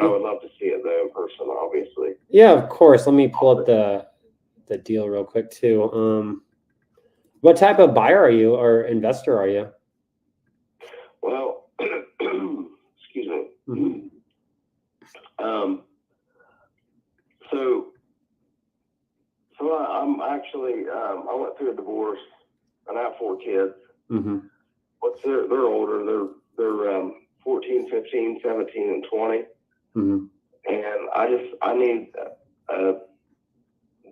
I would love to see it though in person, obviously. Yeah, of course. Let me pull up the deal real quick too. What type of buyer are you or investor are you? Well, excuse me. Mm-hmm. So I'm actually I went through a divorce and I have 4 kids. Mm-hmm. They're older. They're 14, 15, 17, and 20. Mm-hmm. And I need a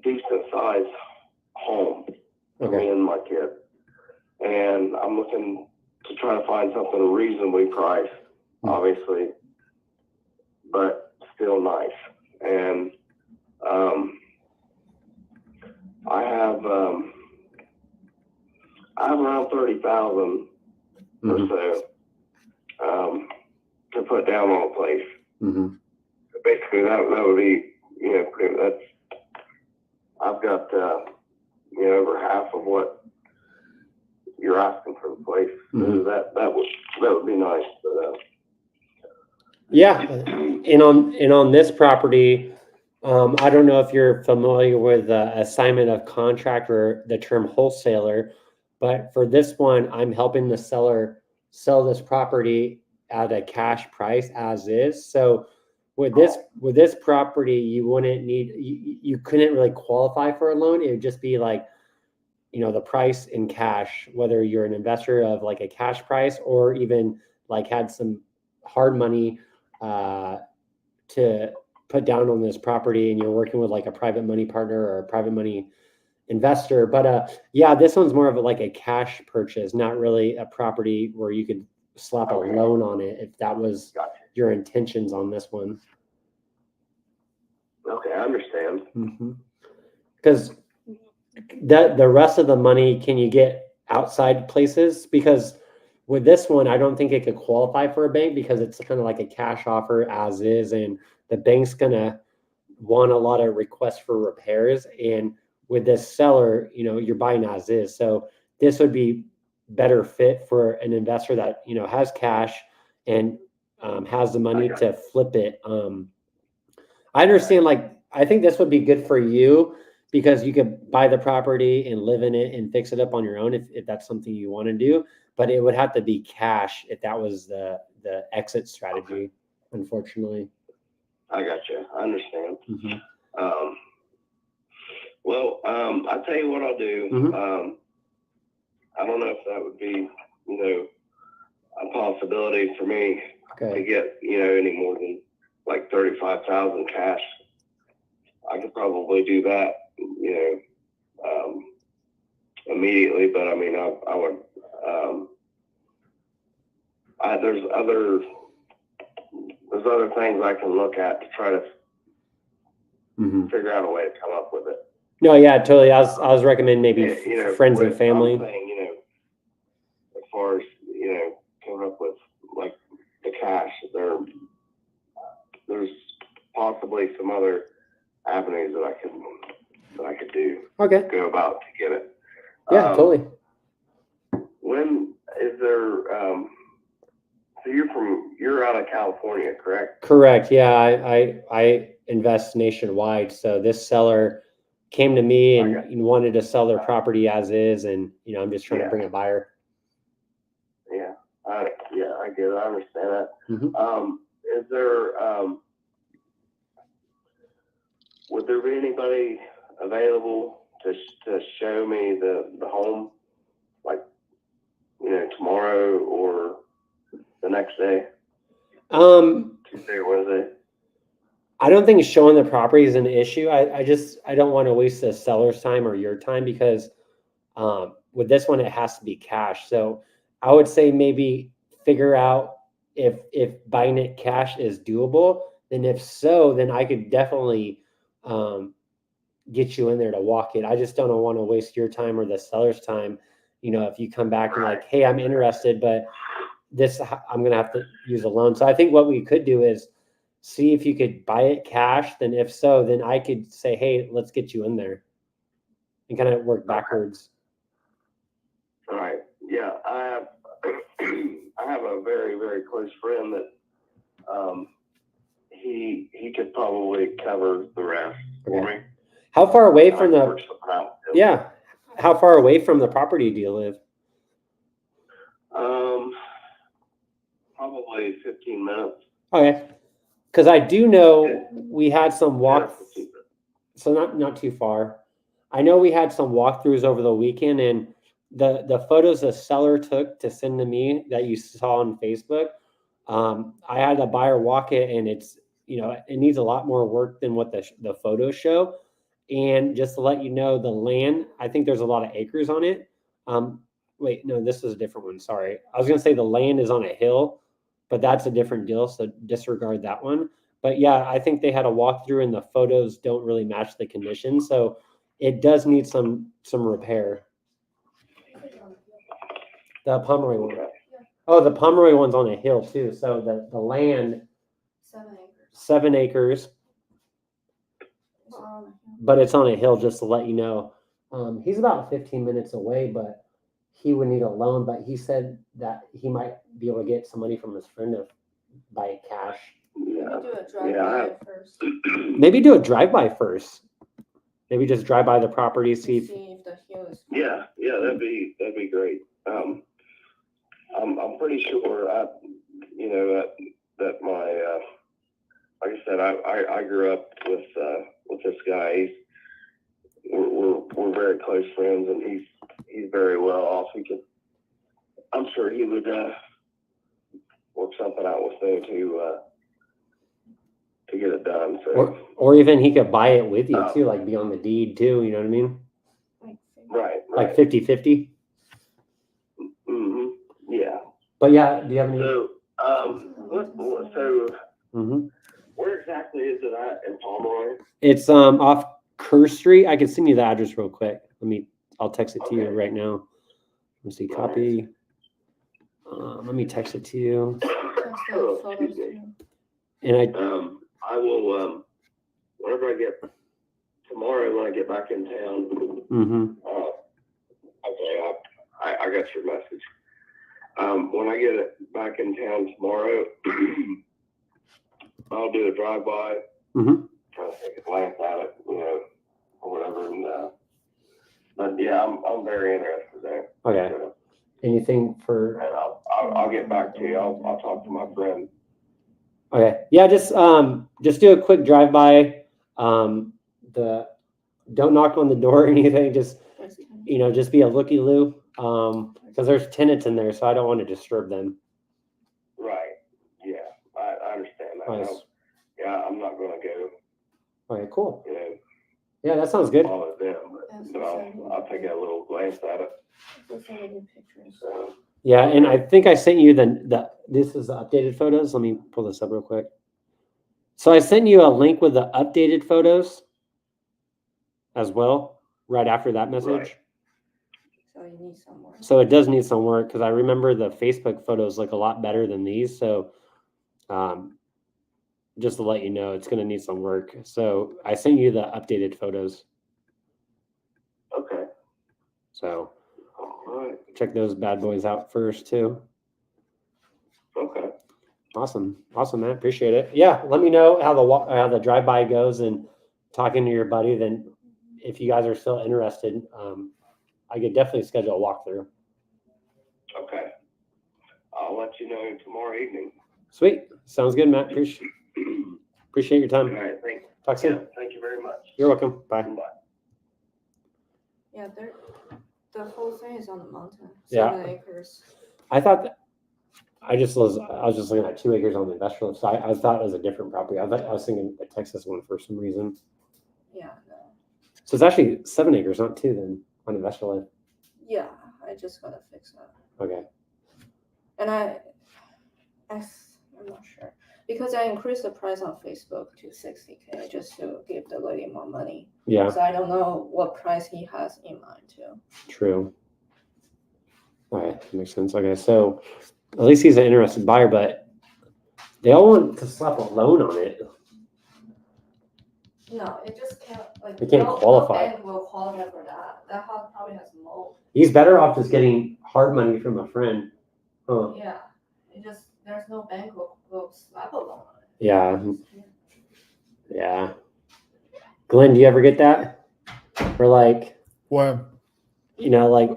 decent size home for me and my kids. And I'm looking to try to find something reasonably priced, obviously, but still nice. And I have around 30,000 or so to put down on a place. Mm-hmm. Basically, that would be, I've got over half of what you're asking for the place. So that would be nice. But yeah, and on this property, I don't know if you're familiar with assignment of contract or the term wholesaler, but for this one, I'm helping the seller sell this property at a cash price as is. So with this property, you wouldn't need you couldn't really qualify for a loan. It would just be like, the price in cash, whether you're an investor of like a cash price or even like had some hard money to put down on this property and you're working with like a private money partner or a private money investor. But yeah, this one's more of like a cash purchase, not really a property where you could slap a loan on it if that was your intentions on this one. Okay, I understand. Because the rest of the money, can you get outside places? Because with this one, I don't think it could qualify for a bank because it's kind of like a cash offer as is, and the bank's gonna want a lot of requests for repairs. And with this seller, you're buying as is, so this would be better fit for an investor that has cash and has the money to flip it. I understand. Like, I think this would be good for you because you could buy the property and live in it and fix it up on your own if that's something you want to do. But it would have to be cash if that was the exit strategy, unfortunately. I got you. I understand. Well, I'll tell you what I'll do. I don't know if that would be, a possibility for me to get, any more than like 35,000 cash. I could probably do that, immediately. But I mean, I would. There's other things I can look at to try to figure out a way to come up with it. No, yeah, totally. I was recommending maybe friends and family. I'm saying, as far as coming up with like the cash, there's possibly some other avenues that I could do. Okay. Go about to get it. Yeah, totally. When is there? So you're out of California, correct? Correct. Yeah, I invest nationwide. So this seller came to me and wanted to sell their property as is, and I'm just trying to bring a buyer. Yeah, I get it. I understand that. Is there? Would there be anybody available to show me the home, like tomorrow or the next day? Tuesday or Wednesday? I don't think showing the property is an issue. I don't want to waste the seller's time or your time because with this one, it has to be cash. So I would say maybe figure out if buying it cash is doable. Then if so, then I could definitely get you in there to walk it. I just don't want to waste your time or the seller's time. If you come back and like, hey, I'm interested, but this, I'm going to have to use a loan. So I think what we could do is see if you could buy it cash. Then if so, then I could say, hey, let's get you in there and kind of work backwards. All right. Yeah. I have a very, very close friend that, he he could probably cover the rest for me. How far away from the? Work something out. Yeah. How far away from the property do you live? Probably 15 minutes. Okay. Because I do know we had some walk, so not too far. I know we had some walkthroughs over the weekend, and the photos the seller took to send to me that you saw on Facebook, I had the buyer walk it, and it's, it needs a lot more work than what the photos show. And just to let you know, the land, I think there's a lot of acres on it. Wait, no, this is a different one. Sorry, I was gonna say the land is on a hill, but that's a different deal, so disregard that one. But yeah, I think they had a walkthrough, and the photos don't really match the condition, so it does need some repair. The Pomeroy one. Oh, the Pomeroy one's on a hill too. So the land, 7 acres, but it's on a hill. Just to let you know, he's about 15 minutes away, but he would need a loan. But he said that he might be able to get some money from his friend to buy it cash. Maybe do a drive-by first. Maybe just drive by the property, see if the hill is. Yeah, that'd be great. I'm pretty sure that my like I said, I grew up with this guy. We're very close friends, and he's very well off. I'm sure he would work something out with me to get it done. So or even he could buy it with you too, like be on the deed too. You know what I mean? Right. Like 50-50. Mm-hmm. Yeah. But yeah, do you have any? So, where exactly is it at in Pomeroy? It's off Kerr Street. I can send you the address real quick. I'll text it to you right now. Let's see, copy. Let me text it to you. And I will whenever I get tomorrow when I get back in town. Okay, I got your message. When I get it back in town tomorrow, I'll do a drive-by, kind of take a glance at it, or whatever. And, but yeah, I'm very interested there. Okay. So, anything for? And I'll get back to you. I'll talk to my friend. Okay. Yeah, just do a quick drive-by. Don't knock on the door or anything. Just just be a looky-loo. Because there's tenants in there, so I don't want to disturb them. Right. Yeah, I understand that. Nice. No, yeah, I'm not going to go. Okay, cool. Yeah, that sounds good. All of them, but I'll take a little glance at it. So, yeah, and I think I sent you this is the updated photos. Let me pull this up real quick. So I sent you a link with the updated photos as well, right after that message. Right. So you need some work. So it does need some work, because I remember the Facebook photos look a lot better than these. So just to let you know, it's going to need some work. So I sent you the updated photos. Okay. So all right. Check those bad boys out first too. Okay. Awesome, man. Appreciate it. Yeah, let me know how the drive-by goes, and talking to your buddy. Then, if you guys are still interested, I could definitely schedule a walkthrough. Okay. I'll let you know tomorrow evening. Sweet. Sounds good, Matt. Appreciate your time. All right. Thanks. Talk soon. Yeah, thank you very much. You're welcome. Bye. Bye. Yeah, the whole thing is on the mountain. 7 acres. I thought I was just looking at 2 acres on the industrial side. I thought it was a different property. I was thinking the Texas one for some reason. Yeah. No. So it's actually 7 acres, not 2 then, on industrial land. Yeah, I just gotta fix that. Okay. And I'm not sure, because I increased the price on Facebook to $60K just to give the lady more money. Yeah. So I don't know what price he has in mind too. True. All right, that makes sense. Okay, so at least he's an interested buyer, but they all want to slap a loan on it. No, it just can't. It can't qualify. No bank will qualify for that. That house probably has mold. He's better off just getting hard money from a friend. Huh. Yeah, there's no bank will slap a loan on it. Yeah. Yeah. Glenn, do you ever get that? Or like, Well, you know, like,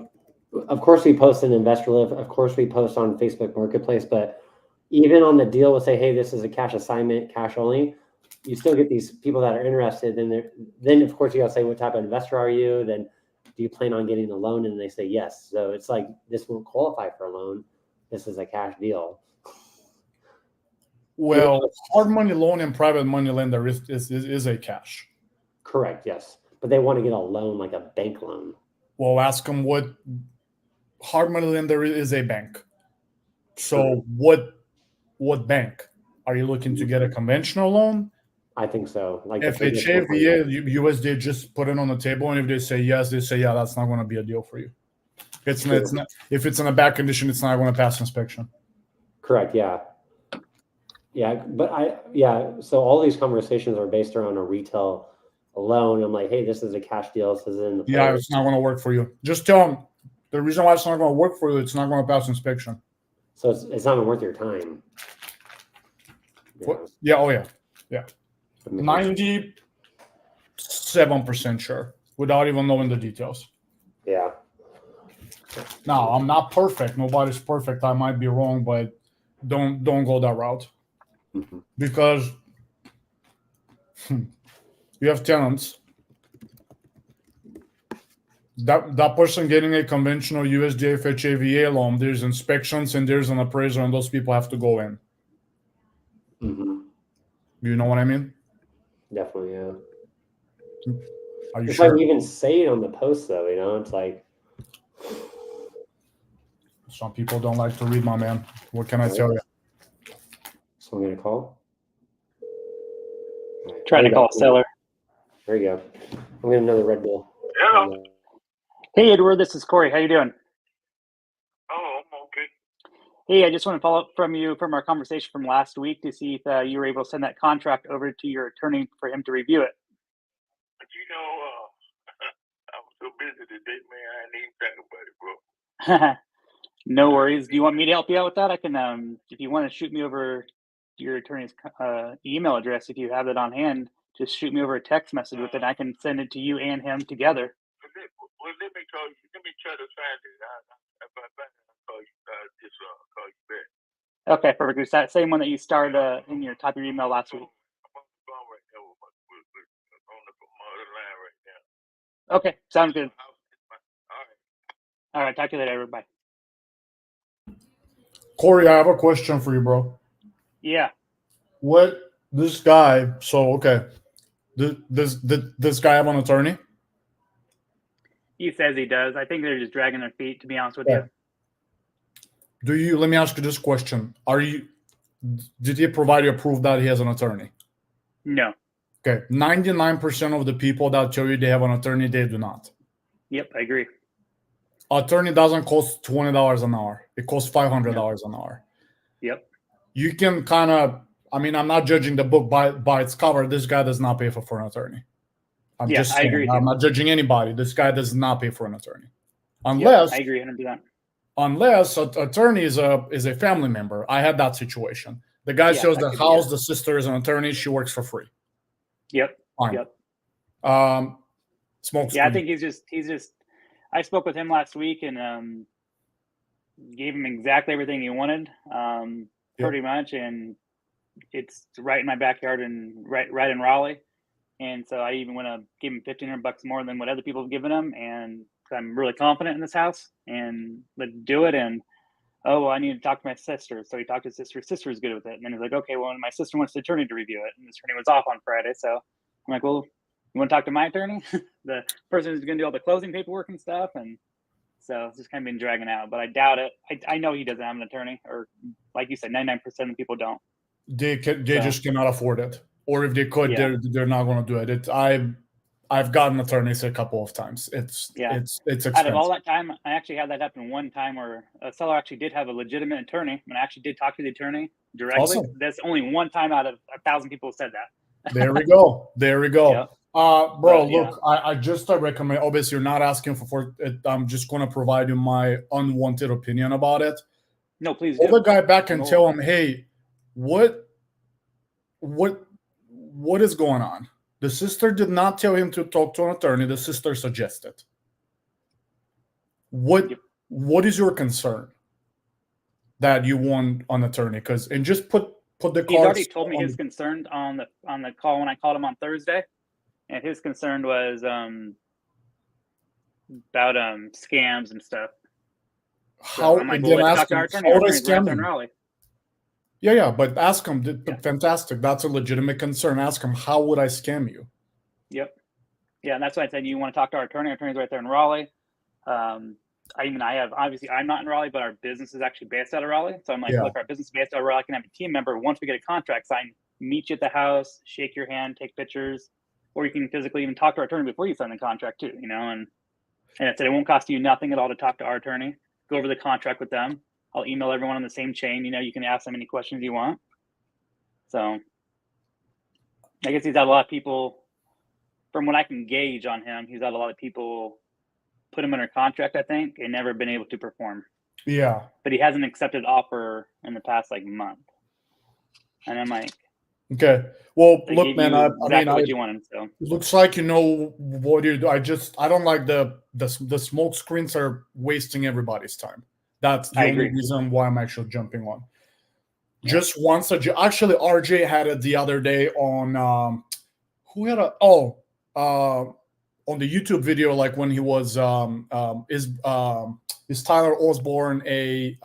of course we post in Investor Live, of course we post on Facebook Marketplace, but even on the deal, we'll say, hey, this is a cash assignment, cash only. You still get these people that are interested. Then of course you gotta say, what type of investor are you? Then do you plan on getting a loan? And they say yes. So it's like, this won't qualify for a loan. This is a cash deal. well, hard money loan and private money lender is a cash. Correct, yes. But they want to get a loan, like a bank loan. Well, ask them what hard money lender is a bank. So what bank? Are you looking to get a conventional loan? I think so. Like FHA, VA, USD, just put it on the table, and if they say yes, they say, yeah, that's not going to be a deal for you. It's not. If it's in a bad condition, it's not going to pass inspection. Correct, yeah. Yeah, but so all these conversations are based around a retail loan. I'm like, hey, this is a cash deal. This is in the Yeah, it's not going to work for you. Just tell them the reason why it's not going to work for you, it's not going to pass inspection. So it's not even worth your time. Yeah, oh yeah. 97% sure, without even knowing the details. Yeah. Now, I'm not perfect. Nobody's perfect. I might be wrong, but don't go that route. Mm-hmm. Because you have tenants. That person getting a conventional USD FHA VA loan, there's inspections and there's an appraiser, and those people have to go in. Mm-hmm. Do you know what I mean? Definitely, yeah. Are you it's sure? Like even say it on the post, though. You know, it's like some people don't like to read, my man. What can I tell you? So I'm gonna call. Trying to call a seller. There you go. I'm getting another Red Bull. Yeah. Hey, Edward, this is Corey. How you doing? Oh, I'm okay. Hey, I just want to follow up from you from our conversation from last week to see if you were able to send that contract over to your attorney for him to review it. But I was so busy today, man. I didn't even think about it, bro. No worries. Do you want me to help you out with that? I can, if you want to shoot me over your attorney's email address, if you have it on hand, just shoot me over a text message with it. I can send it to you and him together. Well, let me call you. Let me try to find it. If I find it, I'll call you. Just call you back. Okay, perfect. It's that same one that you started in your top of your email last week. I'm on the phone right now with on my other line right now. Okay, sounds good. All right. All right, talk to you later, everybody. Corey, I have a question for you, bro. Yeah. What this guy? So okay, this guy have an attorney? He says he does. I think they're just dragging their feet, to be honest with you. Let me ask you this question. Did he provide you proof that he has an attorney? No. Okay. 99% of the people that tell you they have an attorney, they do not. Yep, I agree. Attorney doesn't cost $20 an hour. It costs $500 an hour. Yep. You can kind of, I'm not judging the book by its cover. This guy does not pay for an attorney. I'm just saying, I agree. I'm not judging anybody. This guy does not pay for an attorney. Unless I agree 100%. Unless an attorney is a family member. I had that situation. The guy shows the house, the sister is an attorney, she works for free. Yep. Fine. Yep. Smokes. Yeah, I think he's just I spoke with him last week and gave him exactly everything he wanted, pretty much, and it's right in my backyard and right in Raleigh. And so I even want to give him $1,500 more than what other people have given him, and I'm really confident in this house, and let's do it. And I need to talk to my sister. So he talked to his sister. His sister was good with it, and then he's like, okay, well, my sister wants the attorney to review it, and the attorney was off on Friday. So I'm like, well, you want to talk to my attorney, the person who's going to do all the closing paperwork and stuff, and so it's just kind of been dragging out. But I doubt it. I know he doesn't have an attorney, or like you said, 99% of people don't. They just cannot afford it. Or if they could, they're not going to do it. I've gotten attorneys a couple of times. It's expensive. Out of all that time, I actually had that happen one time where a seller actually did have a legitimate attorney, and I actually did talk to the attorney directly. Awesome. That's only one time out of 1,000 people who said that. There we go. Yep. Look, I just recommend. Obviously, you're not asking for it. I'm just going to provide you my unwanted opinion about it. No, please. Call the guy back and tell him, hey, what what is going on? The sister did not tell him to talk to an attorney. The sister suggested. What is your concern that you want an attorney? And just put the cards. He's already told me his concern on the call when I called him on Thursday, and his concern was about scams and stuff. How? So I'm like, then well, ask talk to our him, attorney. how Our would I attorney's right scam there in him? Raleigh. Yeah, but ask him. Yeah. Fantastic. That's a legitimate concern. Ask him, how would I scam you? Yep. Yeah, and that's why I said you want to talk to our attorney. Our attorney's right there in Raleigh. Obviously I'm not in Raleigh, but our business is actually based out of Raleigh. So I'm like, look, our business is based out of Raleigh. I can have a team member. Once we get a contract signed, meet you at the house, shake your hand, take pictures, or you can physically even talk to our attorney before you sign the contract too, and I said it won't cost you nothing at all to talk to our attorney. Go over the contract with them. I'll email everyone on the same chain. You can ask them any questions you want. So I guess he's had a lot of people, from what I can gauge on him, he's had a lot of people put him under contract, I think, and never been able to perform. Yeah. But he hasn't accepted offer in the past month. And I'm like, okay. Well, look, man, what you wanted. So it looks like you know what you do. I don't like the smoke screens are wasting everybody's time. That's the only reason why I'm actually jumping on. Yeah. Just once, actually, RJ had it the other day on on the YouTube video, like when he was is Tyler Osborne a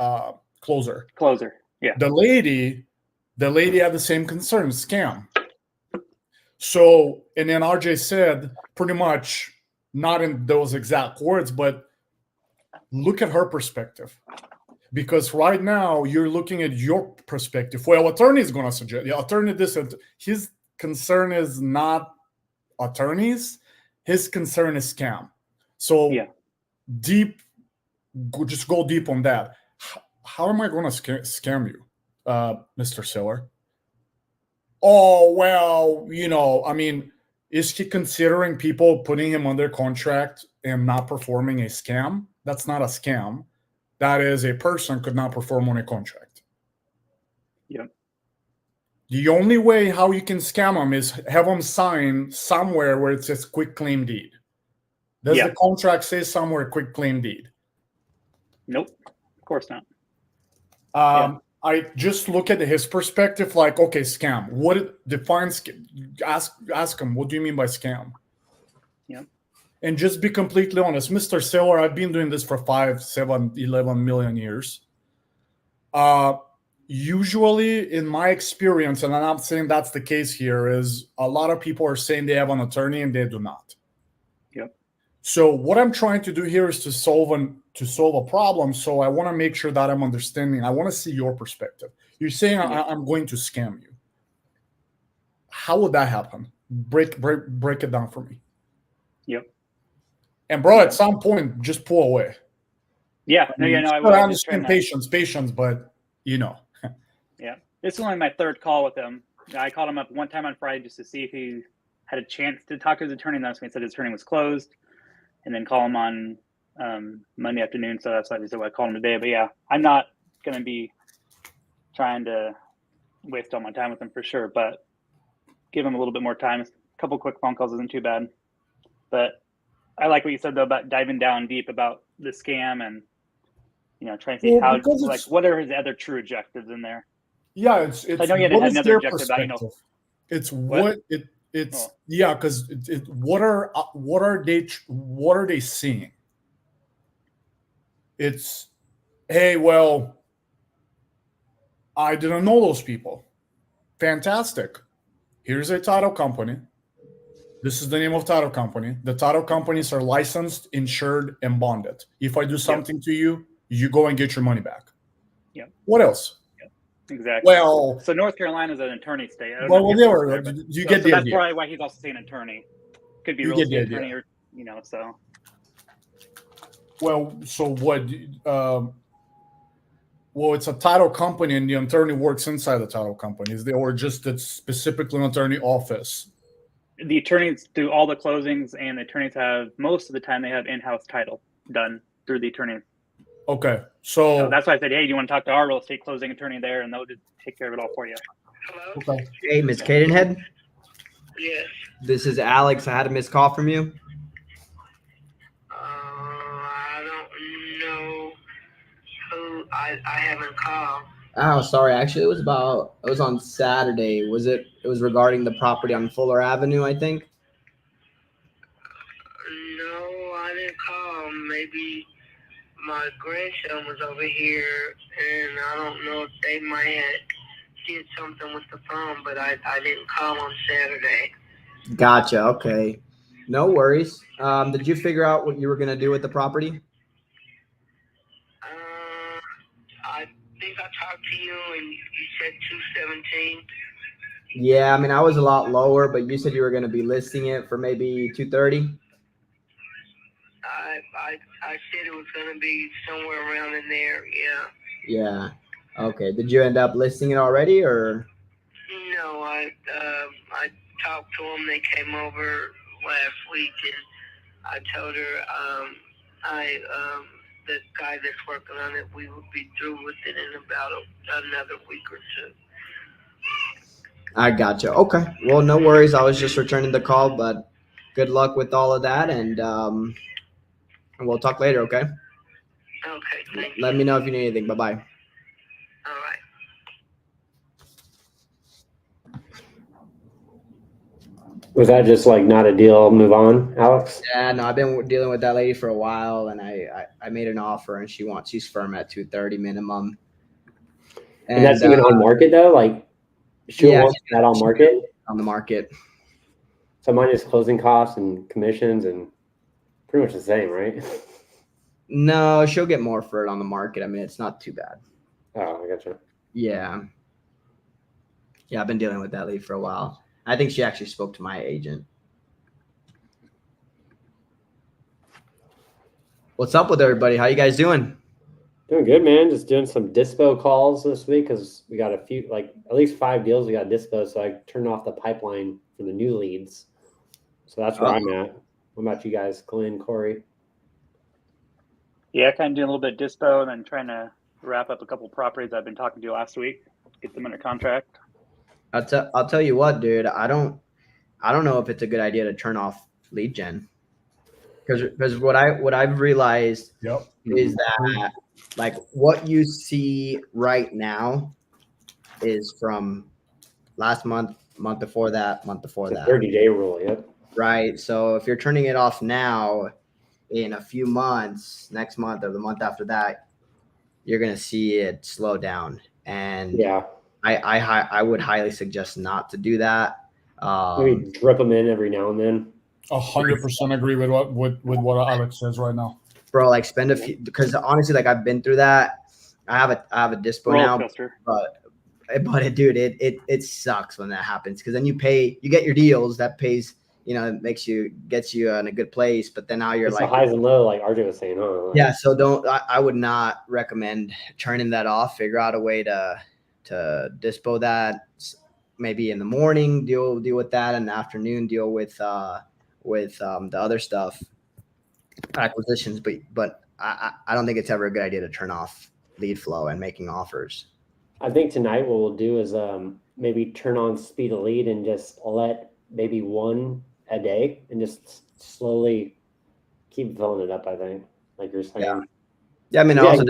closer? Closer, yeah. The lady had the same concern, scam. So, and then RJ said pretty much, not in those exact words, but look at her perspective. Because right now you're looking at your perspective. Well, attorney is going to suggest, attorney this, his concern is not attorneys. His concern is scam. So just go deep on that. How am I going to scam you, Mr. Seller? Oh, well, is he considering people putting him under contract and not performing a scam? That's not a scam. That is, a person could not perform on a contract. Yep. The only way how you can scam him is have him sign somewhere where it says quick claim deed. Does the contract say somewhere quick claim deed? Nope, of course not. I just look at his perspective, like, okay, scam. What defines? Ask him, what do you mean by scam? Yeah. And just be completely honest, Mr. Seller. I've been doing this for 5, 7, 11 million years. Usually, in my experience, and I'm not saying that's the case here, is a lot of people are saying they have an attorney and they do not. Yep. So what I'm trying to do here is to solve a problem. So I want to make sure that I'm understanding. I want to see your perspective. You're saying I'm going to scam you. How would that happen? Break it down for me. Yep. And bro, at some point, just pull away. Yeah. I understand patience, but Yeah. This is only my third call with him. I called him up one time on Friday just to see if he had a chance to talk to his attorney. And that's when he said his attorney was closed. And then call him on Monday afternoon. So that's why I called him today. But yeah, I'm not going to be trying to waste all my time with him for sure. But give him a little bit more time. A couple quick phone calls isn't too bad. But I like what you said, though, about diving down deep about the scam and, trying to see what are his other true objectives in there. Yeah, it's I know you had another objective about, it's what because what are they seeing? It's, hey, well, I didn't know those people. Fantastic. Here's a title company. This is the name of title company. The title companies are licensed, insured, and bonded. If I do something to you, you go and get your money back. Yeah. What else? Exactly. Well, so North Carolina is an attorney state. You get the that's idea. probably why he's also saying attorney. Could be real estate attorney, or so. Well, so what? Well, it's a title company, and the attorney works inside the title company. Or just it's specifically an attorney office? The attorneys do all the closings, and the attorneys have most of the time they have in-house title done through the attorney. Okay, so that's why I said, hey, do you want to talk to our real estate closing attorney there, and they'll just take care of it all for you. Okay. Hey, Ms. Cadenhead? Yes. This is Alex. I had a missed call from you. I don't know who. I haven't called. Oh, sorry. Actually, it was on Saturday. It was regarding the property on Fuller Avenue, I think. No, I didn't call. Maybe my grandson was over here, and I don't know if they might have did something with the phone, but I didn't call on Saturday. Gotcha. Okay. No worries. Did you figure out what you were gonna do with the property? I think I talked to you, and you said 217. Yeah, I mean, I was a lot lower, but you said you were gonna be listing it for maybe 230. I said it was gonna be somewhere around in there. Yeah. Yeah. Okay. Did you end up listing it already, or? No, I talked to them. They came over last week, and I told her the guy that's working on it, we would be through with it in about another week or two. I gotcha. Okay. Well, no worries. I was just returning the call, but good luck with all of that, and we'll talk later. Okay. Okay, thank you. Let me know if you need anything. Bye bye. All right. Was that just like not a deal? Move on, Alex. Yeah, no, I've been dealing with that lady for a while, and I made an offer, and she's firm at 230 minimum. And that's even on market though. Like, she wants that on market. On the market. So mine is closing costs and commissions and pretty much the same, right? No, she'll get more for it on the market. I mean, it's not too bad. Oh, I gotcha. Yeah. Yeah, I've been dealing with that lady for a while. I think she actually spoke to my agent. What's up with everybody? How you guys doing? Doing good, man. Just doing some dispo calls this week because we got a few, like at least 5 deals we got dispo. So I turned off the pipeline for the new leads. So that's where I'm at. What about you guys, Glenn, Corey? Yeah, kind of doing a little bit of dispo and then trying to wrap up a couple properties I've been talking to last week, get them under contract. I'll tell you what, dude. I don't know if it's a good idea to turn off lead gen, because what I've realized is that like what you see right now is from last month before that, month before that. 30-day rule, yep. Right. So if you're turning it off now, in a few months, next month or the month after that, you're gonna see it slow down. And yeah, I would highly suggest not to do that. Maybe drip them in every now and then. 100% agree with what Alex says right now, bro. Like spend a few, because honestly, like I've been through that. I have a dispo now, but dude, it sucks when that happens, because then you get your deals, that pays, gets you in a good place, but then now you're it's like the highs and lows, like RJ was saying, huh? Yeah, so I would not recommend turning that off. Figure out a way to dispo that. Maybe in the morning, deal with that. In the afternoon, deal with the other stuff, acquisitions. But I don't think it's ever a good idea to turn off lead flow and making offers. I think tonight what we'll do is maybe turn on speed of lead and just let maybe one a day and just slowly keep filling it up. I think, like you're saying. Yeah. I mean, also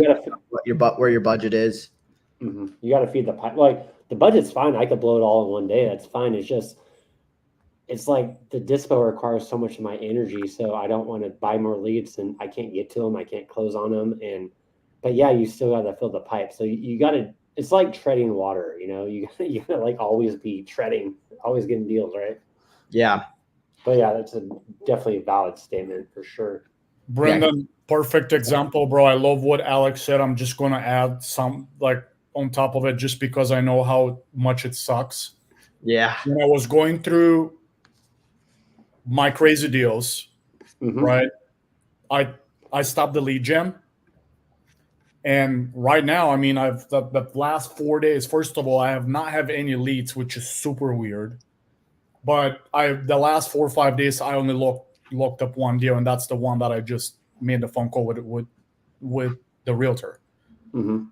where your budget is. Mm-hmm. You got to feed the pipe. Like the budget's fine. I could blow it all in one day. That's fine. It's like the dispo requires so much of my energy, so I don't want to buy more leads and I can't get to them. I can't close on them. But yeah, you still got to fill the pipe. So you got to. It's like treading water. You got to like always be treading, always getting deals, right? Yeah. But yeah, that's definitely a valid statement for sure. Brendan, perfect example, bro. I love what Alex said. I'm just going to add some like on top of it, just because I know how much it sucks. Yeah. When I was going through my crazy deals, right? I stopped the lead gen. And right now, I mean, I've the last 4 days, first of all, I have not had any leads, which is super weird. But the last 4 or 5 days, I only looked up one deal, and that's the one that I just made the phone call with the realtor. Mm-hmm.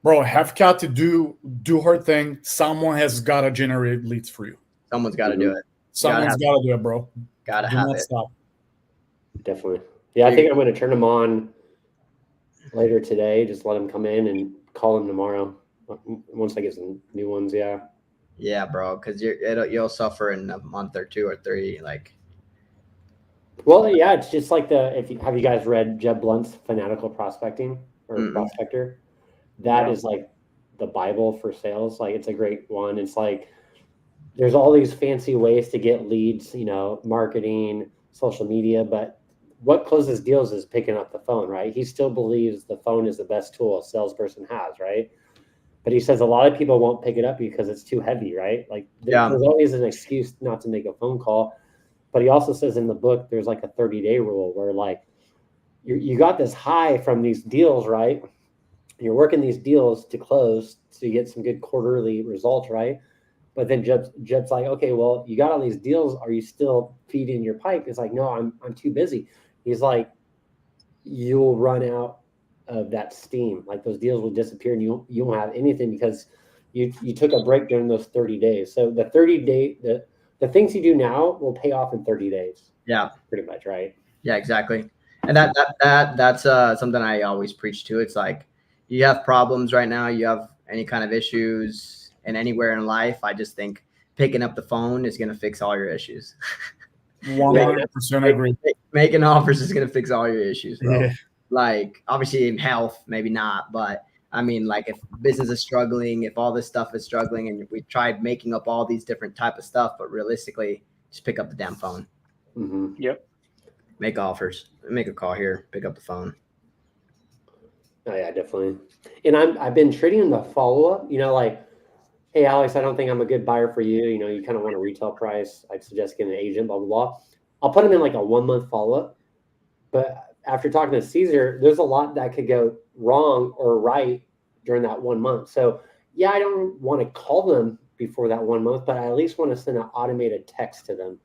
Bro, have got to do her thing. Someone has got to generate leads for you. Someone's got to do it. Someone's got to do it, bro. Gotta Do have not it. stop. Definitely. Yeah, I think I'm going to turn them on later today. Just let them come in and call them tomorrow once I get some new ones. Yeah. Yeah, bro, because you'll suffer in a month or 2 or 3. Like, Well, yeah, it's just like have you guys read Jeb Blunt's Fanatical Prospecting or Mm-mm. Prospector? That No. is like the Bible for sales. Like, it's a great one. It's like there's all these fancy ways to get leads, marketing, social media, but what closes deals is picking up the phone, right? He still believes the phone is the best tool a salesperson has, right? But he says a lot of people won't pick it up because it's too heavy, right? Like Yeah. there's always an excuse not to make a phone call. But he also says in the book, there's like a 30-day rule where like you got this high from these deals, right? You're working these deals to close to get some good quarterly results, right? But then Jeb's like, okay, well, you got all these deals. Are you still feeding your pipe? It's like, no, I'm too busy. He's like, you'll run out of that steam. Like those deals will disappear and you won't have anything because you took a break during those 30 days. So the 30-day, the things you do now will pay off in 30 days. Yeah. Pretty much, right? Yeah, exactly. And that's something I always preach to. It's like, you have problems right now, you have any kind of issues and anywhere in life, I just think picking up the phone is going to fix all your issues. 100% agree. Making offers is going to fix all your issues, bro. Yeah. Like, obviously in health, maybe not, but I mean, like, if business is struggling, if all this stuff is struggling, and we tried making up all these different type of stuff, but realistically, just pick up the damn phone. Mm-hmm. Yep. Make offers, make a call here, pick up the phone. Oh yeah, definitely. And I've been treating the follow-up, like, hey Alex, I don't think I'm a good buyer for you. You kind of want a retail price. I'd suggest getting an agent, blah, blah, blah. I'll put them in like a 1-month follow-up. But after talking to Caesar, there's a lot that could go wrong or right during that 1 month. So yeah, I don't want to call them before that 1 month, but I at least want to send an automated text to them.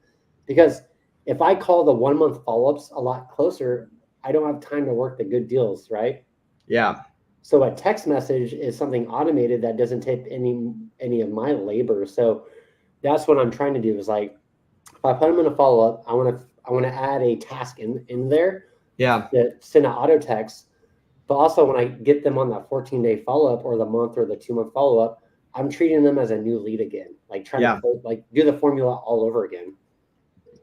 Because if I call the 1 month follow-ups a lot closer, I don't have time to work the good deals, right? Yeah. So a text message is something automated that doesn't take any of my labor. So that's what I'm trying to do is like, if I put them in a follow-up, I want to add a task in there. Yeah. To send an auto text. But also when I get them on that 14-day follow-up or the month or the 2-month follow-up, I'm treating them as a new lead again. Like trying to like do the formula all over again.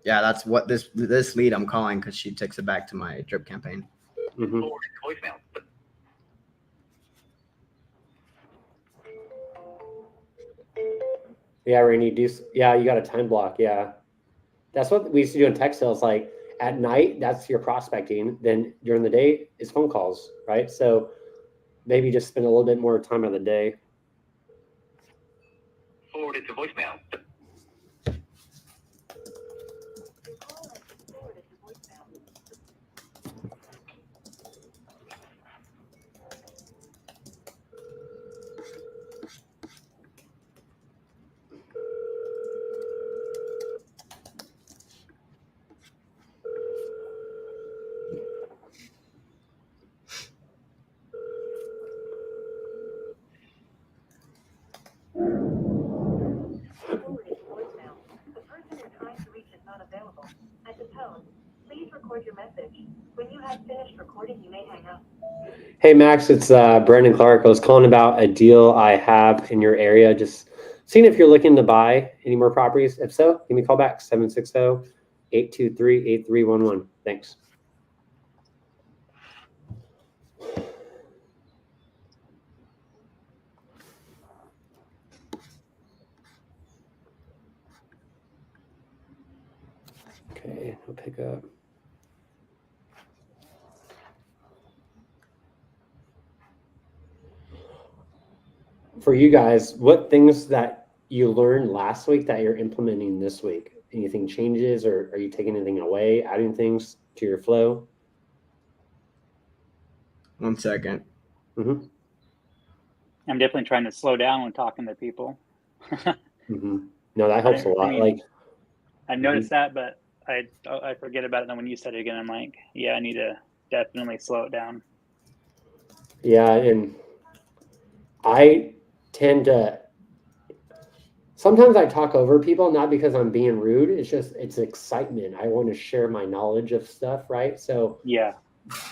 Yeah, that's what this lead I'm calling, because she takes it back to my drip campaign. Mm-hmm. Yeah, Rainy, you got a time block. Yeah. That's what we used to do in tech sales. Like at night, that's your prospecting. Then during the day, it's phone calls, right? So maybe just spend a little bit more time of the day. Forwarded to voicemail. At the tone, please record your message. When you have finished recording, you may hang up. Hey, Max, it's Brandon Clark. I was calling about a deal I have in your area. Just seeing if you're looking to buy any more properties. If so, give me a call back, 760-823-8311. Thanks. Okay, I'll pick up. For you guys, what things that you learned last week that you're implementing this week? Anything changes, or are you taking anything away, adding things to your flow? 1 second. Mm-hmm. I'm definitely trying to slow down when talking to people. Mm-hmm. No, that helps a lot. I noticed that, but I forget about it. And then when you said it again, I'm like, yeah, I need to definitely slow it down. Yeah, and I tend to sometimes I talk over people, not because I'm being rude. It's excitement. I want to share my knowledge of stuff, right? So Yeah.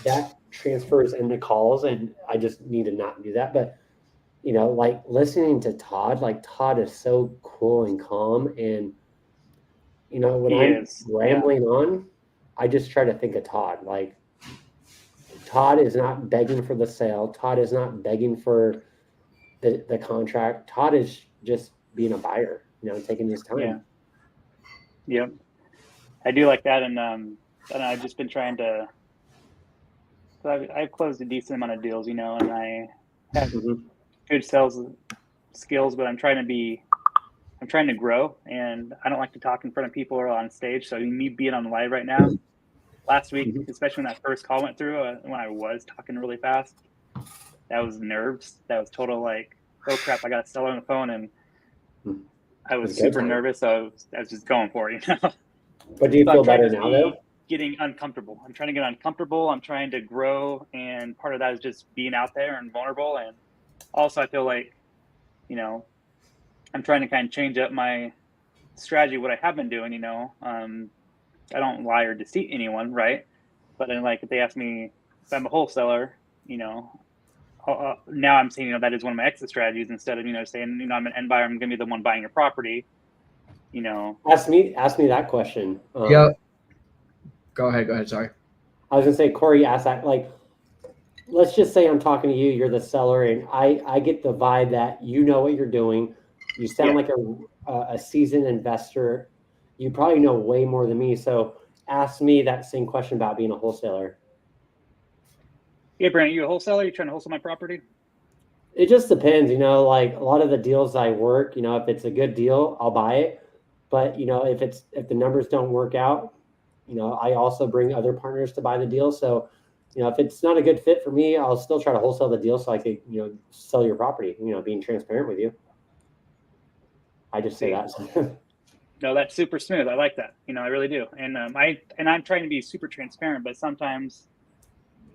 that transfers into calls, and I just need to not do that. But like listening to Todd, like Todd is so cool and calm, and when He I'm is. rambling on, I just try to think of Todd. Like Todd is not begging for the sale. Todd is not begging for the contract. Todd is just being a buyer, taking his time. Yeah. Yep. I do like that, and I've just been trying to. I've closed a decent amount of deals, and I have good sales skills, but I'm trying to grow, and I don't like to talk in front of people or on stage. So me being on live right now, last week, especially when that first call went through, when I was talking really fast, that was nerves. That was total like, oh crap, I got a seller on the phone, and I was super nervous. So I was just going for it, But do you feel better now, though? Getting uncomfortable. I'm trying to get uncomfortable. I'm trying to grow, and part of that is just being out there and vulnerable. And also, I feel like, I'm trying to kind of change up my strategy. What I have been doing, I don't lie or deceive anyone, right? But then, like, if they ask me if I'm a wholesaler, now I'm saying, that is one of my exit strategies instead of, saying, I'm an end buyer, I'm going to be the one buying your property. Ask me that question. Yep. Go ahead. Sorry. I was gonna say, Corey asked that. Like, let's just say I'm talking to you. You're the seller, and I get the vibe that you know what you're doing. You sound like a seasoned investor. You probably know way more than me. So ask me that same question about being a wholesaler. Yeah, Brandon, you a wholesaler? You trying to wholesale my property? It just depends. Like a lot of the deals I work, if it's a good deal, I'll buy it. But if the numbers don't work out, I also bring other partners to buy the deal. So, if it's not a good fit for me, I'll still try to wholesale the deal so I could, sell your property, being transparent with you. I just say that. No, that's super smooth. I like that. I really do. And I'm trying to be super transparent, but sometimes,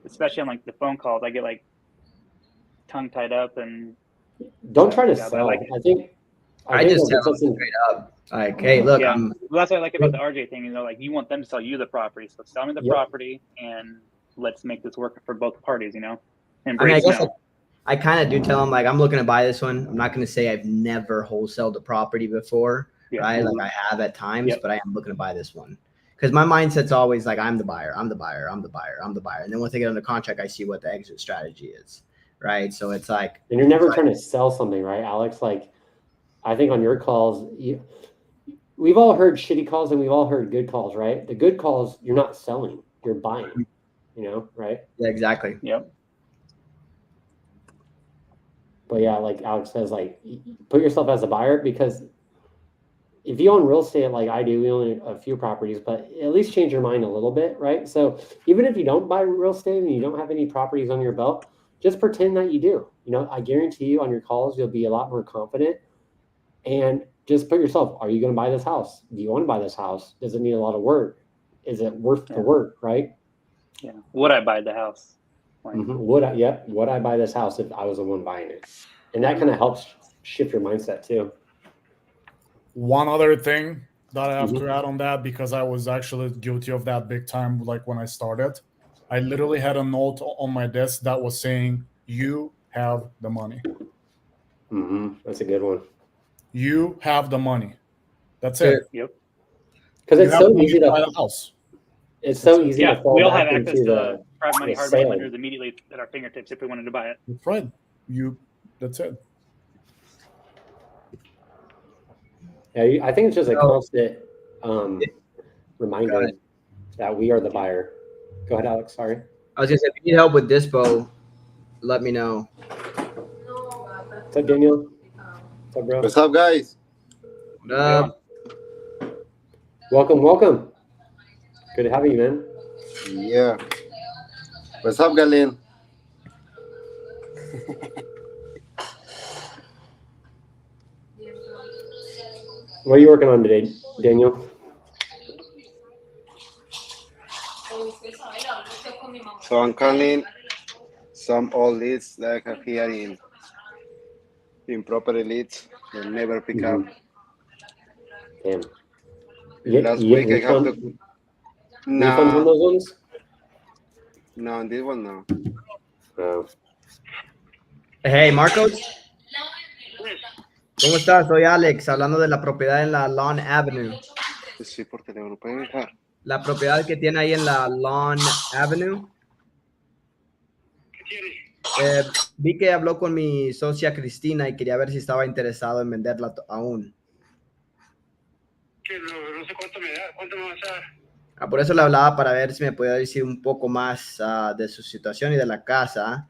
especially on like the phone calls, I get like tongue tied up and don't try to sell. I just tell them straight up, like, hey, look, Well, that's what I like about the RJ thing. Like, you want them to sell you the property, so sell me the property, and let's make this work for both parties. And I kind of do tell them, like, I'm looking to buy this one. I'm not going to say I've never wholesaled a property before, right? Like I have at times, but I am looking to buy this one because my mindset's always like, I'm the buyer. And then once I get under contract, I see what the exit strategy is, right? So it's like, and you're never trying to sell something, right, Alex? Like, I think on your calls, we've all heard shitty calls and we've all heard good calls, right? The good calls, you're not selling, you're buying, right? Yeah, exactly. Yep. But yeah, like Alex says, like, put yourself as a buyer, because if you own real estate like I do, we own a few properties, but at least change your mind a little bit, right? So even if you don't buy real estate and you don't have any properties on your belt, just pretend that you do. I guarantee you on your calls, you'll be a lot more confident. And just put yourself, are you going to buy this house? Do you want to buy this house? Does it need a lot of work? Is it worth the work, right? Yeah. Would I buy the house? Like, Would I buy this house if I was the one buying it? And that kind of helps shift your mindset too. One other thing that I have to add on that, because I was actually guilty of that big time, like when I started, I literally had a note on my desk that was saying, you have the money. That's a good one. You have the money. That's it. Yep. Because it's so easy to buy the house. It's so easy to fall we all back have access into to private money, hard money sale. lenders immediately at our fingertips if we wanted to buy it. That's right. That's it. Yeah, I think it's just a constant reminder that we are the buyer. Go ahead, Alex. Sorry. I was gonna say, if you need help with Dispo, let me know. What's up, Daniel? What's up, bro? What's up, guys? What up? Welcome. Good to have you, man. Yeah. What's up, Galen? What are you working on today, Daniel? So I'm calling some old leads that I have here in property leads that never pick up. Damn. Last week I have to. Refunds on those ones? No, on this one no. Oh. Hey, Marcos. ¿Cómo estás? Soy Alex, hablando de la propiedad en la Lawn Avenue. Sí, por teléfono. ¿Pueden dejar? La propiedad que tiene ahí en la Lawn Avenue. Vi que habló con mi socia Cristina y quería ver si estaba interesado en venderla aún. Que no sé cuánto me da, cuánto me vas a dar. Por eso le hablaba para ver si me podía decir un poco más de su situación y de la casa.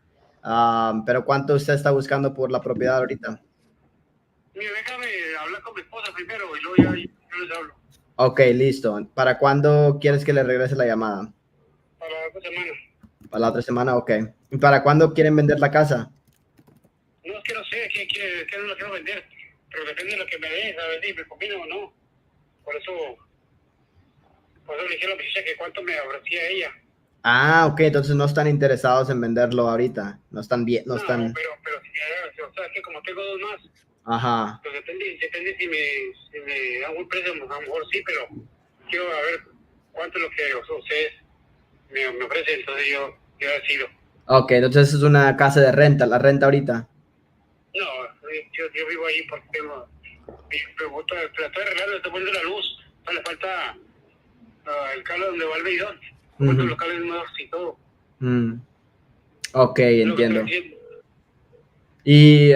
Pero ¿cuánto usted está buscando por la propiedad ahorita? Mira, déjame hablar con mi esposa primero y luego yo les hablo. Ok, listo. ¿Para cuándo quieres que le regrese la llamada? Para la otra semana. Para la otra semana, ok. ¿Y para cuándo quieren vender la casa? No, es que no sé, que no la quiero vender, pero depende de lo que me den, a ver si me conviene o no. Por eso le dije a la muchacha que cuánto me ofrecía ella. Ok, entonces no están interesados en venderlo ahorita. No están bien, no están. Pero o sea, es que como tengo dos más, Ajá. pues depende si me da un precio, a lo mejor sí, pero quiero a ver cuánto es lo que ustedes me ofrecen, entonces yo decido. Ok, entonces es una casa de renta, la renta ahorita. No, yo vivo ahí porque tengo, estoy arreglando, estoy poniendo la luz, le falta el cable donde va el medidor, los cables nuevos y todo. Ok, entiendo. Y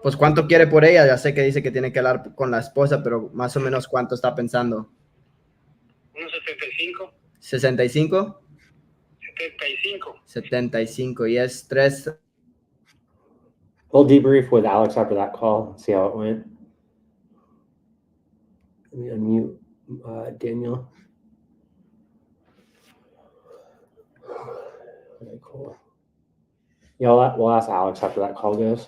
pues ¿cuánto quiere por ella? Ya sé que dice que tiene que hablar con la esposa, pero más o menos ¿cuánto está pensando? Unos 75. ¿65? 75. 75, y es 3. We'll debrief with Alex after that call, see how it went. Let me unmute Daniel. Okay, cool. Yeah, we'll ask Alex after that call goes.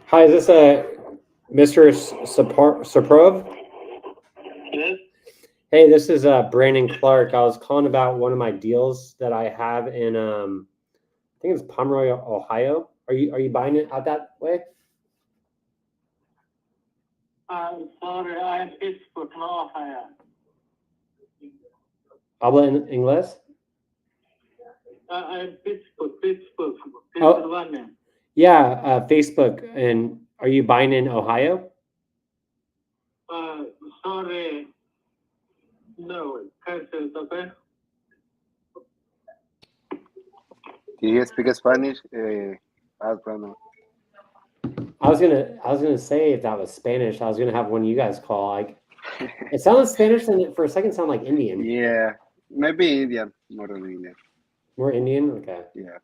Hi, is this Mr. Saprov? Yes. Hey, this is Brandon Clark. I was calling about one of my deals that I have in I think it's Pomeroy, Ohio. Are you buying it out that way? I'm sorry, I am Pittsburgh, no Ohio. Habla en inglés? I'm Pittsburgh, Pennsylvania. Yeah, Facebook. And are you buying in Ohio? Sorry, no, cancel, okay? Do you speak Spanish? Ask Brandon. I was gonna say if that was Spanish, I was gonna have one of you guys call. Like, it sounded Spanish, and it for a second sounded like Indian. Yeah, maybe Indian, more than Indian. More Indian, okay. Yeah.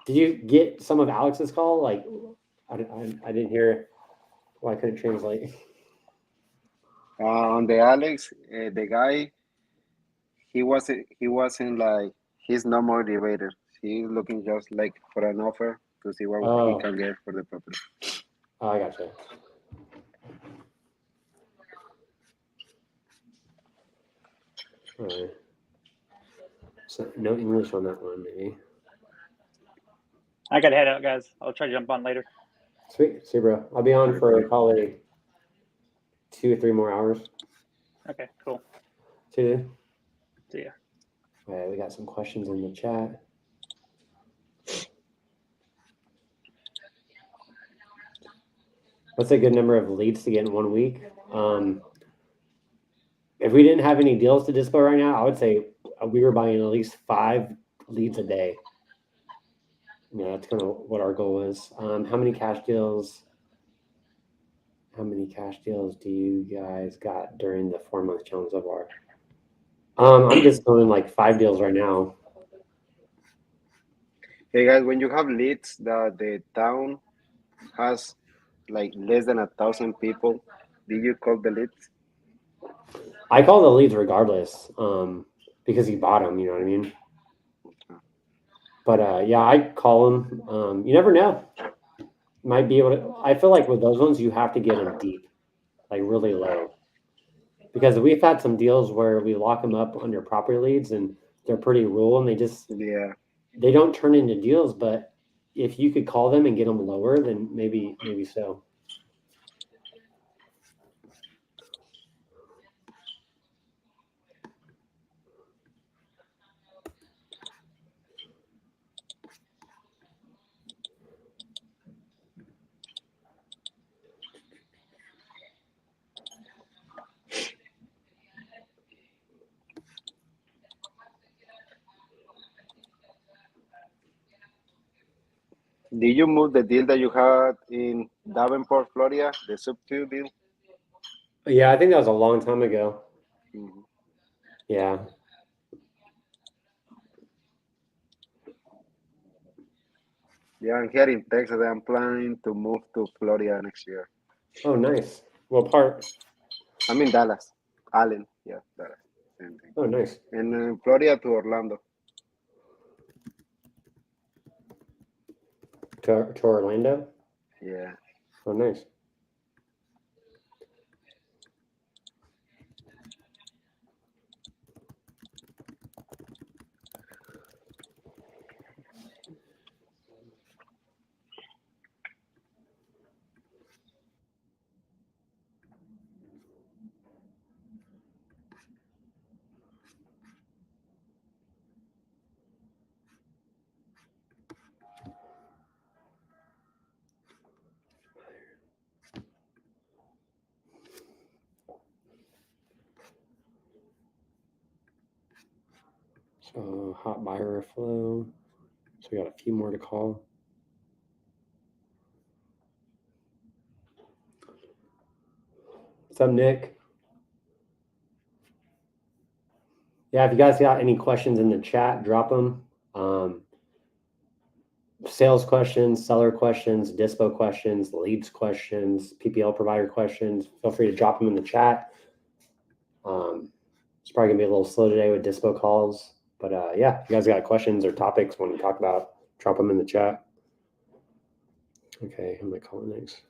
Did you get some of Alex's call? Like, I didn't hear. Well, I couldn't translate. On the Alex, the guy, he wasn't like, he's no motivated. He's looking just like for an offer to see what he can get for the property. Oh, I gotcha. All right. So no English on that one, maybe. I gotta head out, guys. I'll try to jump on later. Sweet. See you, bro. I'll be on for probably 2 or 3 more hours. Okay, cool. See you. See ya. All right, we got some questions in the chat. What's a good number of leads to get in 1 week? If we didn't have any deals to display right now, I would say we were buying at least 5 leads a day. Yeah, that's kind of what our goal is. How many cash deals do you guys got during the 4-month challenge so far? I'm just doing like 5 deals right now. Hey guys, when you have leads that the town has like less than 1,000 people, do you call the leads? I call the leads regardless, because he bought them. You know what I mean? But yeah, I call them. You never know. Might be able to. I feel like with those ones, you have to get them deep, like really low, because we've had some deals where we lock them up under property leads and they're pretty rural and they don't turn into deals. But if you could call them and get them lower, then maybe so. Did you move the deal that you had in Davenport, Florida, the sub 2 deal? Yeah, I think that was a long time ago. Mm-hmm. Yeah. Yeah, I'm here in Texas. I'm planning to move to Florida next year. Oh, nice. What part? I'm in Dallas. Allen. Yeah, Dallas. Same thing. Oh, nice. And Florida to Orlando. To Orlando? Yeah. Oh, nice. So hot buyer flow. So we got a few more to call. What's up, Nick? Yeah, if you guys got any questions in the chat, drop them. Sales questions, seller questions, dispo questions, leads questions, PPL provider questions. Feel free to drop them in the chat. It's probably gonna be a little slow today with dispo calls, but yeah, if you guys got questions or topics want to talk about, drop them in the chat. Okay, who am I calling next?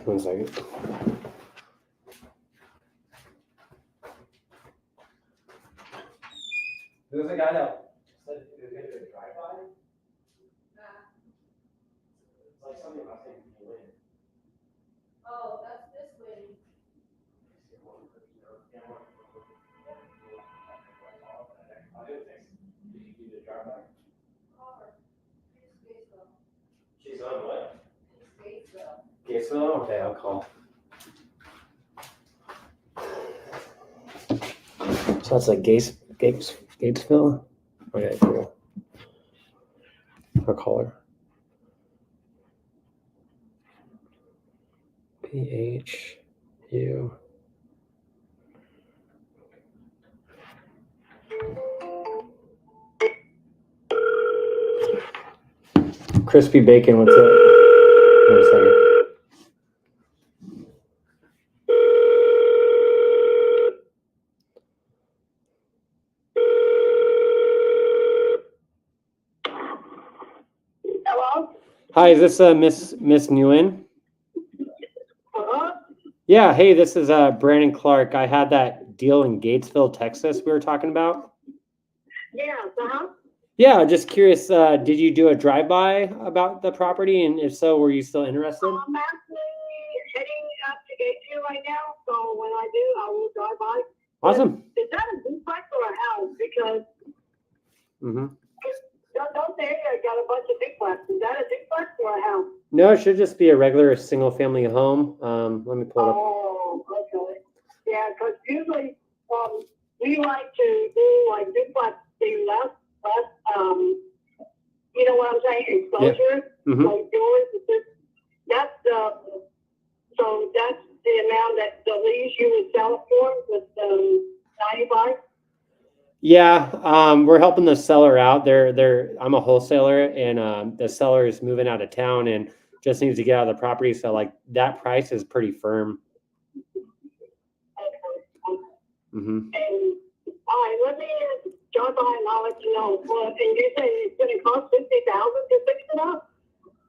One second. There's a guy that said he was going to do a drive-by. It's like something about saying you win. Oh, that's this way. Did you do the drive-by? She's on what? Gatesville? Okay, I'll call. So that's like Gatesville? Okay, cool. I'll call her. PHU. Crispy bacon, what's up? Wait a second. Hello? Hi, is this Miss Nguyen? Uh-huh. Yeah, hey, this is Brandon Clark. I had that deal in Gatesville, Texas we were talking about. Yes, uh-huh. Yeah, just curious, did you do a drive-by about the property? And if so, were you still interested? I'm actually heading up to Gatesville right now, so when I do, I will drive by. Awesome. Is that a duplex or a house? Because don't the area got a bunch of duplexes. Is that a duplex or a house? No, it should just be a regular single-family home. Let me pull it up. Oh, okay. Yeah, because usually we like to do like duplex, do less you know what I'm saying, exposure, Mhm. like yours, that's so that's the amount that the lease you would sell it for with 95. Yeah, we're helping the seller out. I'm a wholesaler, and the seller is moving out of town and just needs to get out of the property. So like that price is pretty firm. Mm-hmm. And all right, let me drop by and I'll let you know. Well, and you say it's going to cost 50,000 to fix it up?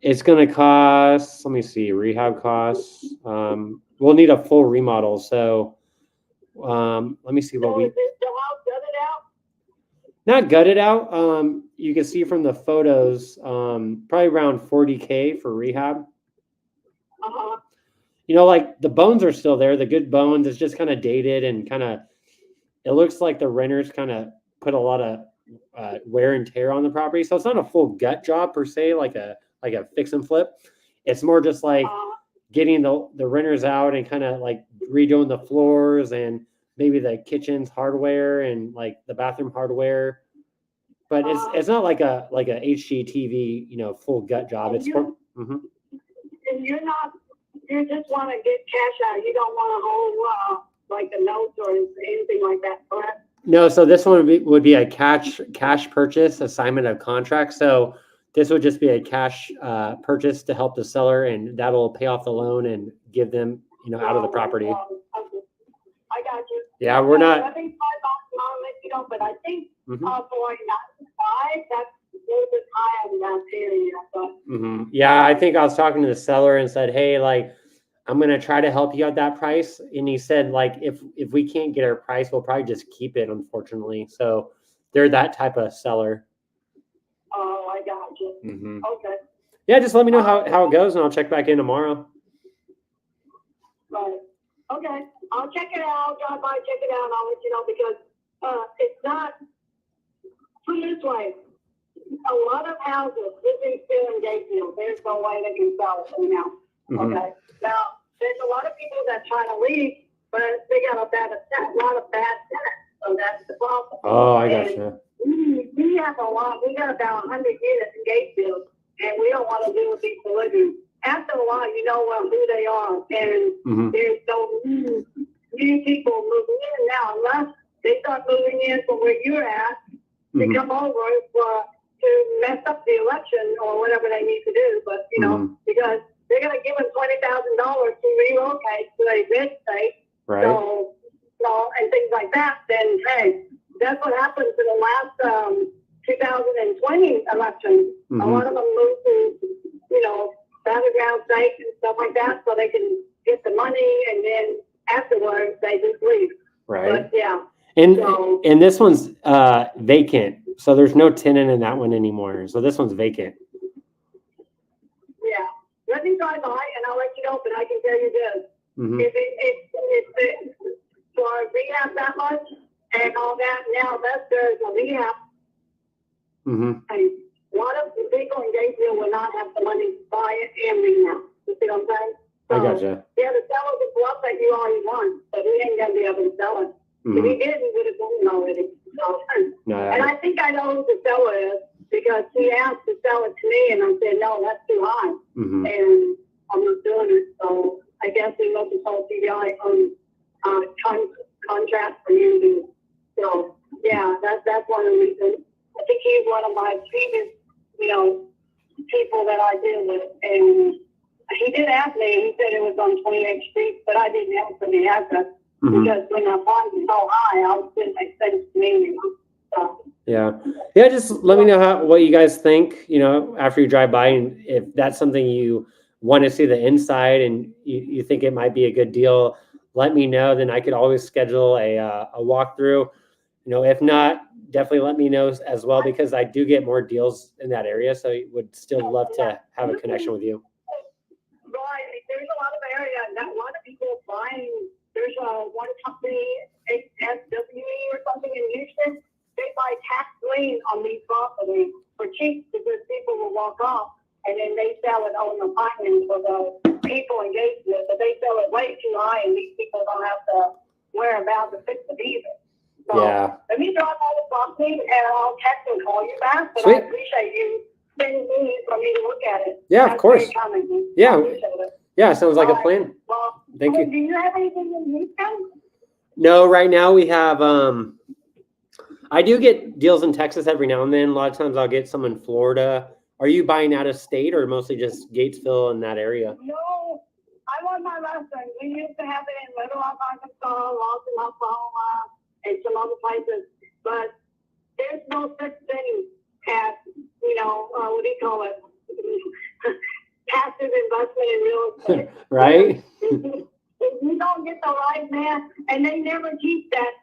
It's going to cost. Let me see. Rehab costs. We'll need a full remodel. So let me see what So is it the house gutted out? Not gutted out. You can see from the photos, probably around $40K for rehab. Uh-huh. You know, like the bones are still there. The good bones. It's just kind of dated and kind of. It looks like the renters kind of put a lot of wear and tear on the property. So it's not a full gut job per se, like a fix and flip. It's more just like getting the renters out and kind of like redoing the floors and maybe the kitchen's hardware and like the bathroom hardware. But it's not like a HGTV, you know, full gut job. It's and you just want to get cash out. You don't want a whole like a note or anything like that, correct? No, so this one would be a cash purchase assignment of contract. So this would just be a cash purchase to help the seller, and that'll pay off the loan and give them, you know, out of the property. I got you. Yeah, we're not. I think I'll let you know, but I think for 95, that's a little bit high on that area. But yeah, I think I was talking to the seller and said, hey, like, I'm gonna try to help you at that price, and he said, like, if we can't get our price, we'll probably just keep it, unfortunately. So they're that type of seller. Oh, I got you. Okay. Yeah, just let me know how it goes, and I'll check back in tomorrow. Right. Okay. I'll check it out. Drive by, check it out, and I'll let you know because it's not. Put it this way. A lot of houses living still in Gatesville. There's no way they can sell it now. Okay. Now, there's a lot of people that try to leave, but they got a lot of bad tenants. So that's the problem. Oh, I gotcha. We have a lot. We got about 100 units in Gatesville, and we don't want to deal with people living. After a while, you know who they are, and there's no new people moving in now unless they start moving in from where you're at to come over to mess up the election or whatever they need to do. But you know, because they're going to give them $20,000 to relocate to a red state, right? So and things like that. Then hey, that's what happened to the last 2020 election. A lot of them moved to, you know, battleground states and stuff like that, so they can get the money, and then afterwards they just leave. Right. But yeah. And this one's vacant, so there's no tenant in that one anymore. So this one's vacant. Yeah. Let me drive by and I'll let you know, but I can tell you this. If it for rehab that much and all that, now that there's a rehab, and a lot of the people in Gatesville will not have the money to buy it and rehab. You see what I'm saying? So, I gotcha. Yeah, the seller would go up at you all you want, but he ain't gonna be able to sell it. If he did, he would have done it already. So, and I think I know who the seller is because he asked to sell it to me, and I said no, that's too high, and I'm not doing it. So I guess he must have told CBI on contract for you to. So yeah, that's one of the reasons. I think he's one of my previous, you know, people that I deal with, and he did ask me. He said it was on 28th Street, but I didn't answer the address because when the price is so high, I didn't make sense to me. You know? So. Yeah. Just let me know what you guys think. You know, after you drive by, and if that's something you want to see the inside, and you think it might be a good deal, let me know. Then I could always schedule a walkthrough. You know, if not, definitely let me know as well, because I do get more deals in that area. So I would still love to have a connection with you. Right. There's a lot of area that a lot of people are buying. There's one company, SWE or something in Houston. They buy tax lien on these properties for cheap because people will walk off, and then they sell it on the finance for the people engaged with it. But they sell it way too high, and these people don't have to worry about to fix it either. So let me drop all the property, and I'll text and call you back. But I appreciate you send me for me to look at it. Yeah, of course. Yeah. Yeah, sounds like a plan. Well, Thank you. Do you have anything in Houston? No, right now we have I do get deals in Texas every now and then. A lot of times I'll get some in Florida. Are you buying out of state or mostly just Gatesville in that area? No, I want my lesson. We used to have it in Little Rock, Arkansas, Lawson, Oklahoma, and some other places. But there's no such thing as, what do you call it? Passive investment in real estate. Right? If you don't get the right man, and they never teach that.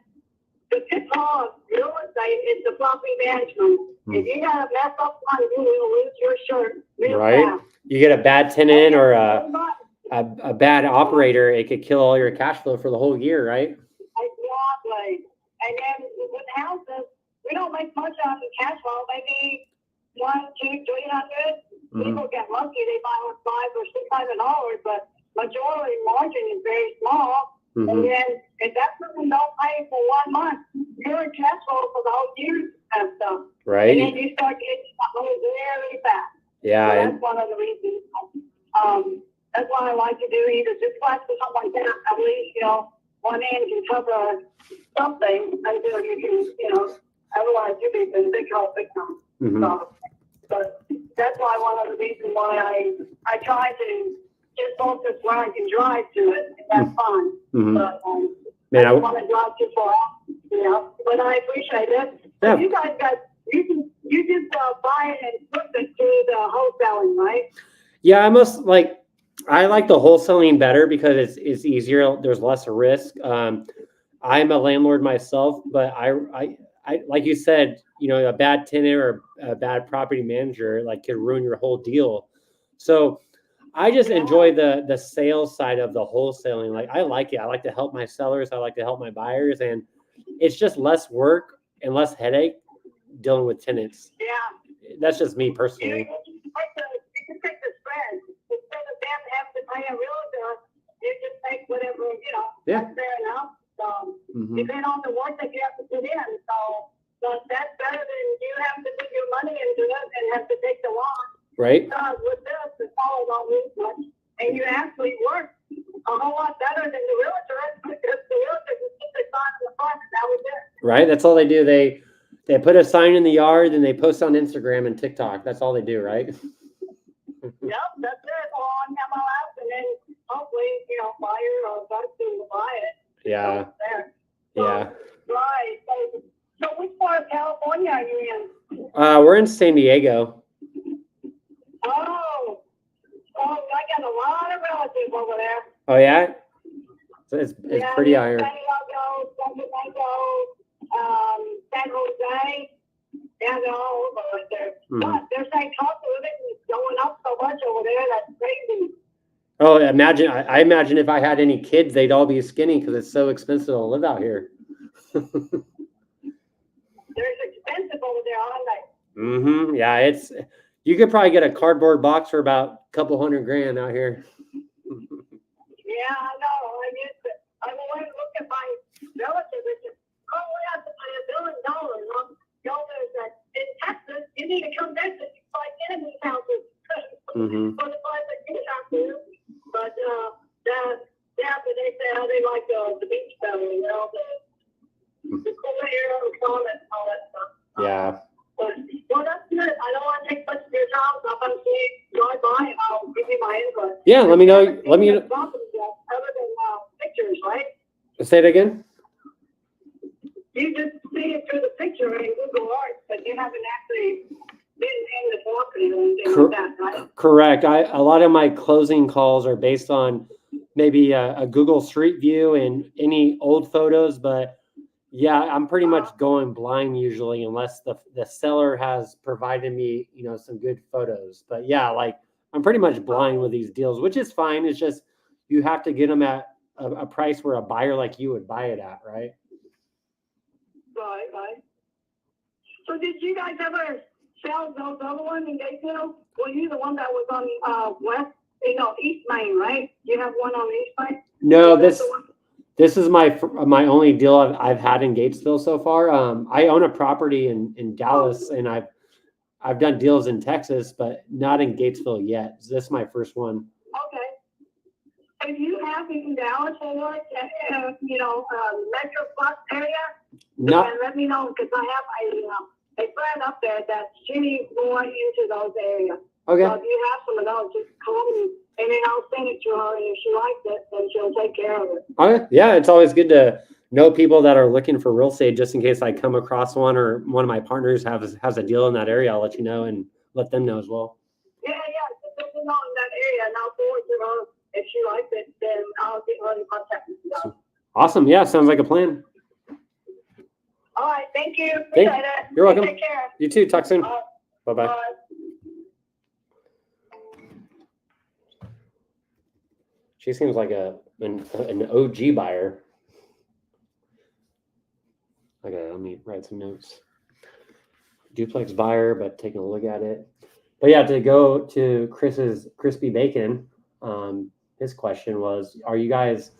The pitfall of real estate is the property management. If you got to mess up one, you will lose your shirt real fast. You get a bad tenant or a bad operator, it could kill all your cash flow for the whole year, right? Exactly. And then with houses, we don't make much on the cash flow. Maybe $100, $200, $300. People get lucky; they buy with $500 or $600, but majority margin is very small. And then if that person don't pay for 1 month, you're in cash flow for the whole year and stuff. Right. And then you start getting money very fast. Yeah. So that's one of the reasons. That's why I like to do either duplex or something like that. At least, one end can cover something until you can, otherwise you'll be in big hole big time. So, but that's why one of the reasons why I try to just focus where I can drive to it. That's fine. But I don't want to drive too far out, but I appreciate it. Yeah. So you guys you just buy it and flip it to the wholesaling, right? Yeah, I like the wholesaling better because it's easier. There's less risk. I'm a landlord myself, but I like you said, a bad tenant or a bad property manager could ruin your whole deal. So I just enjoy the sales side of the wholesaling. I like it. I like to help my sellers. I like to help my buyers, and it's just less work and less headache dealing with tenants. Yeah. That's just me personally. You can take the spread instead of them having to pay a realtor. You just take whatever Yeah. That's fair enough. So depending on the work that you have to put in. So that's better than you have to put your money into it and have to take the loss. Right. Because with this, the follow don't lose much, and you actually work a whole lot better than the realtor because the realtor just put the sign in the front and that was it. Right. That's all they do. They put a sign in the yard and they post on Instagram and TikTok. That's all they do, right? Yep, that's it. On MLS, and then hopefully, buyer or buyer will buy it. Yeah. There. Yeah. Right. So which part of California are you in? We're in San Diego. Oh, I got a lot of relatives over there. Oh yeah, so it's pretty iron. San Diego, San Jose, and they're all over right there. But they're saying cost of living is going up so much over there. That's crazy. Oh, I imagine if I had any kids, they'd all be skinny because it's so expensive to live out here. They're expensive over there, aren't they? Yeah, you could probably get a cardboard box for about a couple $100,000 out here. Yeah, I know. I went and looked at my relatives and said, we have to pay $1 billion. That in Texas, you need to come back to like enemy houses for the price that you have to. But but they say how they like the beach family, the cool air, the climate, all that stuff. Yeah. Well, that's good. I don't want to take much of your time. So if I'm seeing drive by, and I'll give you my input. Yeah, let me know. Let me know. Other than pictures, right? Say it again. You just see it through the picture in Google Earth, but you haven't actually been in the property or anything like that, right? Correct. A lot of my closing calls are based on maybe a Google Street View and any old photos, but yeah, I'm pretty much going blind usually unless the seller has provided me, some good photos. But yeah, I'm pretty much blind with these deals, which is fine. It's just you have to get them at a price where a buyer like you would buy it at, right? Right. So did you guys ever sell those other ones in Gatesville? Well, you're the one that was on west, East Main, right? You have one on East Main? No, this is my only deal I've had in Gatesville so far. I own a property in Dallas, and I've done deals in Texas, but not in Gatesville yet. This is my first one. Okay. If you have in Dallas or Metro Plus area, Not and let me know because I have a friend up there that's really more into those areas. okay. So if you have some of those, just call me and then I'll send it to her. And if she likes it, then she'll take care of it. Okay. Yeah, it's always good to know people that are looking for real estate, just in case I come across one or one of my partners has a deal in that area. I'll let you know and let them know as well. Yeah. Just let me know in that area, and I'll forward to her. If she likes it, then I'll get her in contact with you. Awesome. Yeah, sounds like a plan. All right. Thank you. Appreciate it. You're welcome. Take care. You too. Talk soon. Bye-bye. Bye. She seems like an OG buyer. Okay, let me write some notes. Duplex buyer, but taking a look at it. But yeah, to go to Chris's Crispy Bacon, his question was, are you guys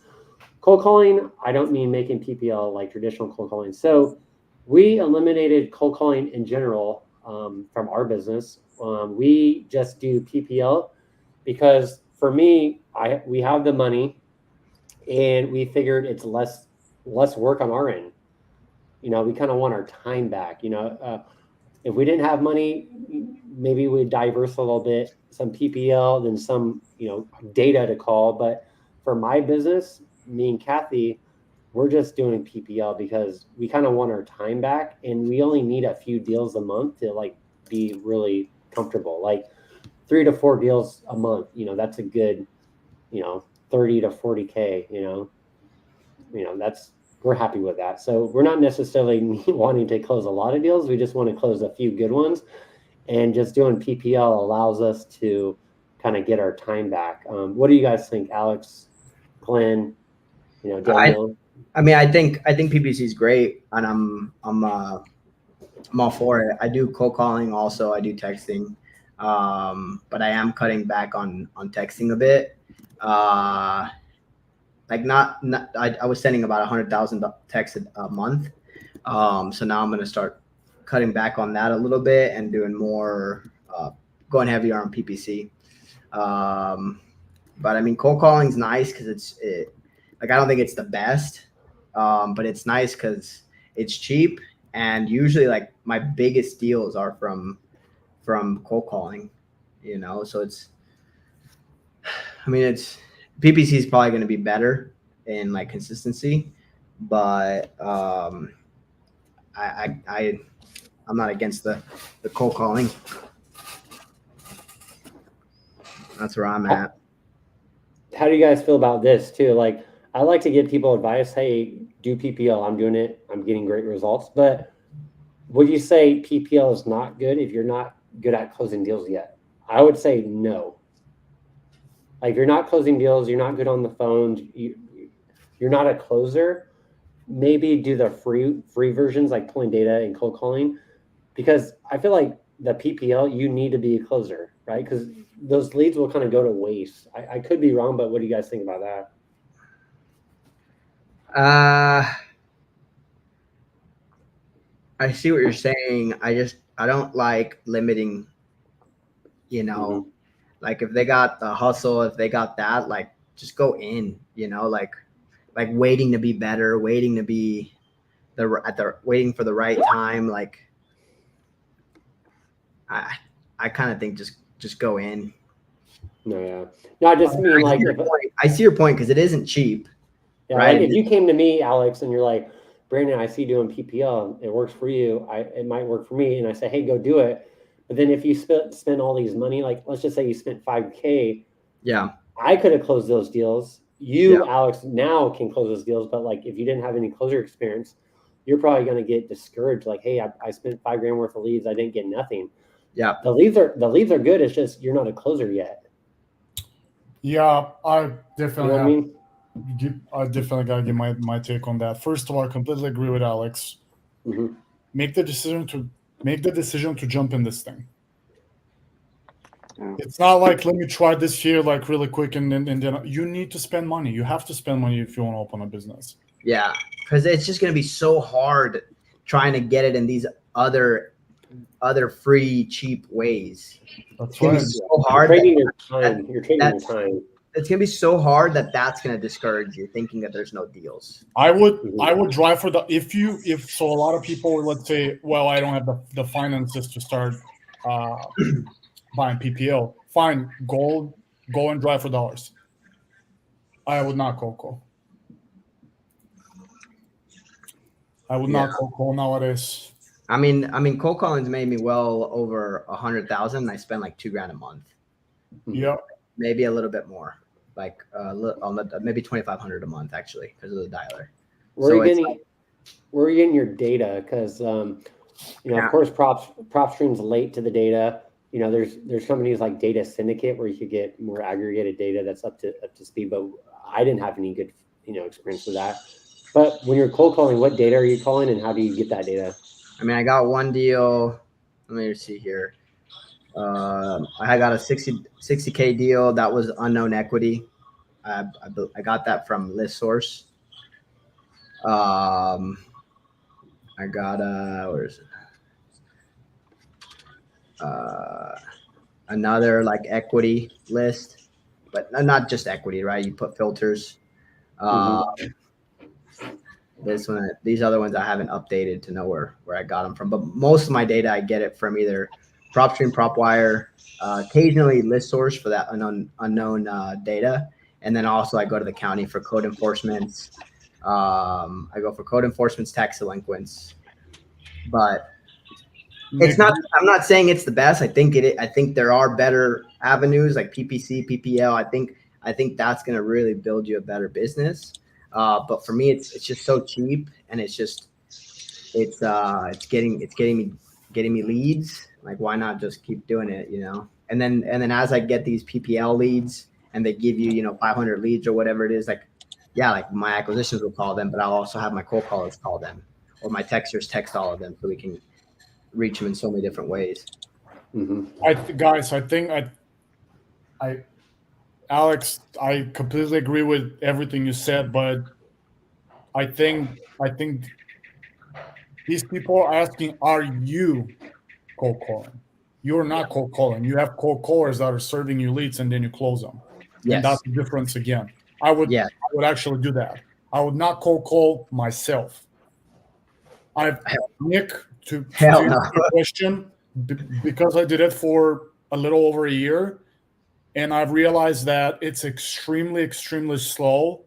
cold calling? I don't mean making PPL like traditional cold calling. So we eliminated cold calling in general from our business. We just do PPL because for me, we have the money and we figured it's less work on our end. We kind of want our time back. If we didn't have money, maybe we'd diverse a little bit, some PPL, then some, data to call. But for my business, me and Kathy, we're just doing PPL because we kind of want our time back, and we only need a few deals a month to be really comfortable. 3 to 4 deals a month, that's a good, 30 to 40K, we're happy with that. So we're not necessarily wanting to close a lot of deals. We just want to close a few good ones, and just doing PPL allows us to kind of get our time back. What do you guys think, Alex, Glenn, Daniel? I think PPC is great, and I'm all for it. I do cold calling also. I do texting, but I am cutting back on texting a bit. I was sending about 100,000 texts a month. So now I'm going to start cutting back on that a little bit and doing more, going heavier on PPC. But I mean, cold calling is nice because I don't think it's the best, but it's nice because it's cheap. And usually my biggest deals are from cold calling, so PPC is probably going to be better in consistency, but I'm not against the cold calling. That's where I'm at. How do you guys feel about this too? I like to give people advice. Hey, do PPL. I'm doing it. I'm getting great results. But would you say PPL is not good if you're not good at closing deals yet? I would say no. If you're not closing deals, you're not good on the phone, you're not a closer, maybe do the free versions like pulling data and cold calling, because I feel like the PPL, you need to be a closer, right? Because those leads will kind of go to waste. I could be wrong, but what do you guys think about that? I see what you're saying. I don't like limiting, Mm-hmm. If they got the hustle, if they got that, just go in, waiting to be better, waiting to be waiting for the right time. I kind of think just go in. No, I just mean I see your point because it isn't cheap. Yeah, right? If you came to me, Alex, and you're like, Brandon, I see you doing PPL, it works for you. It might work for me, and I say, hey, go do it. But then if you spend all these money, let's just say you spent $5K. Yeah. I could have closed those deals. Alex, now can close those deals. But if you didn't have any closer experience, you're probably going to get discouraged. Hey, I spent $5,000 worth of leads. I didn't get nothing. Yeah. The leads are good. It's just, you're not a closer yet. Yeah, I definitely I definitely got to give my take on that. First of all, I completely agree with Alex. Mm-hmm. Make the decision to jump in this thing. It's not let me try this here really quick and then you need to spend money. You have to spend money if you want to open a business. Yeah, because it's just going to be so hard trying to get it in these other other free, cheap ways. That's It's gonna right. be so hard. You're trading your time. You're trading your time. It's gonna be so hard that's gonna discourage you, thinking that there's no deals. I would drive for if so. A lot of people, let's say, well, I don't have the finances to start buying PPL. Fine, go and drive for dollars. I would not cold call. I would not cold call nowadays. I mean, cold calling's made me well over 100,000. I spend like $2,000 a month. Yeah, maybe a little bit more, like maybe 2,500 a month actually, because of the dialer. Where are you getting your data? Because of course, PropStream's late to the data. There's companies like Data Syndicate where you could get more aggregated data that's up to speed. But I didn't have any good experience with that. But when you're cold calling, what data are you calling, and how do you get that data? I mean, I got one deal. Let me see here. I got a 60K deal that was unknown equity. I got that from ListSource. I got where is it? Another like equity list, but not just equity, right? You put filters. These other ones I haven't updated to know where I got them from, but most of my data I get it from either PropStream, PropWire, occasionally ListSource for that unknown data, and then also I go to the county for code enforcements. I go for code enforcements, tax delinquents, but it's not. I'm not saying it's the best. I think there are better avenues like PPC, PPL. I think that's going to really build you a better business. But for me, it's just so cheap, and it's getting me leads. Like, why not just keep doing it, And then as I get these PPL leads, and they give you 500 leads or whatever it is, like my acquisitions will call them, but I'll also have my cold callers call them, or my texters text all of them, so we can reach them in so many different ways. Guys, I think Alex, I completely agree with everything you said, but I think these people are asking, are you cold calling? You're not cold calling. You have cold callers that are serving you leads and then you close them. Yes. And that's the difference again. I would actually do that. I would not cold call myself. Nick, to answer your question, because I did it for a little over a year, and I've realized that it's extremely, extremely slow,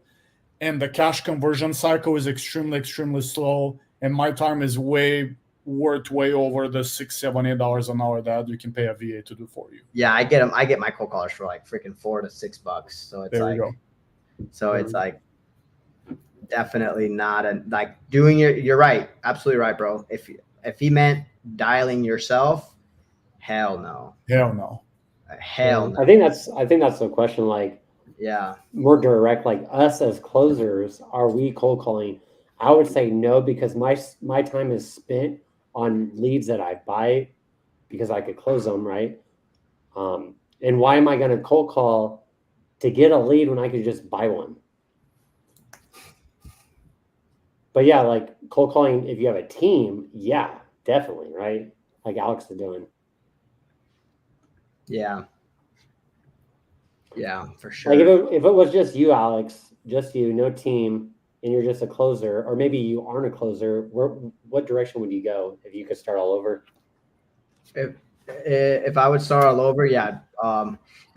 and the cash conversion cycle is extremely, extremely slow, and my time is way over the $6, $7, $8 an hour that you can pay a VA to do for you. Yeah, I get them. I get my cold callers for like freaking $4 to $6. So it's it's like definitely not doing you're right. Absolutely right, bro. If he meant dialing yourself, hell no. Hell no. Hell no. I think that's the question. Like, more direct. Like, us as closers, are we cold calling? I would say no, because my time is spent on leads that I buy because I could close them, right? And why am I going to cold call to get a lead when I could just buy one? But yeah, like cold calling, if you have a team, yeah, definitely, right? Like Alex is doing. Yeah, for sure. Like if it was just you, Alex, just you, no team, and you're just a closer, or maybe you aren't a closer, what direction would you go if you could start all over? If I would start all over,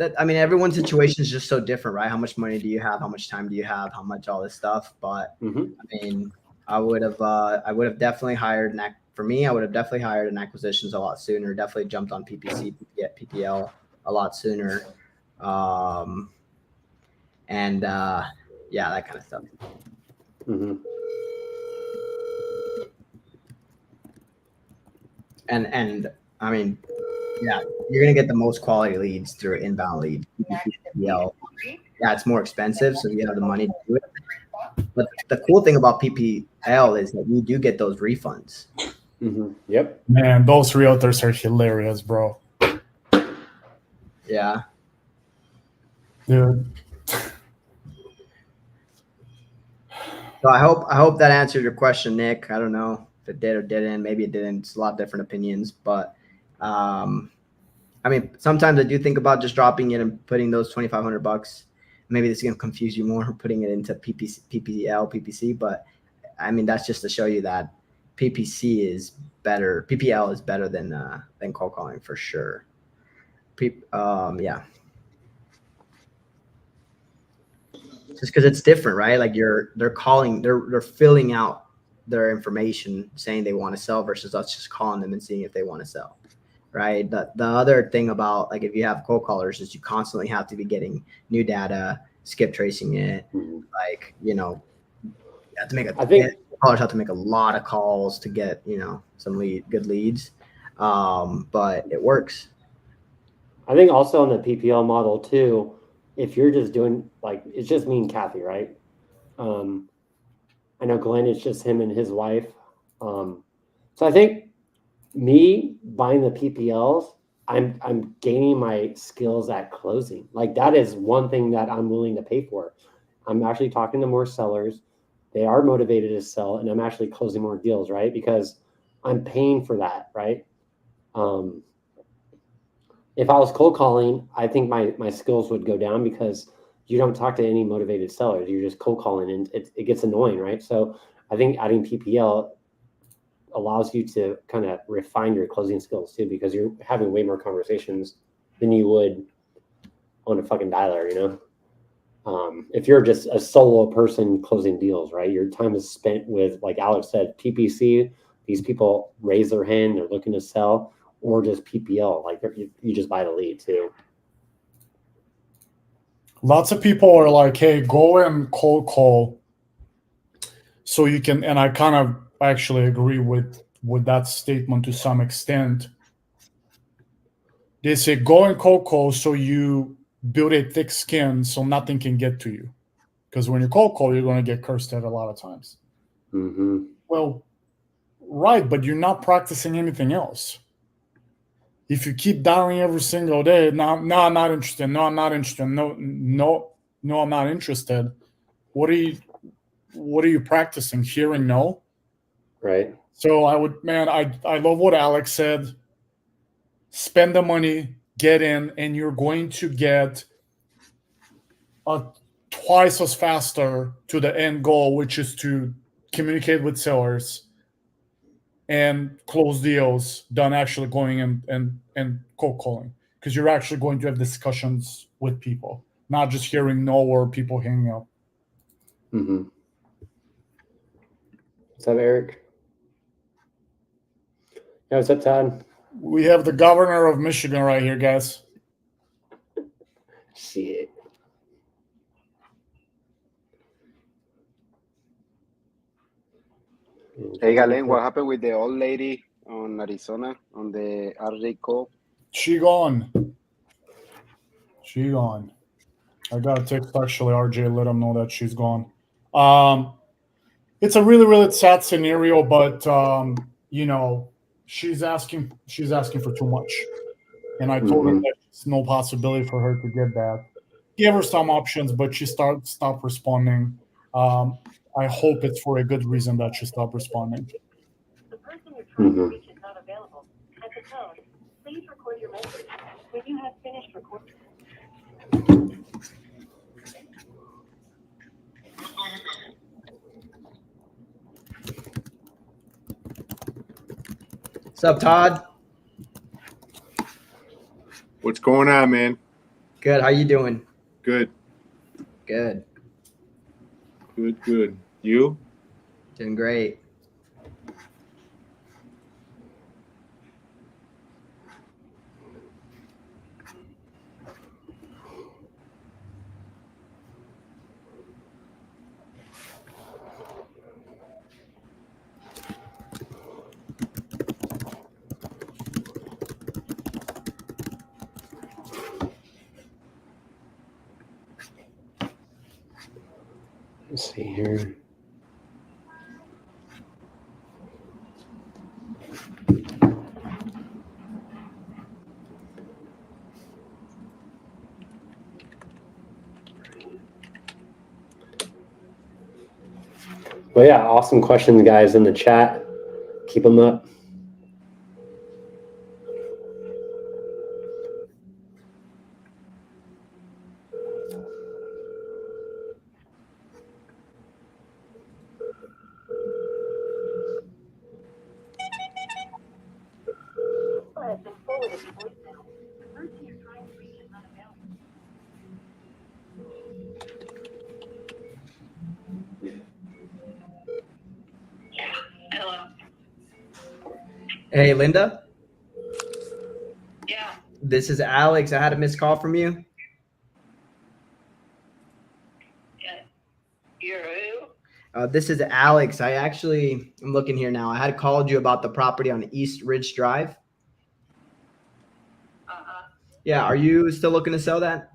everyone's situation is just so different, right? How much money do you have? How much time do you have? How much all this stuff? But I would have definitely hired I would have definitely hired an acquisitions a lot sooner. Definitely jumped on PPC, PPL a lot sooner. That kind of stuff. And I mean, you're gonna get the most quality leads through inbound lead. PPL. Yeah, it's more expensive, so you have the money to do it. But the cool thing about PPL is that you do get those refunds. Yep. Man, those realtors are hilarious, bro. Yeah. Dude. So I hope that answered your question, Nick. I don't know if it did or didn't. Maybe it didn't. It's a lot of different opinions, but I mean, sometimes I do think about just dropping it and putting those $2,500. Maybe this is gonna confuse you more, putting it into PPC, but I mean that's just to show you that PPC is better. PPL is better than cold calling for sure. Yeah. Just because it's different, right? Like they're calling, they're filling out their information saying they want to sell versus us just calling them and seeing if they want to sell, right? The other thing about like if you have cold callers is you constantly have to be getting new data, skip tracing it, like you have to make callers have to make a lot of calls to get some good leads, but it works. I think also on the PPL model too, if you're just doing like it's just me and Kathy, right? I know Glenn, it's just him and his wife. So I think me buying the PPLs, I'm gaining my skills at closing. Like that is one thing that I'm willing to pay for. I'm actually talking to more sellers. They are motivated to sell, and I'm actually closing more deals, right? Because I'm paying for that, right? If I was cold calling, I think my skills would go down because you don't talk to any motivated sellers. You're just cold calling, and it gets annoying, right? So I think adding PPL allows you to kind of refine your closing skills too, because you're having way more conversations than you would on a fucking dialer, if you're just a solo person closing deals, right? Your time is spent with, like Alex said, PPC. These people raise their hand, they're looking to sell, or just PPL, like you just buy the lead too. Lots of people are like, hey, go and cold call so you can, and I kind of actually agree with that statement to some extent. They say go and cold call so you build a thick skin so nothing can get to you. Because when you cold call, you're going to get cursed at a lot of times. Mm-hmm. Well, right, but you're not practicing anything else. If you keep dialing every single day, no, I'm not interested. No, I'm not interested. No, I'm not interested. What are you practicing? Hearing no? Right. So I love what Alex said. Spend the money, get in, and you're going to get twice as faster to the end goal, which is to communicate with sellers and close deals than actually going and cold calling, because you're actually going to have discussions with people, not just hearing no or people hanging up. Mm-hmm. What's up, Eric? Yeah, what's up, Todd? We have the governor of Michigan right here, guys. Shit. Hey, Galen, what happened with the old lady on Arizona on the RJ call? She gone. I got a text actually. RJ let him know that she's gone. It's a really, really sad scenario, but she's asking for too much, and I told her that there's no possibility for her to get that. Gave her some options, but she stopped responding. I hope it's for a good reason that she stopped responding. The person you're trying to reach is not available. At the tone, please record your message. When you have finished recording. What's up, Todd? What's going on, man? Good. How you doing? Good. Good. You? Doing great. Let's see here. Well, yeah, awesome questions, guys, in the chat. keep them up. Has been forwarded to voicemail. The person you're trying to reach is unavailable. Hello. Hey, Linda. Yeah. This is Alex. I had a missed call from you. You're who? This is Alex. I'm looking here now. I had called you about the property on East Ridge Drive. Uh-huh. Yeah, are you still looking to sell that?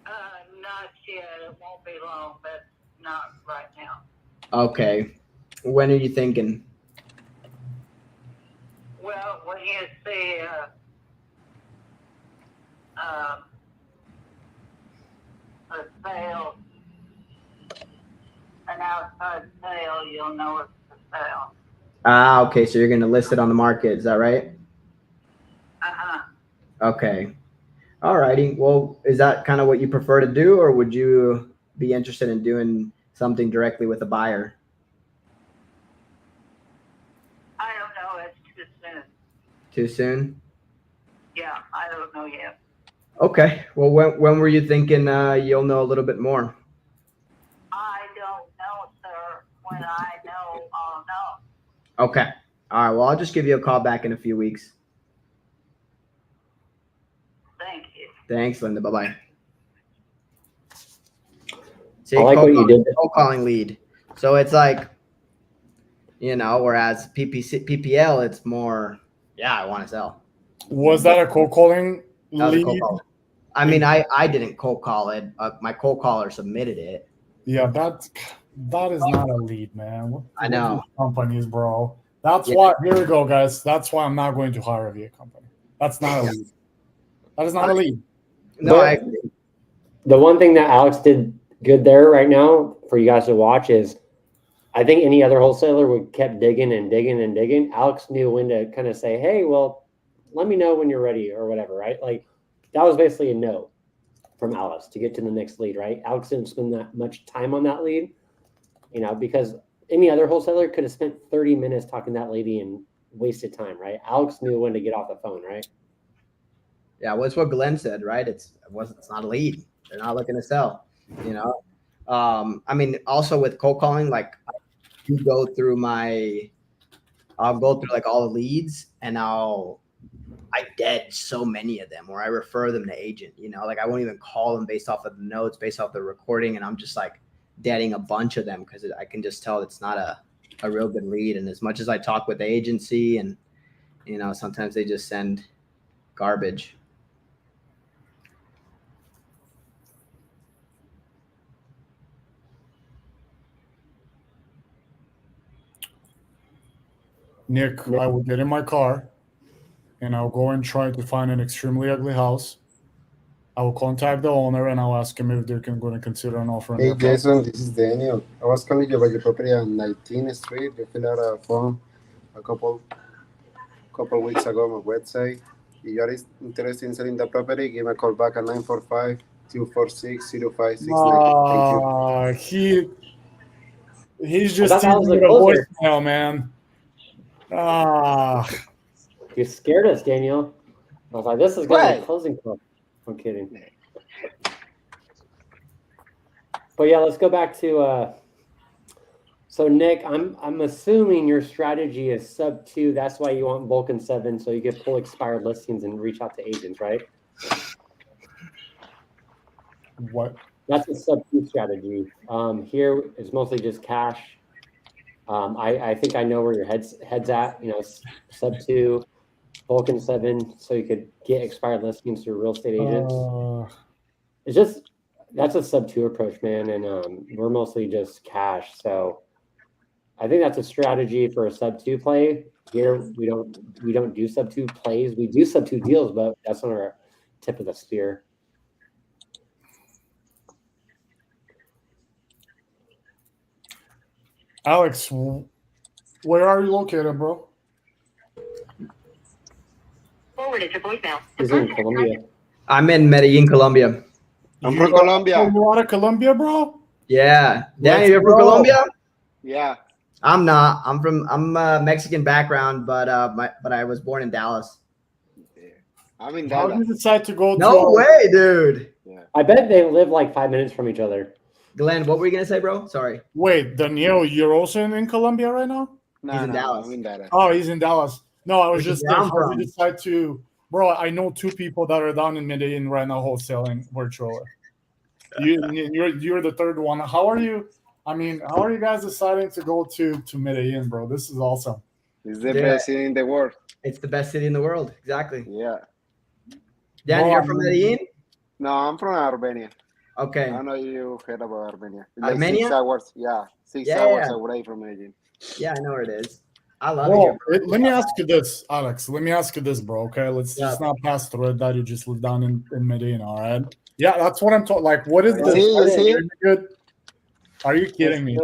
Not yet. It won't be long, but not right now. Okay. When are you thinking? Well, when you see a sale, an outside sale, you'll know it's a sale. Ah, okay. So you're going to list it on the market. Is that right? Uh-huh. Okay. All righty. Well, is that kind of what you prefer to do, or would you be interested in doing something directly with a buyer? I don't know. It's too soon. Too soon? Yeah, I don't know yet. Okay. Well, when were you thinking you'll know a little bit more? I don't know, sir. When I know, I'll know. Okay. All right. Well, I'll just give you a call back in a few weeks. Thank you. Thanks, Linda. Bye-bye. See, I like what you did. cold calling lead. So it's like, whereas PPL, it's more, I want to sell. Was that a cold calling lead? Cold call. I mean, I didn't cold call it. My cold caller submitted it. Yeah, that is not a lead, man. I know. Companies, bro. That's why. Here we go, guys. That's why I'm not going to hire a company. That's not a lead. That is not a lead. No, I agree. The one thing that Alex did good there right now for you guys to watch is, I think any other wholesaler would kept digging and digging and digging. Alex knew when to kind of say, hey, well, let me know when you're ready or whatever, right? Like that was basically a no from Alex to get to the next lead, right? Alex didn't spend that much time on that lead, because any other wholesaler could have spent 30 minutes talking to that lady and wasted time, right? Alex knew when to get off the phone, right? Yeah, well, it's what Glenn said, right? It's not a lead. They're not looking to sell, I mean, also with cold calling, like I'll go through like all the leads and I dead so many of them, or I refer them to agent, like I won't even call them based off of the notes, based off the recording. And I'm just like deading a bunch of them because I can just tell it's not a real good lead. And as much as I talk with the agency and, sometimes they just send garbage. Nick, I will get in my car and I'll go and try to find an extremely ugly house. I will contact the owner and I'll ask him if they're going to consider an offer. Hey, Jason, this is Daniel. I was calling you about your property on 19th Street. You filled out a form a couple weeks ago on my website. If you are interested in selling the property, give me a call back at 945-246-0569. Thank you. He's just that was teasing a a closer. voicemail, man. You scared us, Daniel. I was like, this is going to be a closing call. I'm kidding. But yeah, let's go back to so Nick, I'm assuming your strategy is sub 2. That's why you want Vulcan 7, so you can pull expired listings and reach out to agents, right? What? That's a sub 2 strategy. Here is mostly just cash. I think I know where your head's at. Sub 2, Vulcan 7, so you could get expired listings through real estate agents. It's just that's a sub 2 approach, man, and we're mostly just cash. So I think that's a strategy for a sub 2 play. Here we don't do sub 2 plays. We do sub 2 deals, but that's on our tip of the spear. Alex, Where are you located, bro? Forwarded to voicemail. He's in Colombia. I'm in Medellin, Colombia. I'm from Colombia. You out of Colombia, bro? Yeah. Danny, Let's you're from go. Colombia? Yeah. I'm not. I'm Mexican background, but I was born in Dallas. I'm in How Dallas. did you decide to go No to way, dude. Yeah. I bet they live like 5 minutes from each other. Glenn, what were you gonna say, bro? Sorry. Wait, Daniel, you're also in Colombia right now? He's in Dallas. I'm in Dallas. Oh, he's in Dallas. No, I was Which is just where I'm how did from. you decide to, bro? I know 2 people that are down in Medellin right now wholesaling virtually. You're the third one. How are you? I mean, how are you guys deciding to go to Medellin, bro? This is awesome. It's the Yeah. best city in the world. It's the best city in the world. Exactly. Yeah. Danny, Bro, you're from Medellin? No, I'm from Armenia. Okay. I don't know you heard about Armenia. It's Armenia? 6 hours. Yeah. 6 Yeah, hours yeah. away from Medellin. Yeah, I know where it is. I love Bro, it here, bro. let me ask you this, Alex. Let me ask you this, bro. Okay, let's just not pass through it that you just live down in Medellin. All right. Yeah, that's what I'm talking. Like, what is this? You see? Good. Are you kidding me?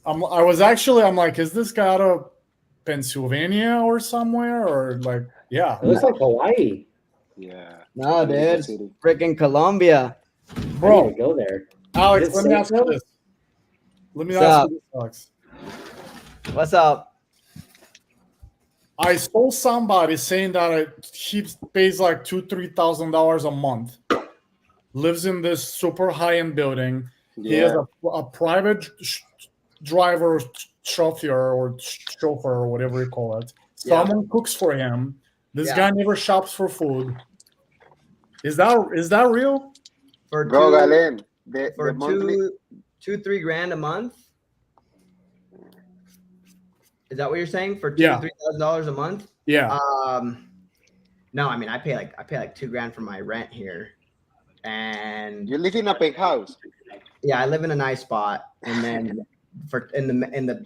I'm like, is this guy out of Pennsylvania or somewhere, or like, yeah? It looks like Hawaii. Yeah. No, Beautiful dude. city. Freaking Colombia. I need Bro, to go there. Alex, Is it let me safe, ask you though? this. Let me What's ask up? you this, Alex. What's up? I saw somebody saying that he pays like $2,000-$3,000 a month, lives in this super high-end building. He has a private driver, chauffeur or whatever you call it. Yeah. Someone cooks for him. This Yeah. guy never shops for food. Is that real? For Bro, two, Galen, for the monthly. 2-3 grand a month. Is that what you're saying? For $2,000 Yeah. to $3,000 a month? Yeah. No, I mean I pay like $2 grand for my rent here, and You live in a big house. yeah, I live in a nice spot, and then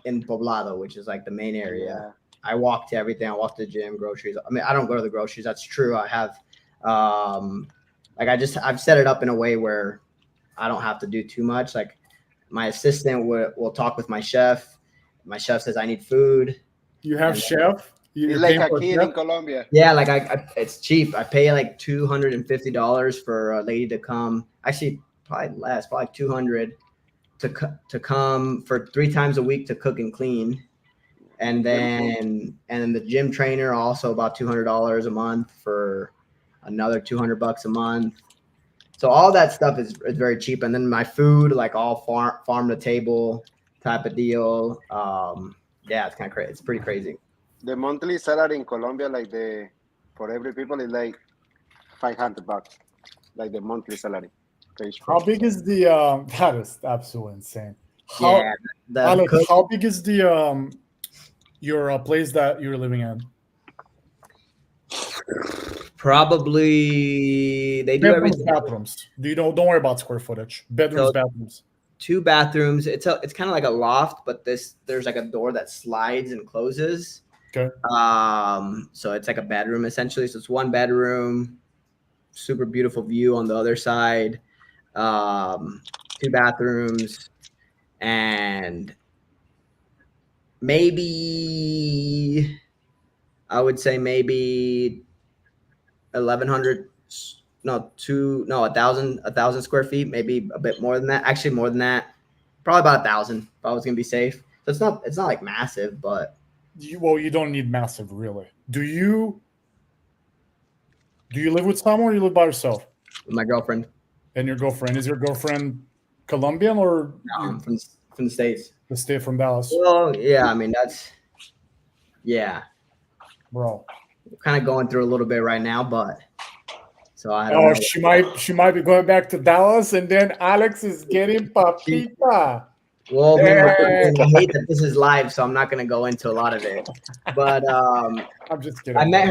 in Poblado, which is like the main area. I walk to everything. I walk to the gym, groceries. I mean, I don't go to the groceries. That's true. I have, I've set it up in a way where I don't have to do too much. Like my assistant will talk with my chef. My chef says I need food. You have chef? You're like a kid in Colombia. Yeah, like it's cheap. I pay like $250 for a lady to come. Actually, probably less, probably like $200 to come for 3 times a week to cook and clean. And then the gym trainer also about $200 a month for another $200 a month. So all that stuff is very cheap. And then my food, like all farm to table type of deal. Yeah, it's kind of crazy. It's pretty crazy. The monthly salary in Colombia, for every people, is like $500, like the monthly salary. How big is the? That is absolutely insane. Alex, how big is the your place that you're living in? Probably they do Bedrooms, everything. bathrooms. Don't worry about square footage. Bedrooms, bathrooms. 2 bathrooms. It's kind of like a loft, but there's like a door that slides and closes. Okay. So it's like a bedroom essentially. So it's 1 bedroom, super beautiful view on the other side. 2 bathrooms, and maybe I would say maybe 1,100. No, 1,000 square feet, maybe a bit more than that. Actually, more than that. Probably about 1,000. If I was gonna be safe. So it's not like massive, but You don't need massive, really. Do you live with someone or you live by yourself? with my girlfriend. And your girlfriend, is your girlfriend Colombian or No, from the States. the state from Dallas? Well, yeah, I mean yeah. Bro. We're kind of going through a little bit right now, but so I don't know. She might be going back to Dallas, and then Alex is getting papita. Well, man, I hate that this is live, so I'm not gonna go into a lot of it. But I'm just kidding. I met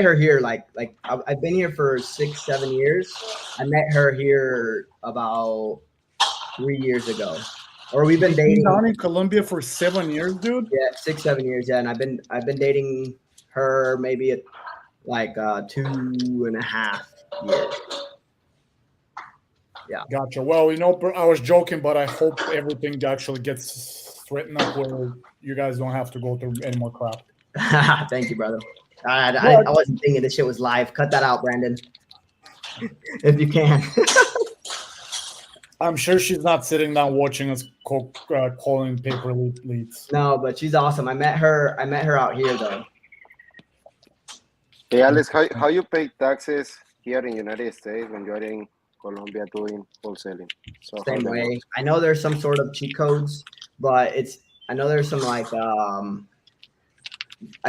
her here like I've been here for 6-7 years. I met her here about 3 years ago, or we've been dating. Down in Colombia for 7 years, dude. Yeah, 6-7 years. Yeah, and I've been dating her maybe like 2.5 years. Yeah. Gotcha. Well, I was joking, but I hope everything actually gets threaten up where you guys don't have to go through any more crap. Thank you, brother. I wasn't thinking this shit was live. Cut that out, Brandon, if you can. I'm sure she's not sitting down watching us calling paper leads. No, but she's awesome. I met her out here though. Hey, Alex, how you pay taxes here in United States when you're in Colombia doing wholesaling? So Same way. I know there's some sort of cheat codes, but I know there's some like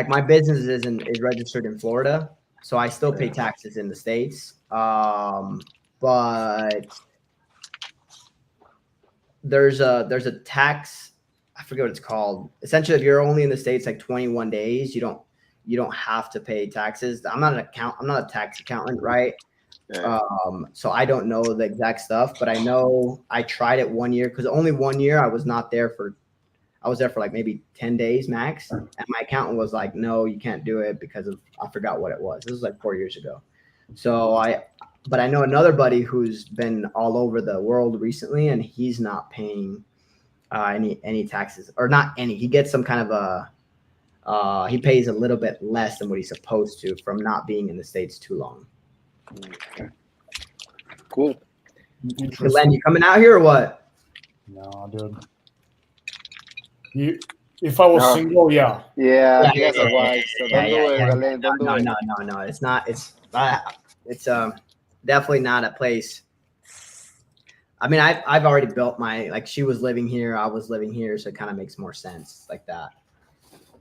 my business is registered in Florida, so I still pay taxes in the States. But there's a tax, I forget what it's called. Essentially, if you're only in the States like 21 days, you don't have to pay taxes. I'm not a tax accountant, right? Yeah. So I don't know the exact stuff, but I know I tried it 1 year because only 1 year I was there for like maybe 10 days max. And my accountant was like, no, you can't do it because I forgot what it was. This was like 4 years ago. But I know another buddy who's been all over the world recently, and he's not paying any taxes, or not any. He gets some kind of he pays a little bit less than what he's supposed to from not being in the States too long. Okay. Cool. Len, you coming out here or what? No, dude. If I was single, yeah. Yeah, he has a wife, so don't do it, Galen. Don't do it. No. It's not. It's definitely not a place. I mean, I've already built she was living here, I was living here, so it kind of makes more sense like that.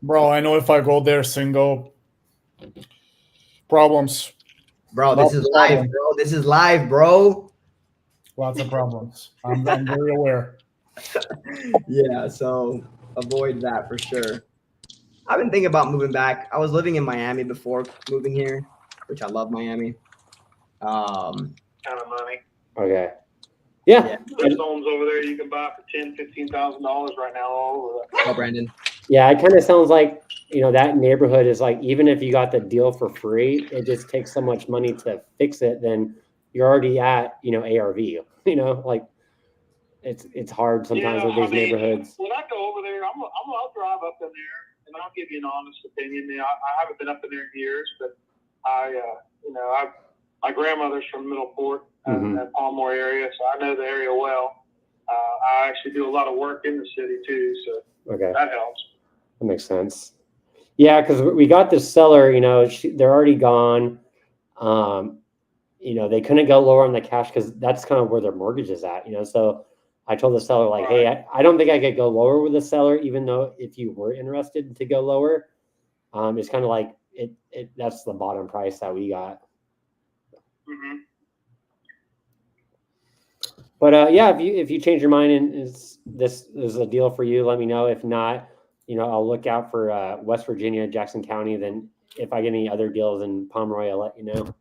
Bro, I know if I go there single, problems. Bro, this is live, bro. This is live, bro. Lots of problems. I'm very aware. Yeah, so avoid that for sure. I've been thinking about moving back. I was living in Miami before moving here, which I love Miami. Kind of money. Okay. Yeah. There's homes over there you can buy for $10,000-$15,000 right now all over that. Oh, Brandon. Yeah, it kind of sounds like, that neighborhood is like, even if you got the deal for free, it just takes so much money to fix it. Then you're already at, ARV, like it's hard sometimes with these neighborhoods. When I go over there, I'll drive up in there and I'll give you an honest opinion. I haven't been up in there in years, but my grandmother's from Middleport, that Palmore area, so I know the area well. I actually do a lot of work in the city too, so that helps. That makes sense. Yeah, because we got this seller, they're already gone. They couldn't go lower on the cash because that's kind of where their mortgage is at, So I told the seller, like, hey, I don't think I could go lower with the seller, even though if you were interested to go lower, it's kind of like that's the bottom price that we got. Mm-hmm. But if you change your mind and this is a deal for you, let me know. If not, I'll look out for West Virginia, Jackson County. Then if I get any other deals in Pomeroy, I'll let you know.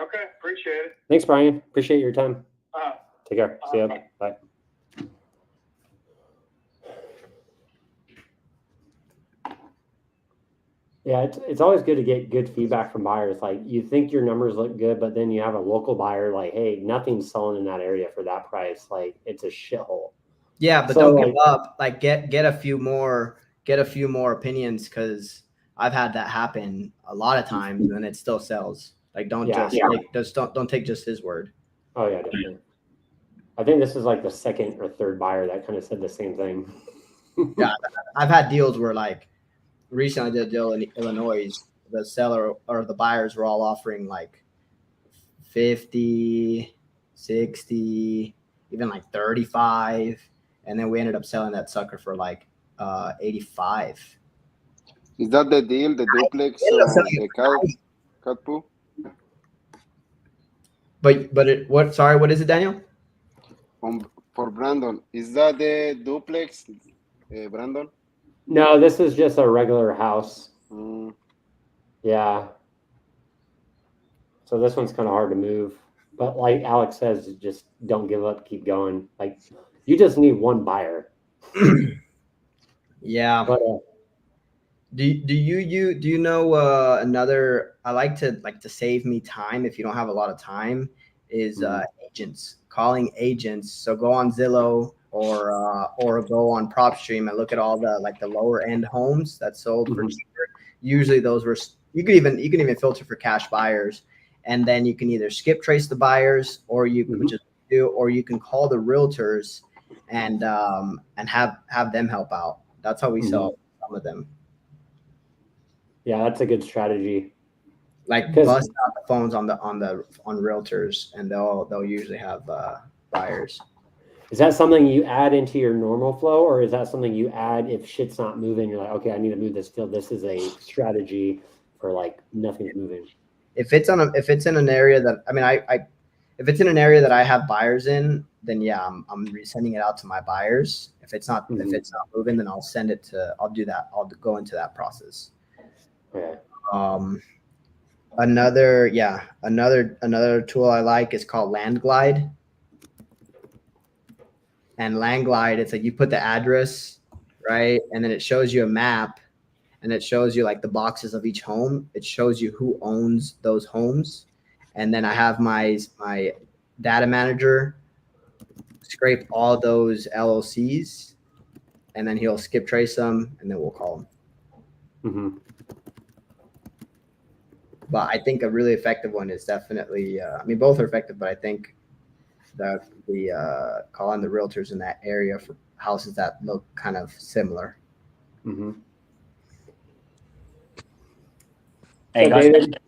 Okay, appreciate it. Thanks, Brian. Appreciate your time. Take care. See ya. Bye. Yeah, it's always good to get good feedback from buyers. Like, you think your numbers look good, but then you have a local buyer like, hey, nothing's selling in that area for that price. Like, it's a shithole. Yeah, but don't give up. Like, get a few more opinions, because I've had that happen a lot of times and it still sells. Like, don't take just his word. Oh yeah, definitely. I think this is like the second or third buyer that kind of said the same thing. Yeah, I've had deals where, like, recently I did a deal in Illinois. The seller or the buyers were all offering like 50, 60, even like 35. And then we ended up selling that sucker for like 85. Is that the deal, the duplex, the cat poo? What is it, Daniel? For Brandon, is that the duplex, Brandon? No, this is just a regular house. Yeah. So this one's kind of hard to move. But like Alex says, just don't give up, keep going. Like, you just need one buyer. Yeah. But do you know another, I like to save me time if you don't have a lot of time, is agents, calling agents. So go on Zillow or go on PropStream and look at all the like the lower end homes that sold for cheaper. Usually those were you can even filter for cash buyers, and then you can either skip trace the buyers or you can call the realtors and have them help out. That's how we sell some of them. Yeah, that's a good strategy. Like bust out the phones on realtors, and they'll usually have buyers. Is that something you add into your normal flow, or is that something you add if shit's not moving? You're like, okay, I need to move this deal. This is a strategy for like nothing's moving. If it's in an area that if it's in an area that I have buyers in, then yeah, I'm sending it out to my buyers. If it's not moving, then I'll do that. I'll go into that process. Okay. Another tool I like is called LandGlide. And LandGlide, it's like you put the address, right? And then it shows you a map, and it shows you like the boxes of each home. It shows you who owns those homes. And then I have my data manager scrape all those LLCs, and then he'll skip trace them, and then we'll call them. But I think a really effective one is definitely, both are effective, but I think that the calling the realtors in that area for houses that look kind of similar. Hey guys. David.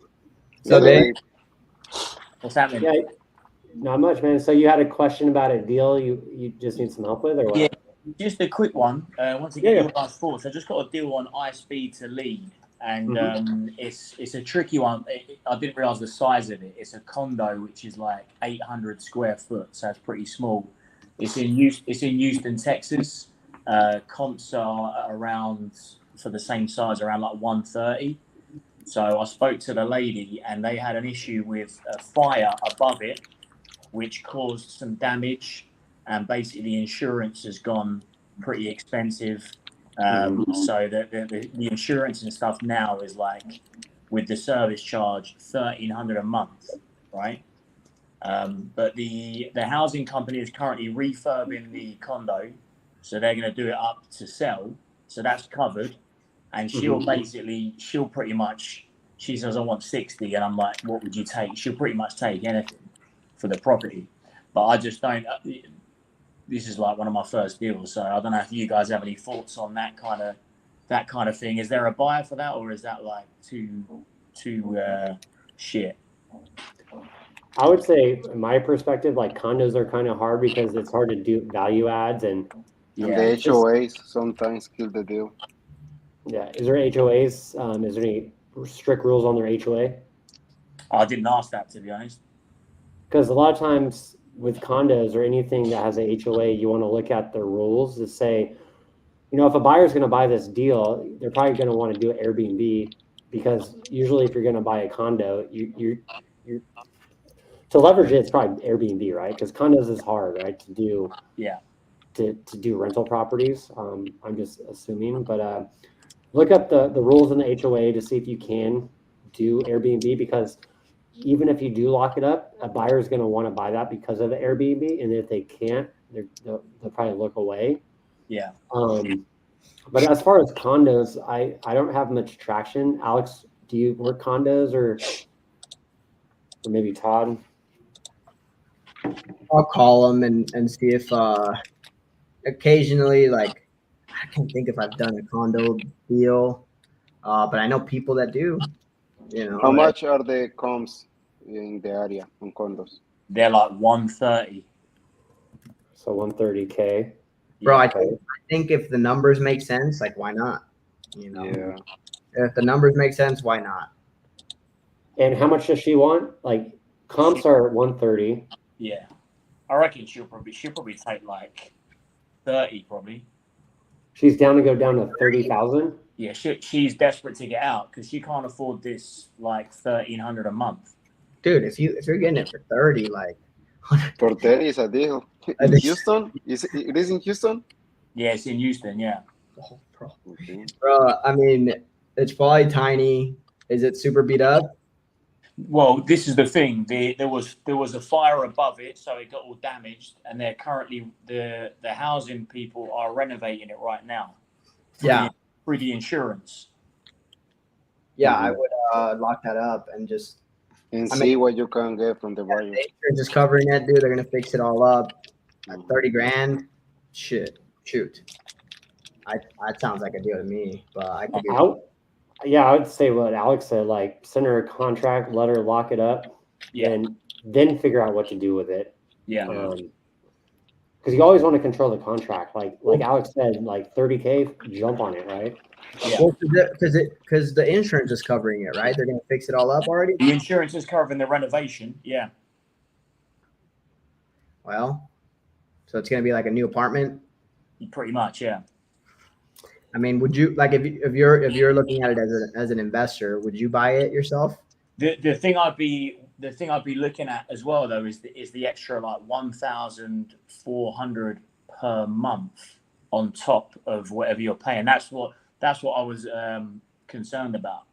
So Dave, what's happening? Yeah, not much, man. So you had a question about a deal you just need some help with, or what? Yeah, just a quick one. Want to get your guys' thoughts. I just got a deal on iSpeed to lead. And it's a tricky one. I didn't realize the size of it. It's a condo which is like 800 square foot, so it's pretty small. It's in Houston, Texas. Comps are around for the same size, around like 130. So I spoke to the lady, and they had an issue with a fire above it, which caused some damage, and basically the insurance has gone pretty expensive. So the insurance and stuff now is like, with the service charge, $1,300 a month, right? But the housing company is currently refurbing the condo, so they're going to do it up to sell. So that's covered, and she'll pretty much, she says, I want 60, and I'm like, what would you take? She'll pretty much take anything for the property, but I just don't. This is like one of my first deals, so I don't know if you guys have any thoughts on that kind of thing. Is there a buyer for that, or is that like too shit? I would say, in my perspective, like condos are kind of hard because it's hard to do value adds, and the HOAs sometimes kill the deal. Yeah, is there HOAs? Is there any strict rules on their HOA? I didn't ask that, to be honest. Because a lot of times with condos or anything that has a HOA, you want to look at the rules to say, if a buyer's going to buy this deal, they're probably going to want to do an Airbnb, because usually if you're going to buy a condo, you're to leverage it, it's probably Airbnb, right? Because condos is hard, right, to do. Yeah. To do rental properties. I'm just assuming, but look up the rules in the HOA to see if you can do Airbnb, because even if you do lock it up, a buyer is going to want to buy that because of the Airbnb, and if they can't, they'll probably look away. Yeah. But as far as condos, I don't have much traction. Alex, do you work condos, or maybe Todd? I'll call them and see if occasionally, like, I can't think if I've done a condo deal, but I know people that do. How much are the comps in the area on condos? They're like 130. So 130K. Bro, I think if the numbers make sense, like, why not? Yeah. If the numbers make sense, why not? And how much does she want? Like, comps are 130. Yeah, I reckon she'll probably take like 30, probably. She's down to go down to 30,000. Yeah, she's desperate to get out because she can't afford this like $1,300 a month. Dude, if you're getting it for 30, like, for 30 is a deal. In Houston, it is in Houston. Yeah, it's in Houston. Yeah. Oh, bro. Okay. Bro, I mean, it's probably tiny. Is it super beat up? Well, this is the thing. There was a fire above it, so it got all damaged, and they're currently the housing people are renovating it right now. For the insurance. Yeah, I would lock that up and just see what you can get from the buyer. They're just covering it, dude. They're gonna fix it all up at 30 grand. Shoot. That sounds like a deal to me. But I could be. I would say what Alex said. Like, send her a contract, let her lock it up, and then figure out what to do with it. Yeah. Because you always want to control the contract. Like Alex said, like $30K, jump on it, right? Yeah. Because the insurance is covering it, right? They're gonna fix it all up already. The insurance is covering the renovation. Yeah. Well, so it's gonna be like a new apartment. Pretty much, yeah. I mean, would you like if you're looking at it as an investor, would you buy it yourself? The thing I'd be looking at as well though is the extra like 1,400 per month on top of whatever you're paying. That's what I was concerned about.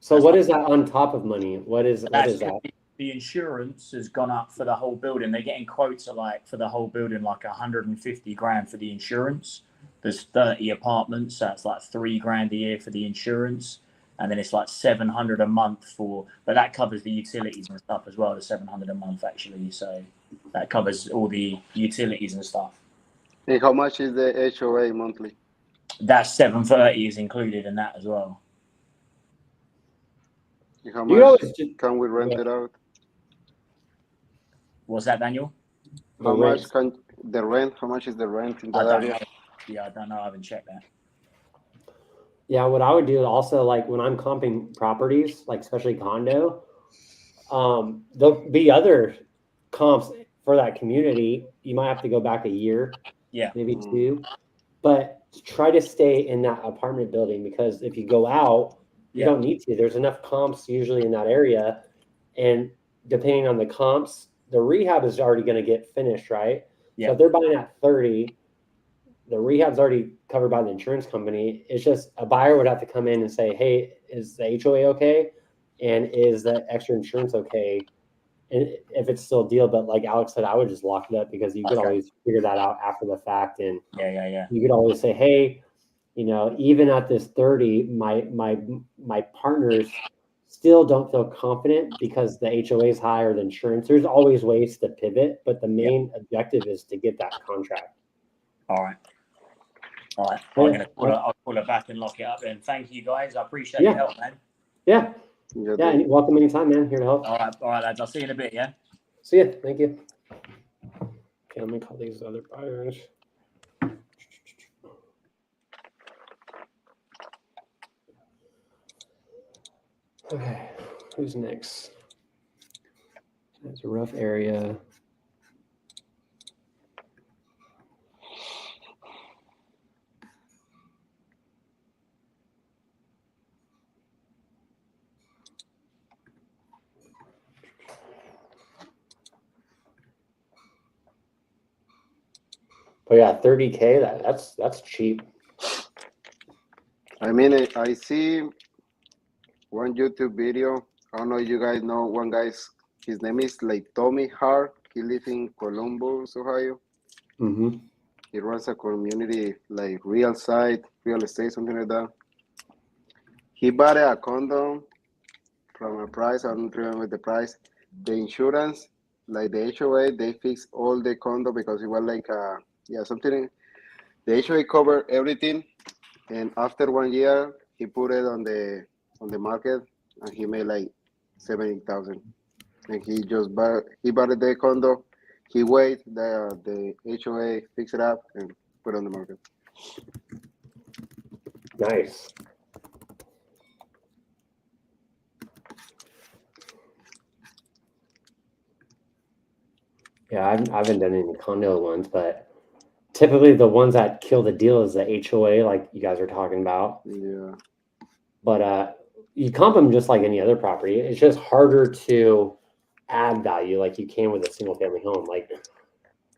So what is that on top of money? What is that? The insurance has gone up for the whole building. They're getting quotes for the whole building like 150 grand for the insurance. There's 30 apartments, so it's like $3,000 a year for the insurance. And then it's like 700 a month but that covers the utilities and stuff as well. The 700 a month actually, so that covers all the utilities and stuff. Hey, how much is the HOA monthly? That's 730 is included in that as well. How much can we rent it out? What's that, Daniel? How much is the rent in that area? Yeah, I don't know. I haven't checked that. Yeah, what I would do also, like when I'm comping properties, like especially condo, there'll be other comps for that community. You might have to go back a year, maybe 2, but try to stay in that apartment building, because if you go out, you don't need to. There's enough comps usually in that area, and depending on the comps, the rehab is already going to get finished, right? Yeah. So if they're buying at 30, the rehab's already covered by the insurance company. It's just a buyer would have to come in and say, hey, is the HOA okay? And is the extra insurance okay? And if it's still a deal, but like Alex said, I would just lock it up, because you could always figure that out after the fact. And you could always say, hey, even at this 30, my partners still don't feel confident because the HOA is high or the insurance. There's always ways to pivot, but the main objective is to get that contract. All right. I'll pull it back and lock it up then. Thank you guys. I appreciate your help, man. Yeah. Yeah. Welcome anytime, man. Here to help. All right, lads. I'll see you in a bit, yeah? See ya. Thank you. Okay, let me call these other buyers. Okay, who's next? It's a rough area. But yeah, 30K, that's cheap. I mean, I see one YouTube video. I don't know if you guys know one guy's, his name is like Tommy Hart. He lives in Columbus, Ohio. Mm-hmm. He runs a community like real estate, something like that. He bought a condo from a price, I don't remember the price. The insurance, like the HOA, they fixed all the condo because it was like something. The HOA covered everything, and after 1 year, he put it on the market, and he made like $70,000. And he bought the condo. He waited the HOA fix it up and put it on the market. Nice. Yeah, I haven't done any condo ones, but typically the ones that kill the deal is the HOA, like you guys are talking about. Yeah. But you comp them just like any other property. It's just harder to add value like you can with a single family home. Like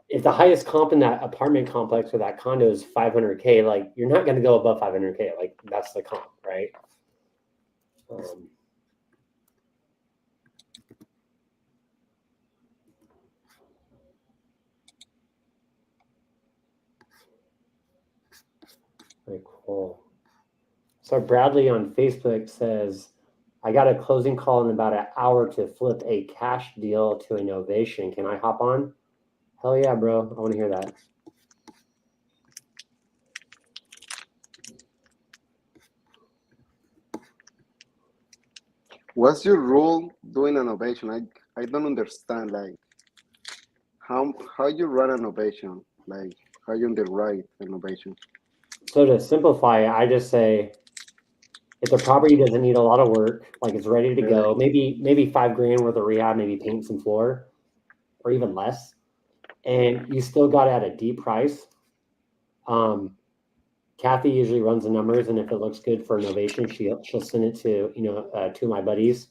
if the highest comp in that apartment complex or that condo is 500K, like you're not going to go above 500K. Like that's the comp, right? Okay, cool. So Bradley on Facebook says, I got a closing call in about an hour to flip a cash deal to a novation. Can I hop on? Hell yeah, bro. I want to hear that. What's your rule doing an ovation? I don't understand, like, how you run an ovation, like how you underwrite an ovation. So to simplify, I just say if the property doesn't need a lot of work, like it's ready to go, maybe $5,000 worth of rehab, maybe paint some floor, or even less, and you still got it at a deep price. Kathy usually runs the numbers, and if it looks good for novation, she'll send it to to my buddies,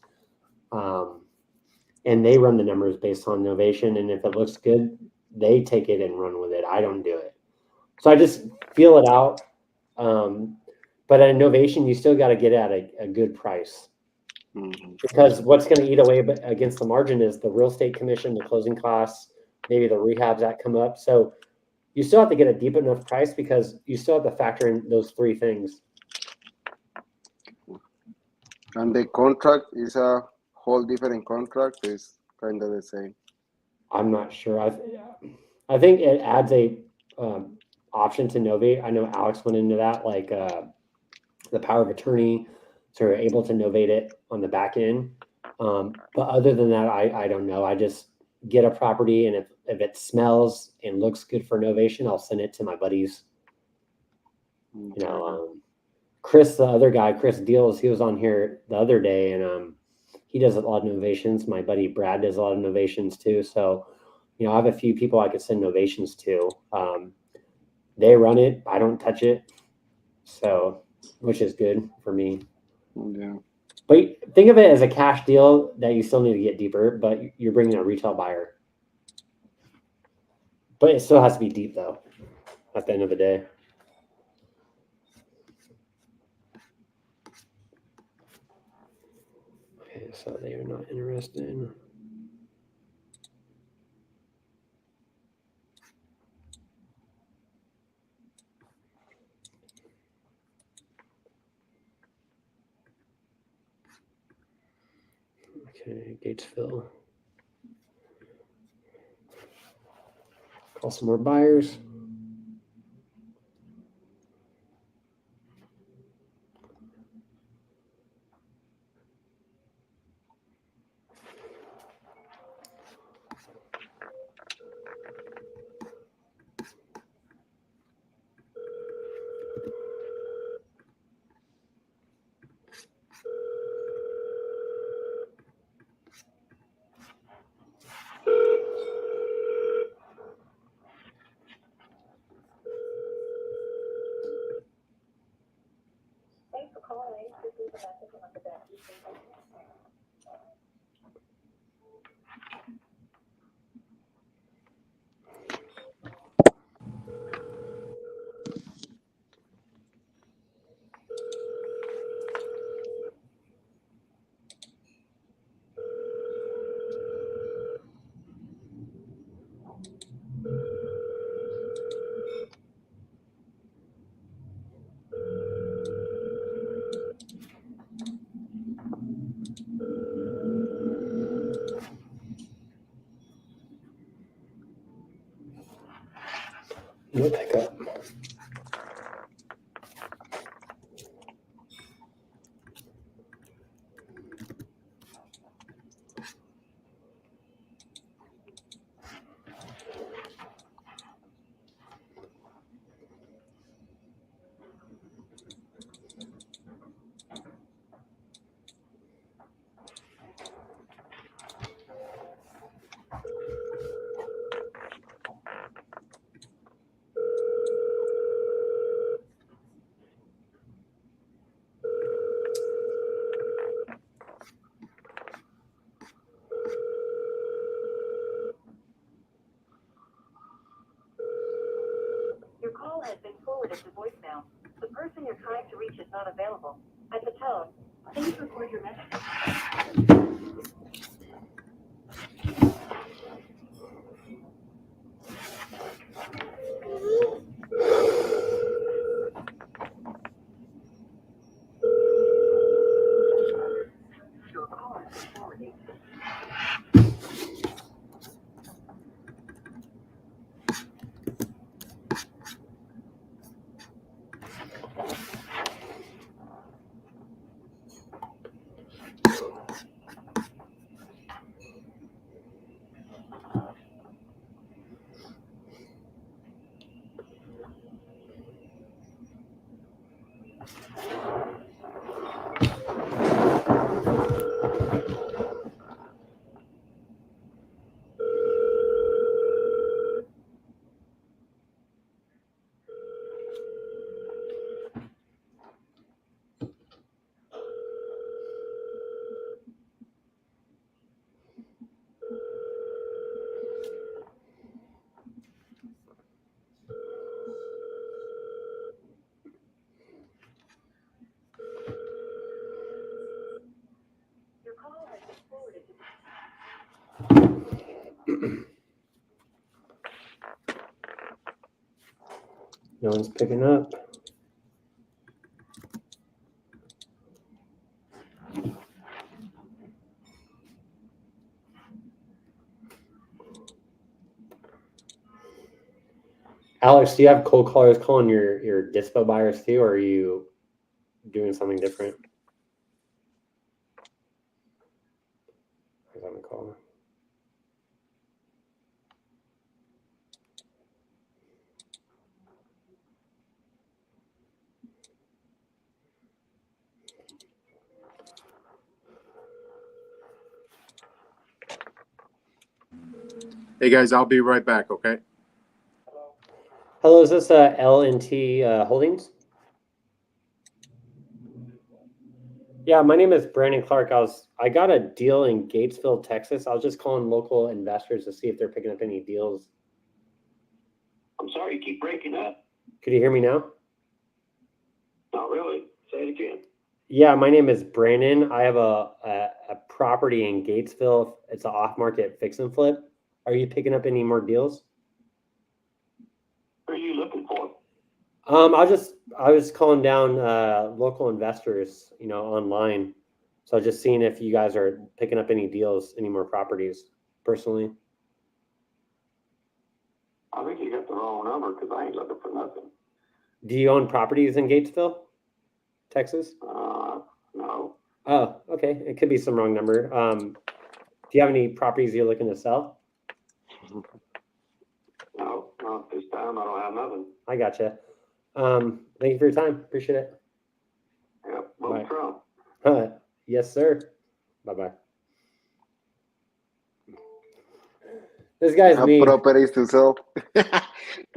and they run the numbers based on novation. And if it looks good, they take it and run with it. I don't do it, so I just feel it out. But at novation, you still got to get at a good price, because what's going to eat away against the margin is the real estate commission, the closing costs, maybe the rehabs that come up. So you still have to get a deep enough price because you still have to factor in those three things. And the contract is a whole different contract. It's kind of the same. I'm not sure. I think it adds a option to novate. I know Alex went into that, like the power of attorney, so you're able to novate it on the back end. But other than that, I don't know. I just get a property, and if it smells and looks good for novation, I'll send it to my buddies. Chris, the other guy, Chris Deals, he was on here the other day, and he does a lot of novations. My buddy Brad does a lot of novations too. So, I have a few people I could send novations to. They run it. I don't touch it. So, which is good for me. Yeah. But think of it as a cash deal that you still need to get deeper, but you're bringing a retail buyer. But it still has to be deep, though, at the end of the day. Okay, so they are not interested. Okay, Gatesville. Call some more buyers. Thanks for calling. This is the message on the back. No pickup. Your call has been forwarded to voicemail. The person you're trying to reach is not available. At the tone, please record your message. No one's picking up. Alex, do you have cold callers calling your dispo buyers too, or are you doing something different? I'm gonna call. Hey guys, I'll be right back, okay? Hello, is this L&T Holdings? Yeah, my name is Brandon Clark. I got a deal in Gatesville, Texas. I was just calling local investors to see if they're picking up any deals. I'm sorry, you keep breaking up. Could you hear me now? Not really. Say it again. Yeah, my name is Brandon. I have a property in Gatesville. It's an off-market fix and flip. Are you picking up any more deals? Who are you looking for? I was calling down local investors, online. So just seeing if you guys are picking up any deals, any more properties, personally. I think you got the wrong number because I ain't looking for nothing. Do you own properties in Gatesville, Texas? No. Oh, okay. It could be some wrong number. Do you have any properties you're looking to sell? No, not this time. I don't have nothing. I gotcha. Thank you for your time. Appreciate it. Yep. Vote Trump. Yes, sir. Bye-bye. This guy's Have me. properties to sell.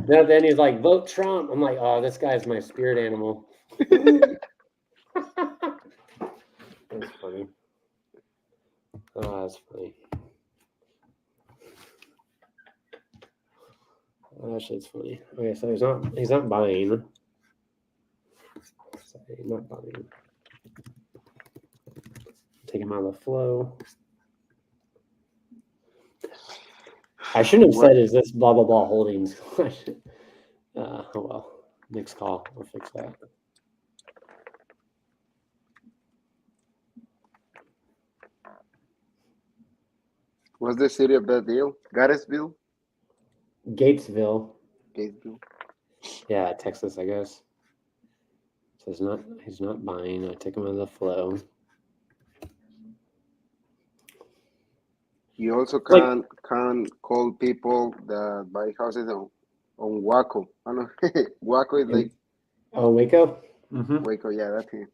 Then he's like, vote Trump. I'm like, oh, this guy's my spirit animal. That's funny. Oh, that's funny. Oh, that shit's funny. Okay, so he's not buying. Sorry, not buying. Take him out of the flow. I shouldn't have said, is this blah, blah, blah holdings? Oh, well. Next call. We'll fix that. What's the city of that deal? Gaddisville? Gatesville. Gatesville. Yeah, Texas, I guess. So he's not buying. I took him out of the flow. You also can call people that buy houses on Waco. I don't know. Waco is like. Oh, Waco? Mm-hmm. Waco, yeah, that's it.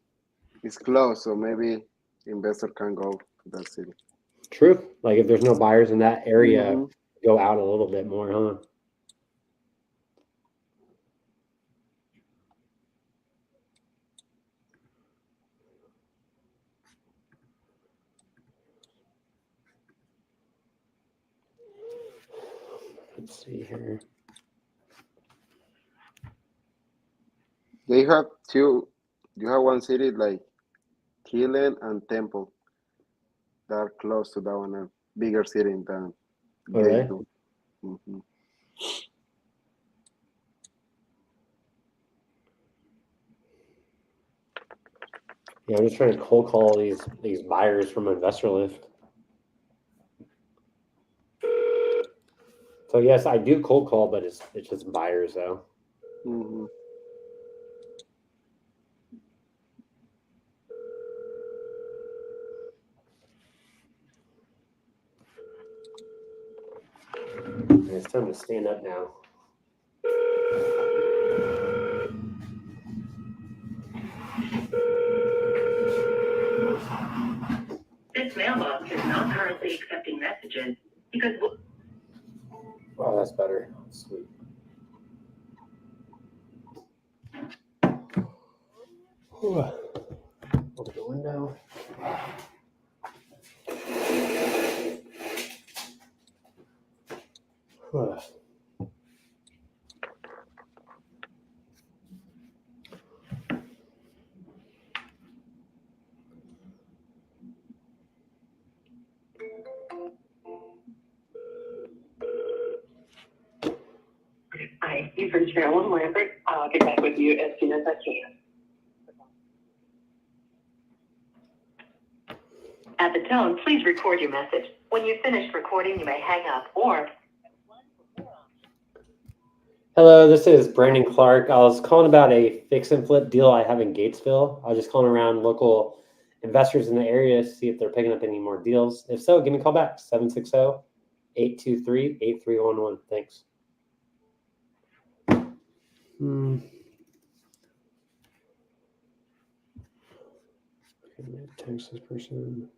It's close, so maybe investor can go to that city. True. Like if there's no buyers in that area, go out a little bit more, huh? Let's see here. They have two. You have one city like Killen and Temple. That are close to that one, a bigger city than Gatesville. Mm-hmm. Yeah, I'm just trying to cold call these buyers from Investor Lift. So yes, I do cold call, but it's just buyers though. Mm-hmm. It's time to stand up now. This mailbox is not currently accepting messages because. Oh, that's better. Sweet. Open the window. I Sorry, you've reached Marilyn Lambert. I'll get back with you as soon as I can. At the tone, please record your message. When you've finished recording, you may hang up or... Hello, this is Brandon Clark. I was calling about a fix and flip deal I have in Gatesville. I was just calling around local investors in the area to see if they're picking up any more deals. If so, give me a call back, 760-823-8311. Thanks. Text this person.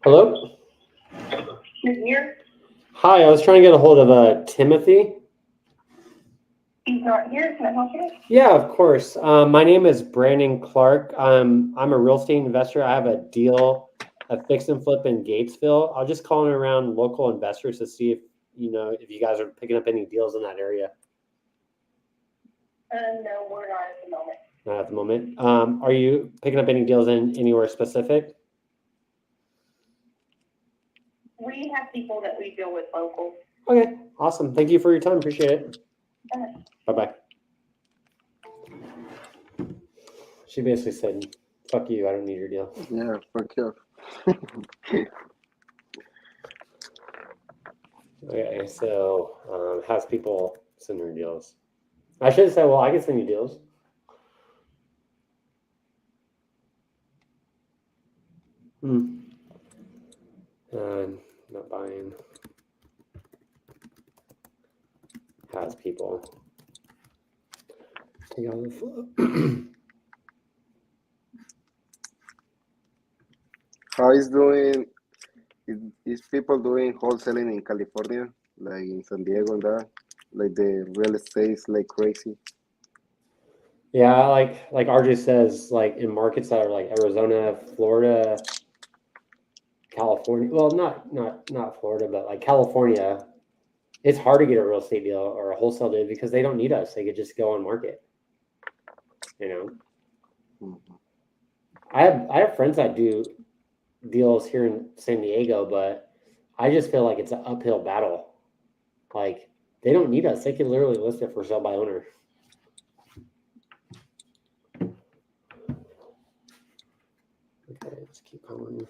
Hello? Here? Hi, I was trying to get a hold of Timothy. He's not here. Can I help you? Yeah, of course. My name is Brandon Clark. I'm a real estate investor. I have a deal, a fix and flip in Gatesville. I'm just calling around local investors to see if you guys are picking up any deals in that area. No, we're not at the moment. Not at the moment. Are you picking up any deals in anywhere specific? We have people that we deal with local. Okay, awesome. Thank you for your time. Appreciate it. Bye-bye. She basically said, fuck you, I don't need your deal. Yeah, fuck you. Okay, so has people send her deals. I should have said, well, I can send you deals. Not buying. Has people. Take out the flip. How is doing? Is people doing wholesaling in California, like in San Diego and that? Like the real estate like crazy? Yeah, like RJ says, like in markets that are like Arizona, Florida, California. Well, not Florida, but like California. It's hard to get a real estate deal or a wholesale deal because they don't need us. They could just go on market. I have friends that do deals here in San Diego, but I just feel like it's an uphill battle. Like they don't need us. They could literally list it for sale by owner. Okay, let's keep going.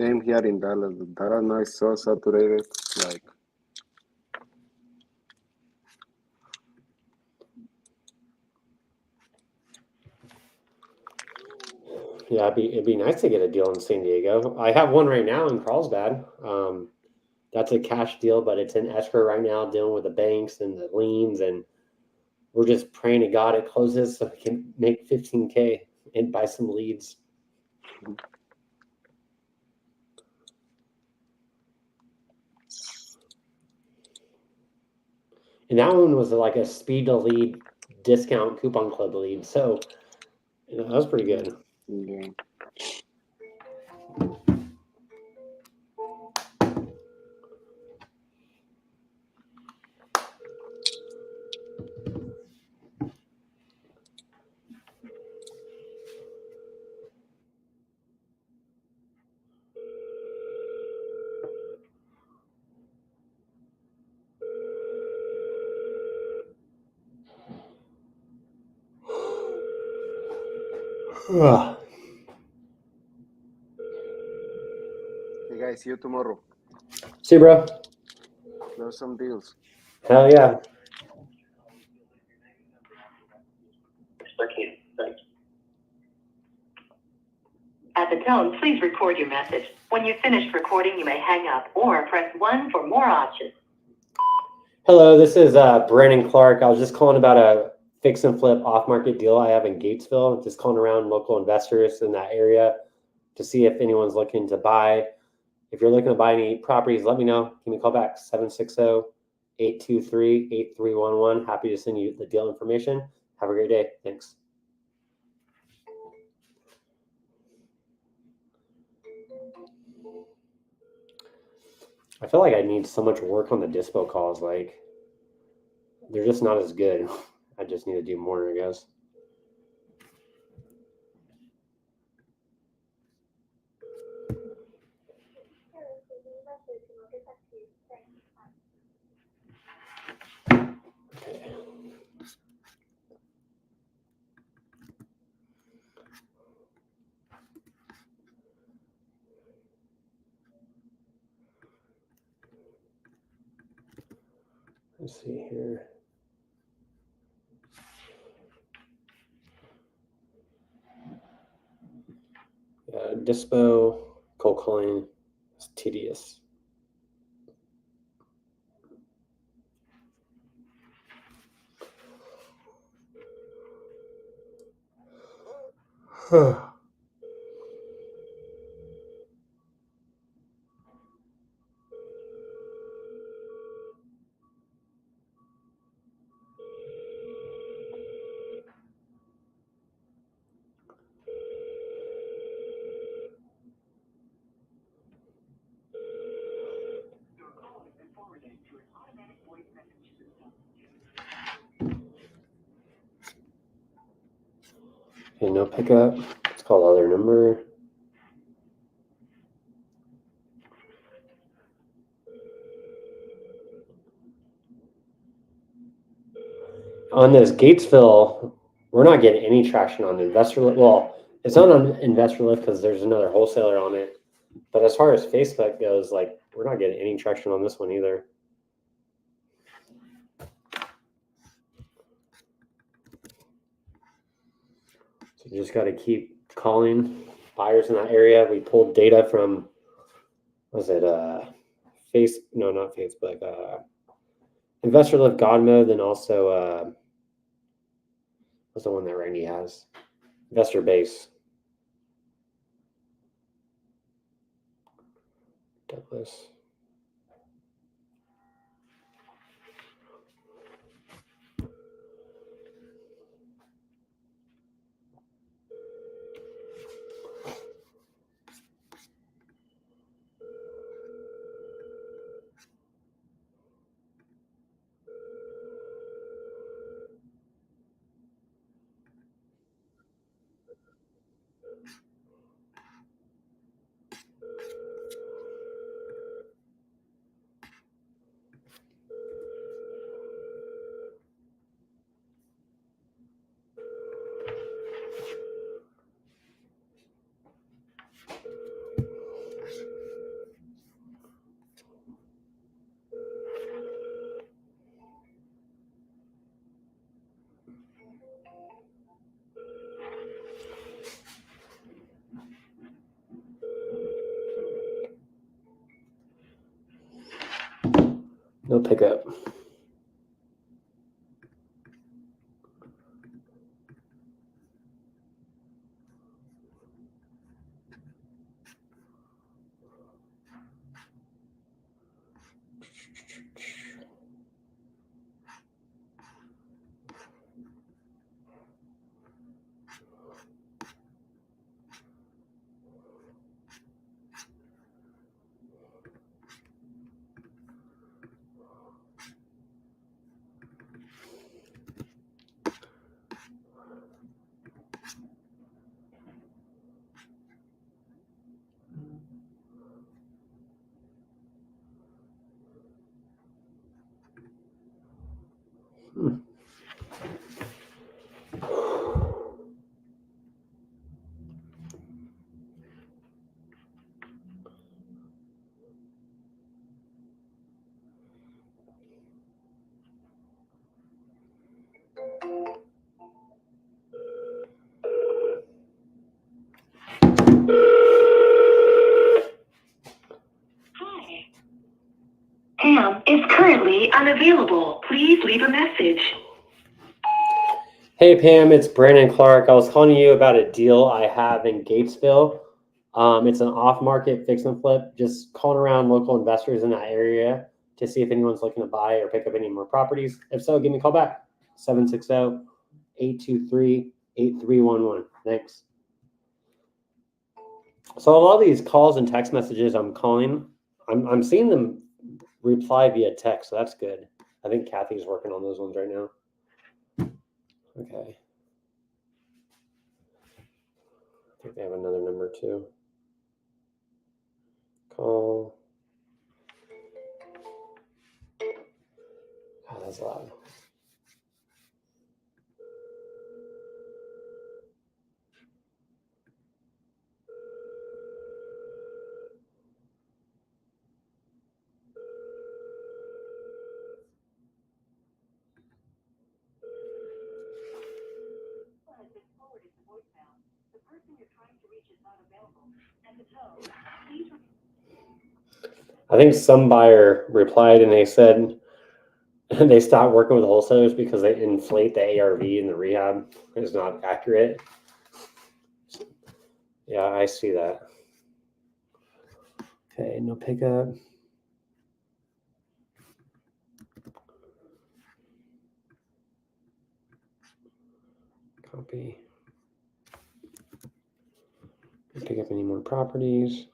Same here in Dallas. Dallas now is so saturated. Like, Yeah, it'd be nice to get a deal in San Diego. I have one right now in Carlsbad. That's a cash deal, but it's in escrow right now, dealing with the banks and the liens, and we're just praying to God it closes so we can make $15K and buy some leads. And that one was like a speed to lead discount coupon club lead, so that was pretty good. yeah. Hey guys, see you tomorrow. See you, bro. Close some deals. Hell yeah. At the tone, please record your message. When you've finished recording, you may hang up or press 1 for more options. Hello, this is Brandon Clark. I was just calling about a fix and flip off-market deal I have in Gatesville. Just calling around local investors in that area to see if anyone's looking to buy. If you're looking to buy any properties, let me know. Give me a call back, 760-823-8311. Happy to send you the deal information. Have a great day. Thanks. I feel like I need so much work on the dispo calls. Like, they're just not as good. I just need to do more, I guess. Okay. Let's see here. Dispo, cold calling is tedious. Okay, no pickup. Let's call other number. On this Gatesville, we're not getting any traction on investor lift. Well, it's not on investor lift because there's another wholesaler on it. But as far as Facebook goes, like, we're not getting any traction on this one either. So you just got to keep calling buyers in that area. We pulled data from, was it not Facebook, Investor Lift God Mode, and also what's the one that Randy has? Investor Base. Douglas. No pickup. Pam is currently unavailable. Please leave a message. Hey Pam, it's Brandon Clark. I was calling you about a deal I have in Gatesville. It's an off-market fix and flip. Just calling around local investors in that area to see if anyone's looking to buy or pick up any more properties. If so, give me a call back. 760-823-8311. Thanks. So a lot of these calls and text messages I'm seeing them reply via text, so that's good. I think Kathy's working on those ones right now. Okay. I think they have another number too. Call. Oh, that's loud. I think some buyer replied and they said they stopped working with wholesalers because they inflate the ARV and the rehab is not accurate. Yeah, I see that. Okay, no pickup. Copy. Pick up any more properties.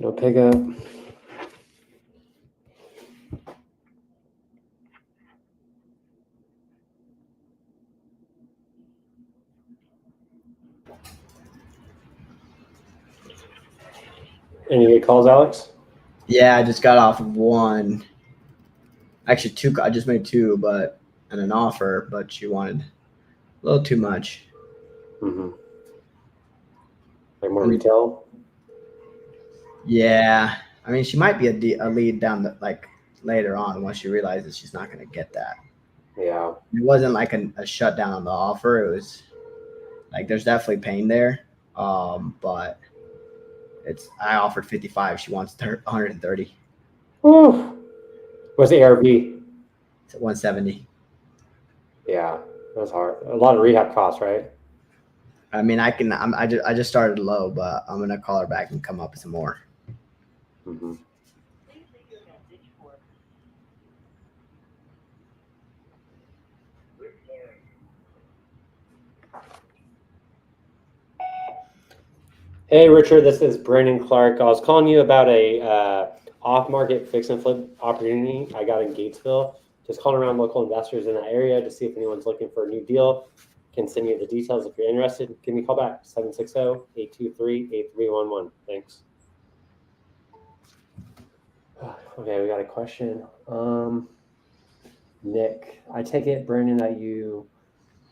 No pickup. Any good calls, Alex? Yeah, I just got off of one. Actually, two. I just made two, and an offer, but she wanted a little too much. Mm-hmm. Like more retail? Yeah, I mean, she might be a lead down later on once she realizes she's not going to get that. Yeah. It wasn't like a shutdown on the offer. It was like there's definitely pain there, but I offered 55. She wants 130. Ooh. What's the ARV? It's at 170. Yeah, that's hard. A lot of rehab costs, right? I mean, I just started low, but I'm gonna call her back and come up with some more. Mm-hmm. Hey, Richard, this is Brandon Clark. I was calling you about a off-market fix and flip opportunity I got in Gatesville. Just calling around local investors in that area to see if anyone's looking for a new deal. Can send you the details if you're interested. Give me a call back, 760-823-8311. Thanks. Okay, we got a question. Nick, I take it, Brandon, that you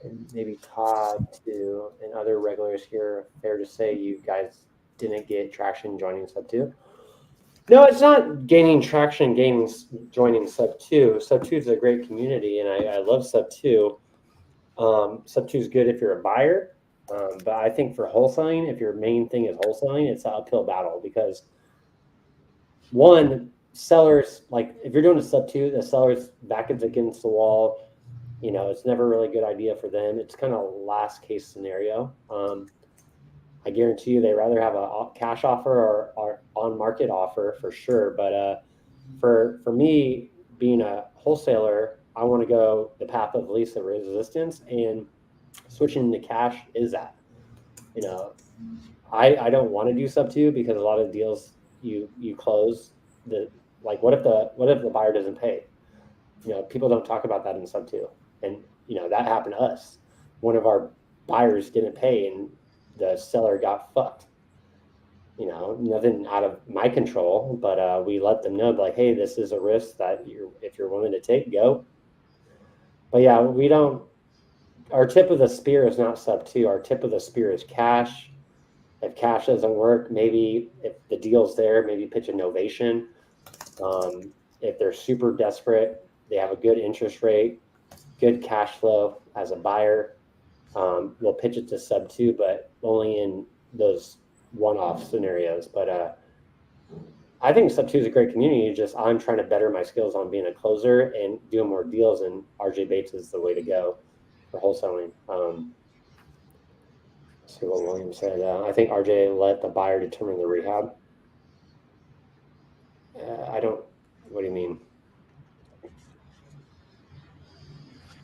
and maybe Todd too and other regulars here, fair to say you guys didn't get traction joining Sub 2? No, it's not gaining traction joining Sub 2. Sub 2 is a great community, and I love Sub 2. Sub 2 is good if you're a buyer, but I think for wholesaling, if your main thing is wholesaling, it's an uphill battle because one, sellers, like if you're doing a Sub 2, the seller's back against the wall. You know, it's never really a good idea for them. It's kind of last case scenario. I guarantee you they rather have a cash offer or on market offer for sure. But for me, being a wholesaler, I want to go the path of least resistance, and switching to cash is that. You know, I don't want to do sub 2 because a lot of deals you close like what if the buyer doesn't pay? You know, people don't talk about that in sub 2, and you know that happened to us. One of our buyers didn't pay, and the seller got fucked. You know, nothing out of my control, but we let them know, like, hey, this is a risk that if you're willing to take, go. But yeah, we don't. Our tip of the spear is not sub 2. Our tip of the spear is cash. If cash doesn't work, maybe if the deal's there, maybe pitch a novation. If they're super desperate, they have a good interest rate, good cash flow as a buyer, we'll pitch it to sub 2, but only in those one-off scenarios. But I think sub 2 is a great community. Just I'm trying to better my skills on being a closer and doing more deals, and RJ Bates is the way to go for wholesaling. Let's see what William said. I think RJ let the buyer determine the rehab. I don't. What do you mean?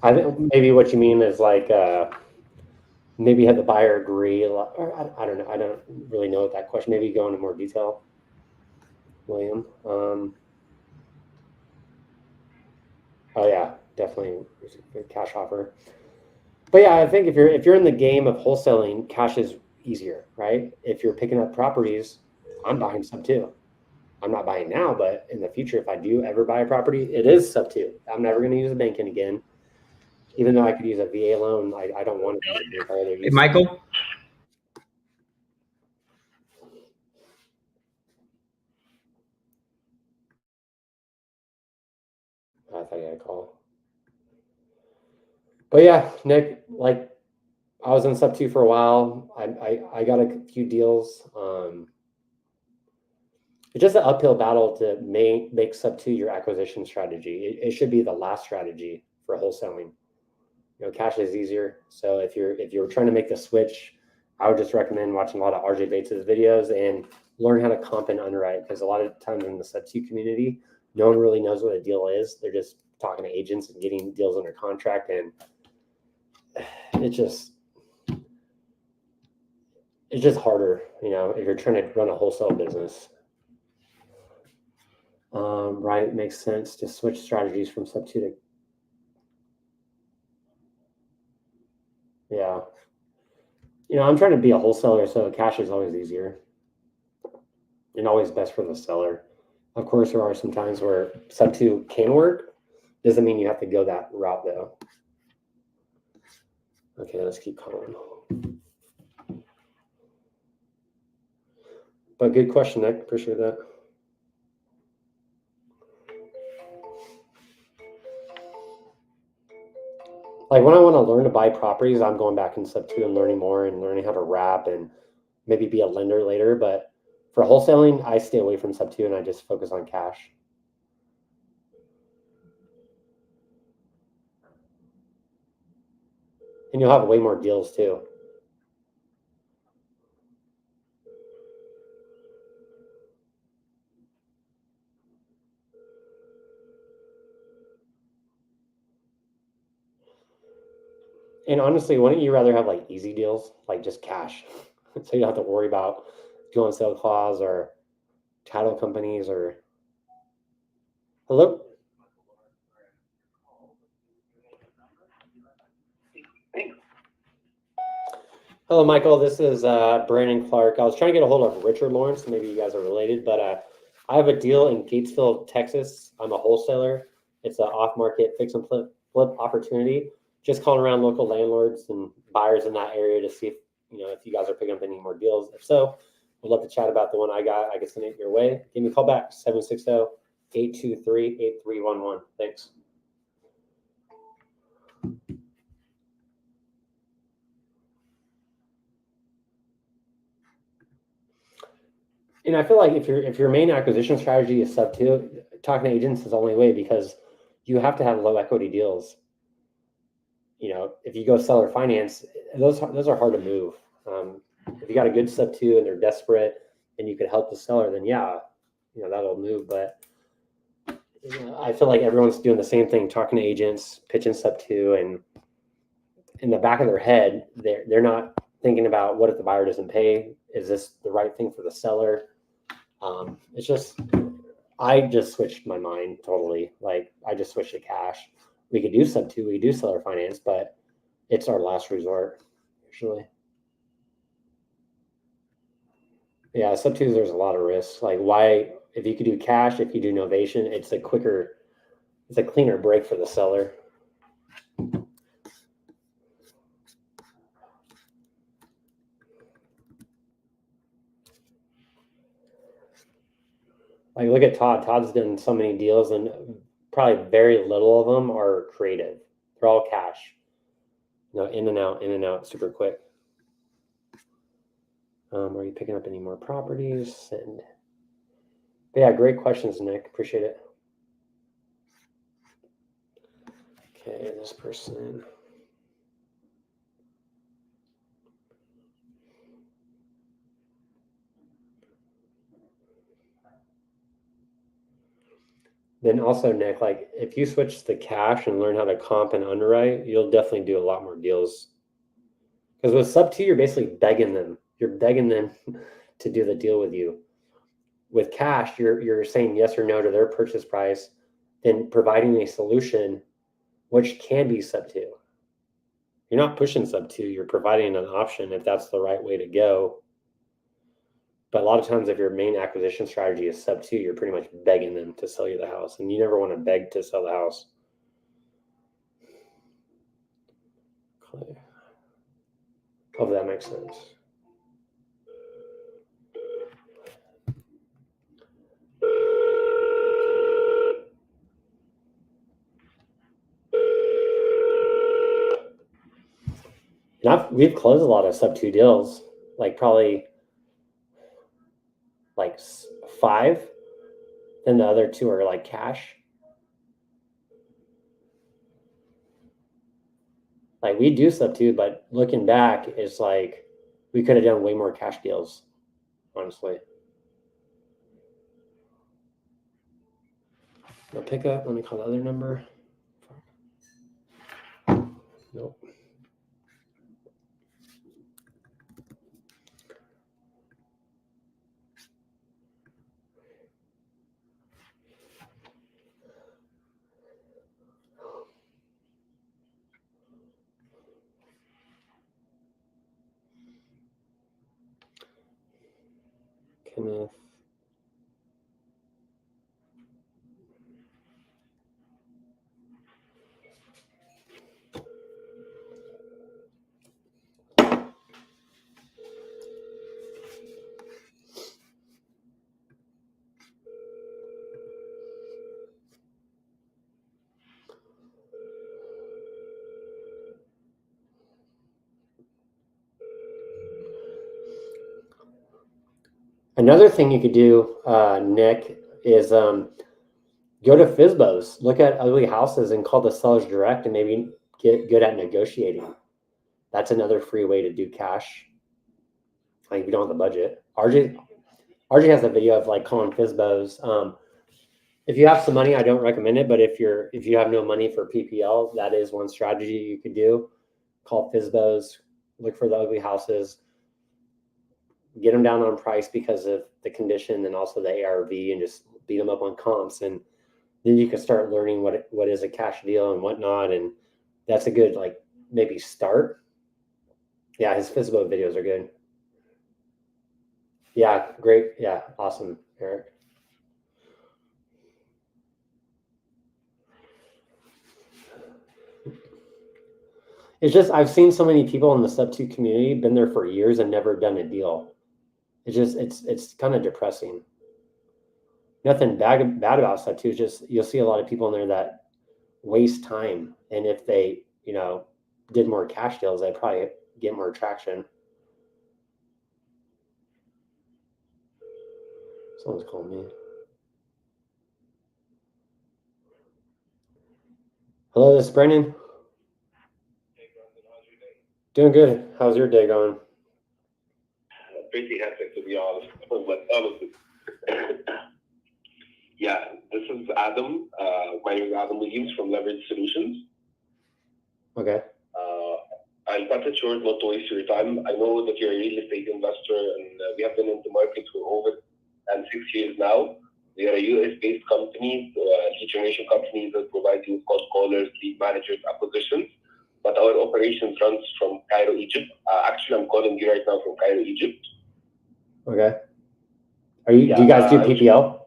I think maybe what you mean is like maybe have the buyer agree. Or I don't know. I don't really know what that question. Maybe go into more detail, William. Oh yeah, definitely a cash offer. But yeah, I think if you're in the game of wholesaling, cash is easier, right? If you're picking up properties, I'm buying sub 2. I'm not buying now, but in the future, if I do ever buy a property, it is sub 2. I'm never going to use a banking again. Even though I could use a VA loan, I don't want to use a bank. Hey, Michael? I thought you had a call. But yeah, Nick, like I was in sub 2 for a while. I got a few deals. It's just an uphill battle to make sub 2 your acquisition strategy. It should be the last strategy for wholesaling. You know, cash is easier. So if you're trying to make the switch, I would just recommend watching a lot of RJ Bates' videos and learn how to comp and underwrite, because a lot of times in the sub 2 community, no one really knows what a deal is. They're just talking to agents and getting deals under contract, and it's just harder, you know, if you're trying to run a wholesale business. Right, it makes sense to switch strategies from sub 2 to yeah. You know, I'm trying to be a wholesaler, so cash is always easier and always best for the seller. Of course, there are some times where sub 2 can work. Doesn't mean you have to go that route, though. Okay, let's keep calling. But good question, Nick. Appreciate that. Like when I want to learn to buy properties, I'm going back in sub 2 and learning more and learning how to wrap and maybe be a lender later. But for wholesaling, I stay away from sub 2 and I just focus on cash. And you'll have way more deals too. And honestly, wouldn't you rather have like easy deals, like just cash? So you don't have to worry about going sale clause or title companies or hello? Hello, Michael. This is Brandon Clark. I was trying to get a hold of Richard Lawrence. Maybe you guys are related, but I have a deal in Gatesville, Texas. I'm a wholesaler. It's an off-market fix and flip opportunity. Just calling around local landlords and buyers in that area to see if you guys are picking up any more deals. If so, we'd love to chat about the one I got. I can send it your way. Give me a call back, 760-823-8311. Thanks. And I feel like if your main acquisition strategy is sub 2, talking to agents is the only way, because you have to have low equity deals. You know, if you go seller finance, those are hard to move. If you got a good sub 2 and they're desperate and you could help the seller, then yeah, that'll move. But I feel like everyone's doing the same thing, talking to agents, pitching sub 2, and in the back of their head, they're not thinking about what if the buyer doesn't pay? Is this the right thing for the seller? It's just, I just switched my mind totally. Like I just switched to cash. We could do sub 2, we could do seller finance, but it's our last resort usually. Yeah, sub 2s, there's a lot of risks. Like why, if you could do cash, if you do novation, it's a cleaner break for the seller. Like look at Todd. Todd's done so many deals and probably very little of them are creative. They're all cash. In and out, super quick. Are you picking up any more properties? And yeah, great questions, Nick. Appreciate it. Okay, this person. Then also, Nick, like if you switch to cash and learn how to comp and underwrite, you'll definitely do a lot more deals. Because with sub 2, you're basically begging them. You're begging them to do the deal with you. With cash, you're saying yes or no to their purchase price, then providing a solution, which can be sub 2. You're not pushing sub 2. You're providing an option if that's the right way to go. But a lot of times, if your main acquisition strategy is sub 2, you're pretty much begging them to sell you the house, and you never want to beg to sell the house. Hope that makes sense. And we've closed a lot of sub 2 deals, like probably like 5. Then the other 2 are like cash. Like we do sub 2, but looking back, it's like we could have done way more cash deals, honestly. No pickup. Let me call the other number. Nope. Kenneth. Another thing you could do, Nick, is go to FSBOs, look at ugly houses and call the sellers direct and maybe get good at negotiating. That's another free way to do cash. Like if you don't have the budget. RJ has a video of like calling FSBOs. If you have some money, I don't recommend it, but if you have no money for PPL, that is one strategy you could do. Call FSBOs, look for the ugly houses, get them down on price because of the condition and also the ARV, and just beat them up on comps, and then you can start learning what is a cash deal and whatnot, and that's a good like maybe start. Yeah, his FSBO videos are good. Yeah, great. Yeah, awesome, Eric. It's just I've seen so many people in the sub 2 community been there for years and never done a deal. It's just it's kind of depressing. Nothing bad about sub 2. It's just you'll see a lot of people in there that waste time, and if they did more cash deals, they'd probably get more traction. Someone's calling me. Hello, this is Brendan. Doing good. How's your day going? Pretty hectic, to be honest. But honestly, Yeah, this is Adam. My name is Adam Williams from Leverage Solutions. Okay. I'll cut it short, not to waste your time. I know that you're a real estate investor, and we have been in the market for over 6 years now. We are a US-based company, lead generation company that provides you with cold callers, lead managers, acquisitions. But our operations runs from Cairo, Egypt. Actually, I'm calling you right now from Cairo, Egypt. Okay. Do you guys do PPL?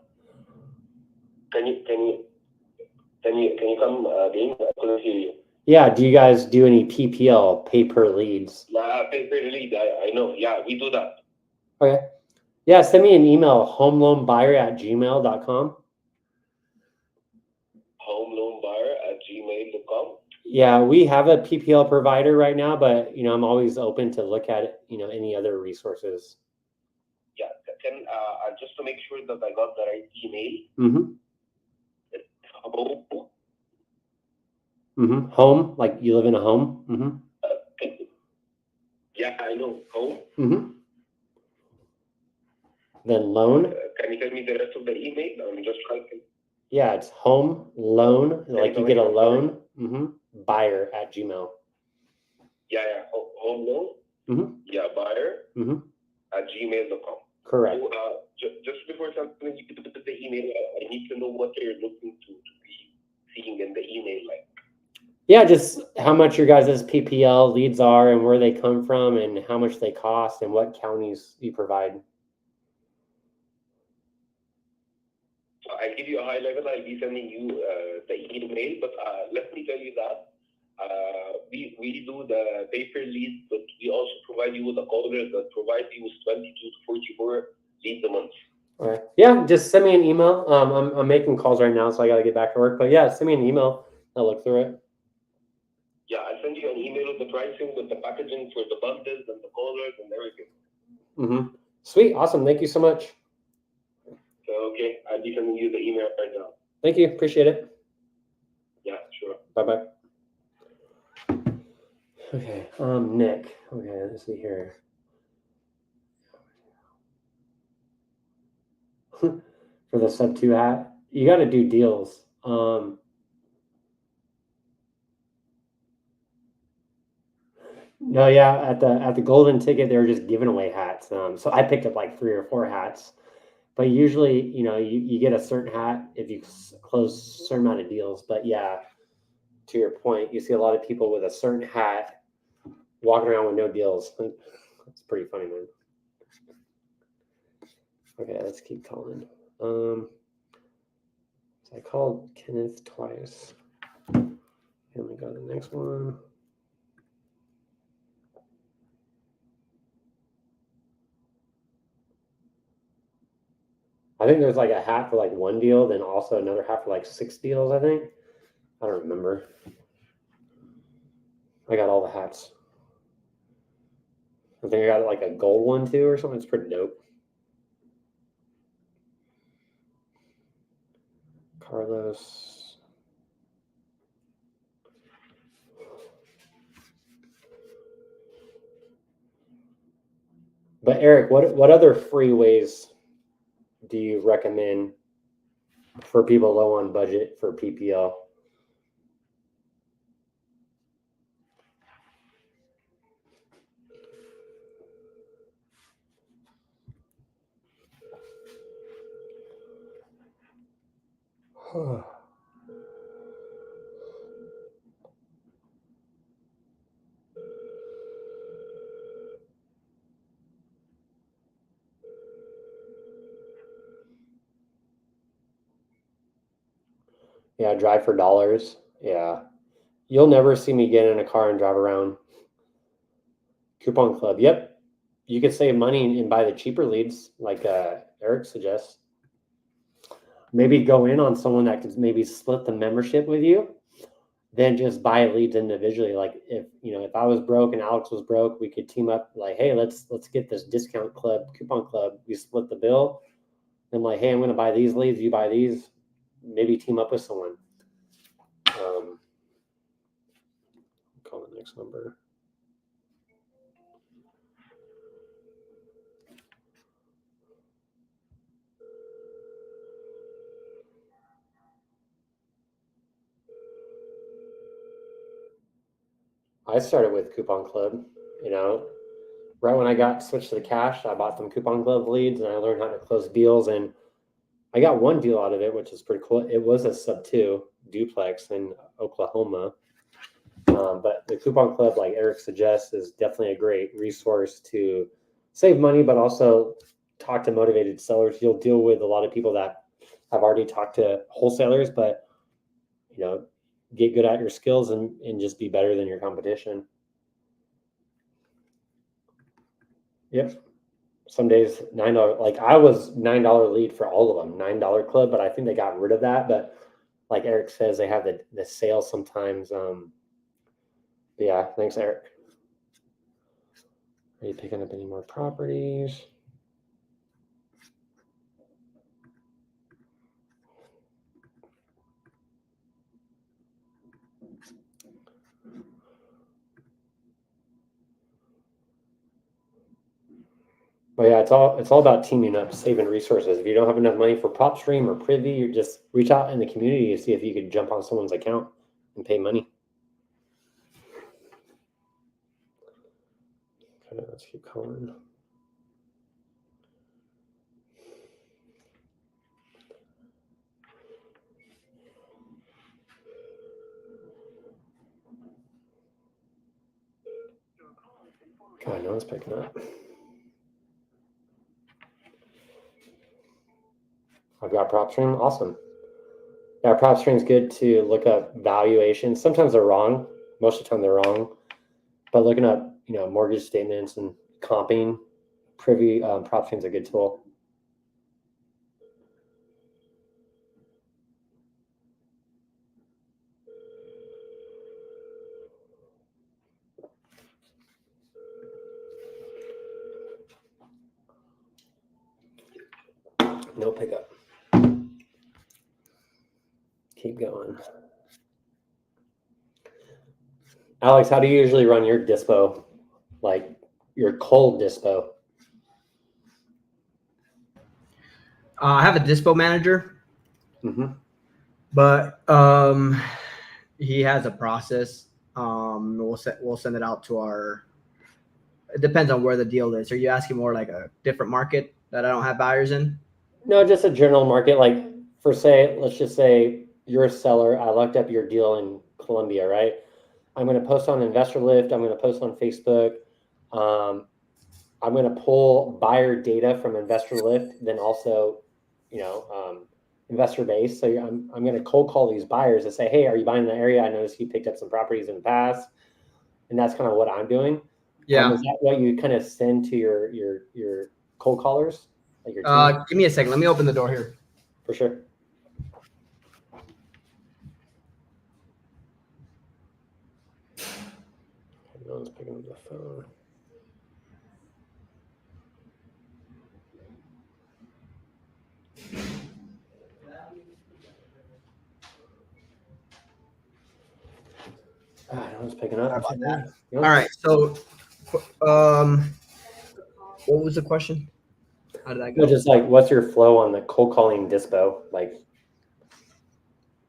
Can you come again? I couldn't hear you. Yeah. Do you guys do any PPL, pay per leads? Pay per lead. I know. Yeah, we do that. Okay. Yeah. Send me an email, homeloanbuyer@gmail.com. Homeloanbuyer@gmail.com. Yeah, we have a PPL provider right now, but I'm always open to look at any other resources. Yeah. Can just to make sure that I got the right email. Mm-hmm. It's home. Mm-hmm. Home, like you live in a home. Mm-hmm. Yeah, I know. Home. Mm-hmm. Then loan. Can you tell me the rest of the email? I'm just trying to. Yeah, it's home loan, like you get a loan. Mm-hmm. Buyer@gmail. Yeah. Home loan. Mm-hmm. Yeah, buyer. Mm-hmm. @gmail.com. Correct. So, just before sending you the email, I need to know what you're looking to be seeing in the email, like. Yeah, just how much your guys' PPL leads are and where they come from and how much they cost and what counties you provide. So I'll give you a high level. I'll be sending you the email, but let me tell you that we do the paper leads, but we also provide you with a caller that provides you with 22 to 44 leads a month. All right. Yeah, just send me an email. I'm making calls right now, so I got to get back to work. But yeah, send me an email. I'll look through it. Yeah, I'll send you an email with the pricing, with the packaging for the bundles and the callers and everything. Mm-hmm. Sweet. Awesome. Thank you so much. So, okay, I'll be sending you the email right now. Thank you. Appreciate it. Yeah, sure. Bye-bye. Okay. Nick. Okay, let's see here. For the sub 2 hat, you got to do deals. No, yeah, at the golden ticket, they were just giving away hats. So I picked up like 3 or 4 hats. But usually, you get a certain hat if you close a certain amount of deals. But yeah, to your point, you see a lot of people with a certain hat walking around with no deals. That's pretty funny, man. Okay, let's keep calling. So I called Kenneth twice. And we go to the next one. I think there's like a hat for like 1 deal, then also another hat for like 6 deals, I think. I don't remember. I got all the hats. I think I got like a gold one too or something. It's pretty dope. Carlos. But Eric, what other free ways do you recommend for people low on budget for PPL? Yeah, drive for dollars. Yeah. You'll never see me get in a car and drive around. Coupon Club. Yep. You could save money and buy the cheaper leads, like Eric suggests. Maybe go in on someone that could maybe split the membership with you, then just buy leads individually. Like if I was broke and Alex was broke, we could team up. Like, hey, let's get this discount club, coupon club. We split the bill. And like, hey, I'm going to buy these leads. You buy these. Maybe team up with someone. Call the next number. I started with Coupon Club, right when I got switched to the cash, I bought some Coupon Club leads and I learned how to close deals, and I got one deal out of it, which is pretty cool. It was a sub 2 duplex in Oklahoma. But the Coupon Club, like Eric suggests, is definitely a great resource to save money, but also talk to motivated sellers. You'll deal with a lot of people that have already talked to wholesalers, but get good at your skills and just be better than your competition. Yep. Some days $9, like I was $9 lead for all of them, $9 club, but I think they got rid of that. But like Eric says, they have the sale sometimes. Yeah, thanks, Eric. Are you picking up any more properties? But yeah, it's all about teaming up, saving resources. If you don't have enough money for PropStream or Privy, you just reach out in the community to see if you could jump on someone's account and pay money. Okay, let's keep going. God, no one's picking up. I've got PropStream. Awesome. Yeah, PropStream is good to look up valuations. Sometimes they're wrong. Most of the time they're wrong. But looking up, mortgage statements and comping, Privy, PropStream is a good tool. No pickup. Keep going. Alex, how do you usually run your dispo? Like your cold dispo? I have a dispo manager, but he has a process. We'll send it out to our. It depends on where the deal is. Are you asking more like a different market that I don't have buyers in? No, just a general market. Like let's just say you're a seller. I looked up your deal in Colombia, right? I'm going to post on Investor Lift. I'm going to post on Facebook. I'm going to pull buyer data from Investor Lift, then also, Investor Base. So I'm going to cold call these buyers and say, hey, are you buying in the area? I noticed you picked up some properties in the past, and that's kind of what I'm doing. Yeah. Is that what you kind of send to your cold callers? Like your team? Give me a second. Let me open the door here. For sure. No one's picking up the phone. No one's picking up. About that. All right. So, what was the question? How did I go? Just like, what's your flow on the cold calling dispo? Like,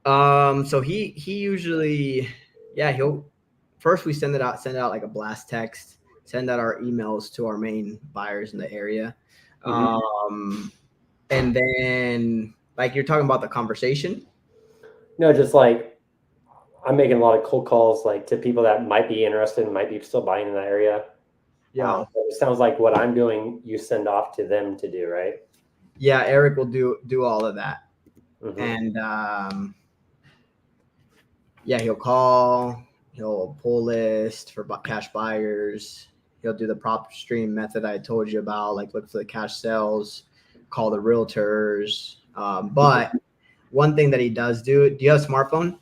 so he usually, he'll first we send out like a blast text, send out our emails to our main buyers in the area. And then like you're talking about the conversation. No, just like I'm making a lot of cold calls like to people that might be interested and might be still buying in that area. Yeah. It sounds like what I'm doing, you send off to them to do, right? Yeah, Eric will do all of that. And he'll call, he'll pull list for cash buyers. He'll do the PropStream method I told you about, like look for the cash sales, call the realtors. But one thing that he does do you have a smartphone?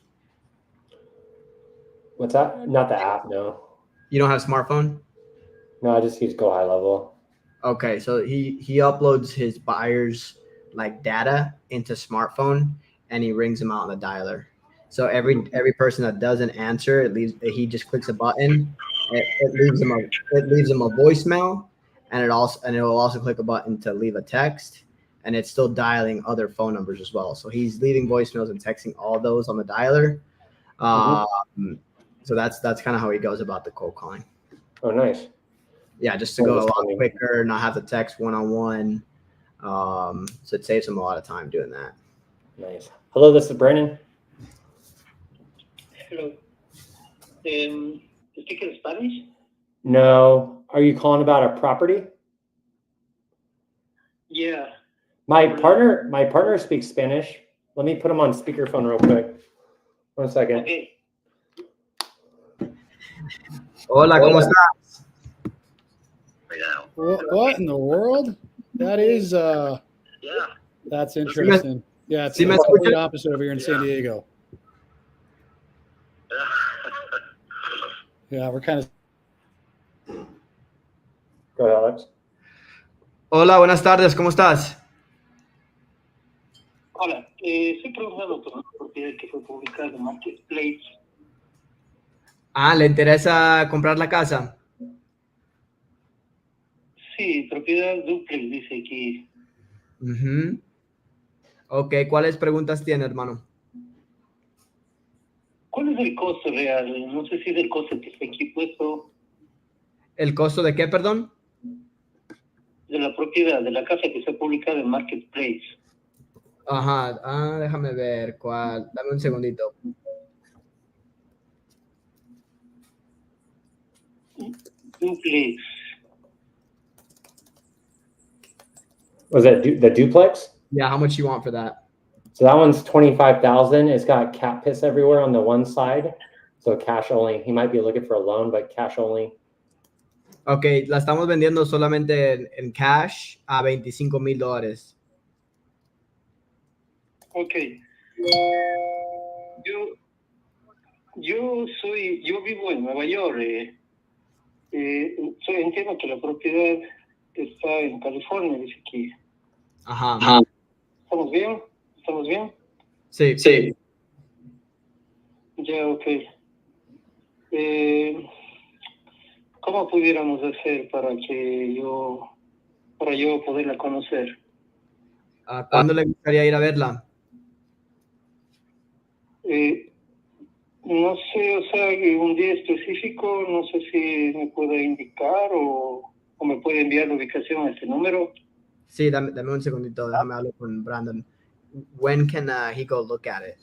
What's that? Not the app, no. You don't have a smartphone? No, I just use Go High Level. Okay, so he uploads his buyers like data into smartphone and he rings them out on the dialer. So every person that doesn't answer, he just clicks a button. It leaves him a voicemail, and it will also click a button to leave a text, and it's still dialing other phone numbers as well. So he's leaving voicemails and texting all those on the dialer. So that's kind of how he goes about the cold calling. Oh, nice. Yeah, just to go a lot quicker, not have to text one-on-one. So it saves him a lot of time doing that. Nice. Hello, this is Brandon. Hello. Speak in Spanish? No. Are you calling about a property? Yeah. My partner speaks Spanish. Let me put him on speakerphone real quick. 1 second. Okay. Hola, ¿cómo estás? What in the world? That is that's interesting. Yeah, it's the complete opposite over here in San Diego. Yeah, we're kind of. Go ahead, Alex. Hola, buenas tardes, ¿cómo estás? Hola, estoy preguntando por una propiedad que fue publicada en Marketplace. Ah, ¿le interesa comprar la casa? Sí, propiedad duplex, dice aquí. Ok, ¿cuáles preguntas tiene, hermano? ¿Cuál es el costo real? No sé si es el costo que está aquí puesto. ¿El costo de qué, perdón? De la propiedad, de la casa que está publicada en Marketplace. Ajá, déjame ver cuál. Dame un segundito. Duplex. Was that the duplex? Yeah, how much you want for that? So that one's 25,000. It's got cat piss everywhere on the one side. So cash only. He might be looking for a loan, but cash only. Ok, la estamos vendiendo solamente en cash a $25,000. Ok. Yo vivo en Nueva York. Entiendo que la propiedad está en California, dice aquí. Ajá. ¿Estamos bien? ¿Estamos bien? Sí. Ya, ok. ¿Cómo pudiéramos hacer para yo poderla conocer? ¿Cuándo le gustaría ir a verla? No sé, o sea, un día específico, no sé si me puede indicar o me puede enviar la ubicación a este número. Sí, dame un segundito, déjame hablar con Brandon. When can he go look at it?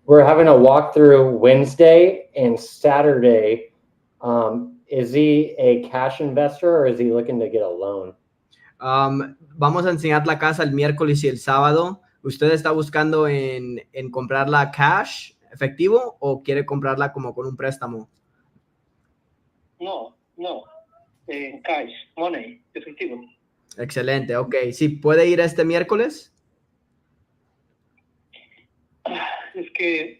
We're having a walkthrough Wednesday and Saturday. Is he a cash investor or is he looking to get a loan? Vamos a enseñar la casa el miércoles y el sábado. ¿Usted está buscando en comprarla cash, efectivo, o quiere comprarla como con un préstamo? No, en cash, money, efectivo. Excelente, ok. ¿Sí puede ir este miércoles? Es que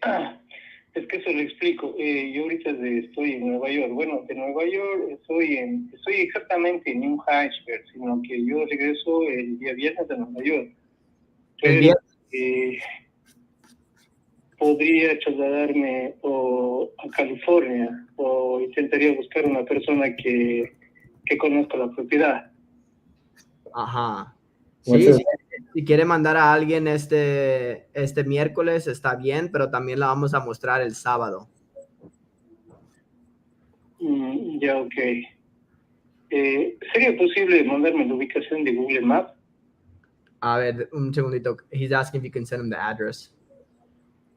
se lo explico. Yo ahorita estoy en Nueva York. Bueno, de Nueva York estoy exactamente en New Hampshire, sino que yo regreso el día viernes de Nueva York. Pero podría trasladarme a California o intentaría buscar una persona que conozca la propiedad. Ajá. Sí, si quiere mandar a alguien este miércoles, está bien, pero también la vamos a mostrar el sábado. Ya, ok. ¿Sería posible mandarme la ubicación de Google Maps? A ver, un segundito. He's asking if you can send him the address.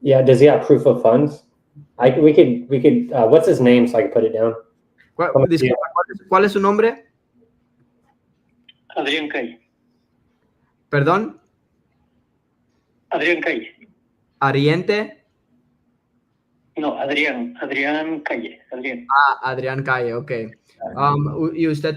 Yeah, does he have proof of funds? We could what's his name so I can put it down? ¿Cuál es su nombre? Adrián Calle. ¿Perdón? Adrián Calle. ¿Ariente? No, Adrián Calle. Adrián. Adrián Calle, ok. Y usted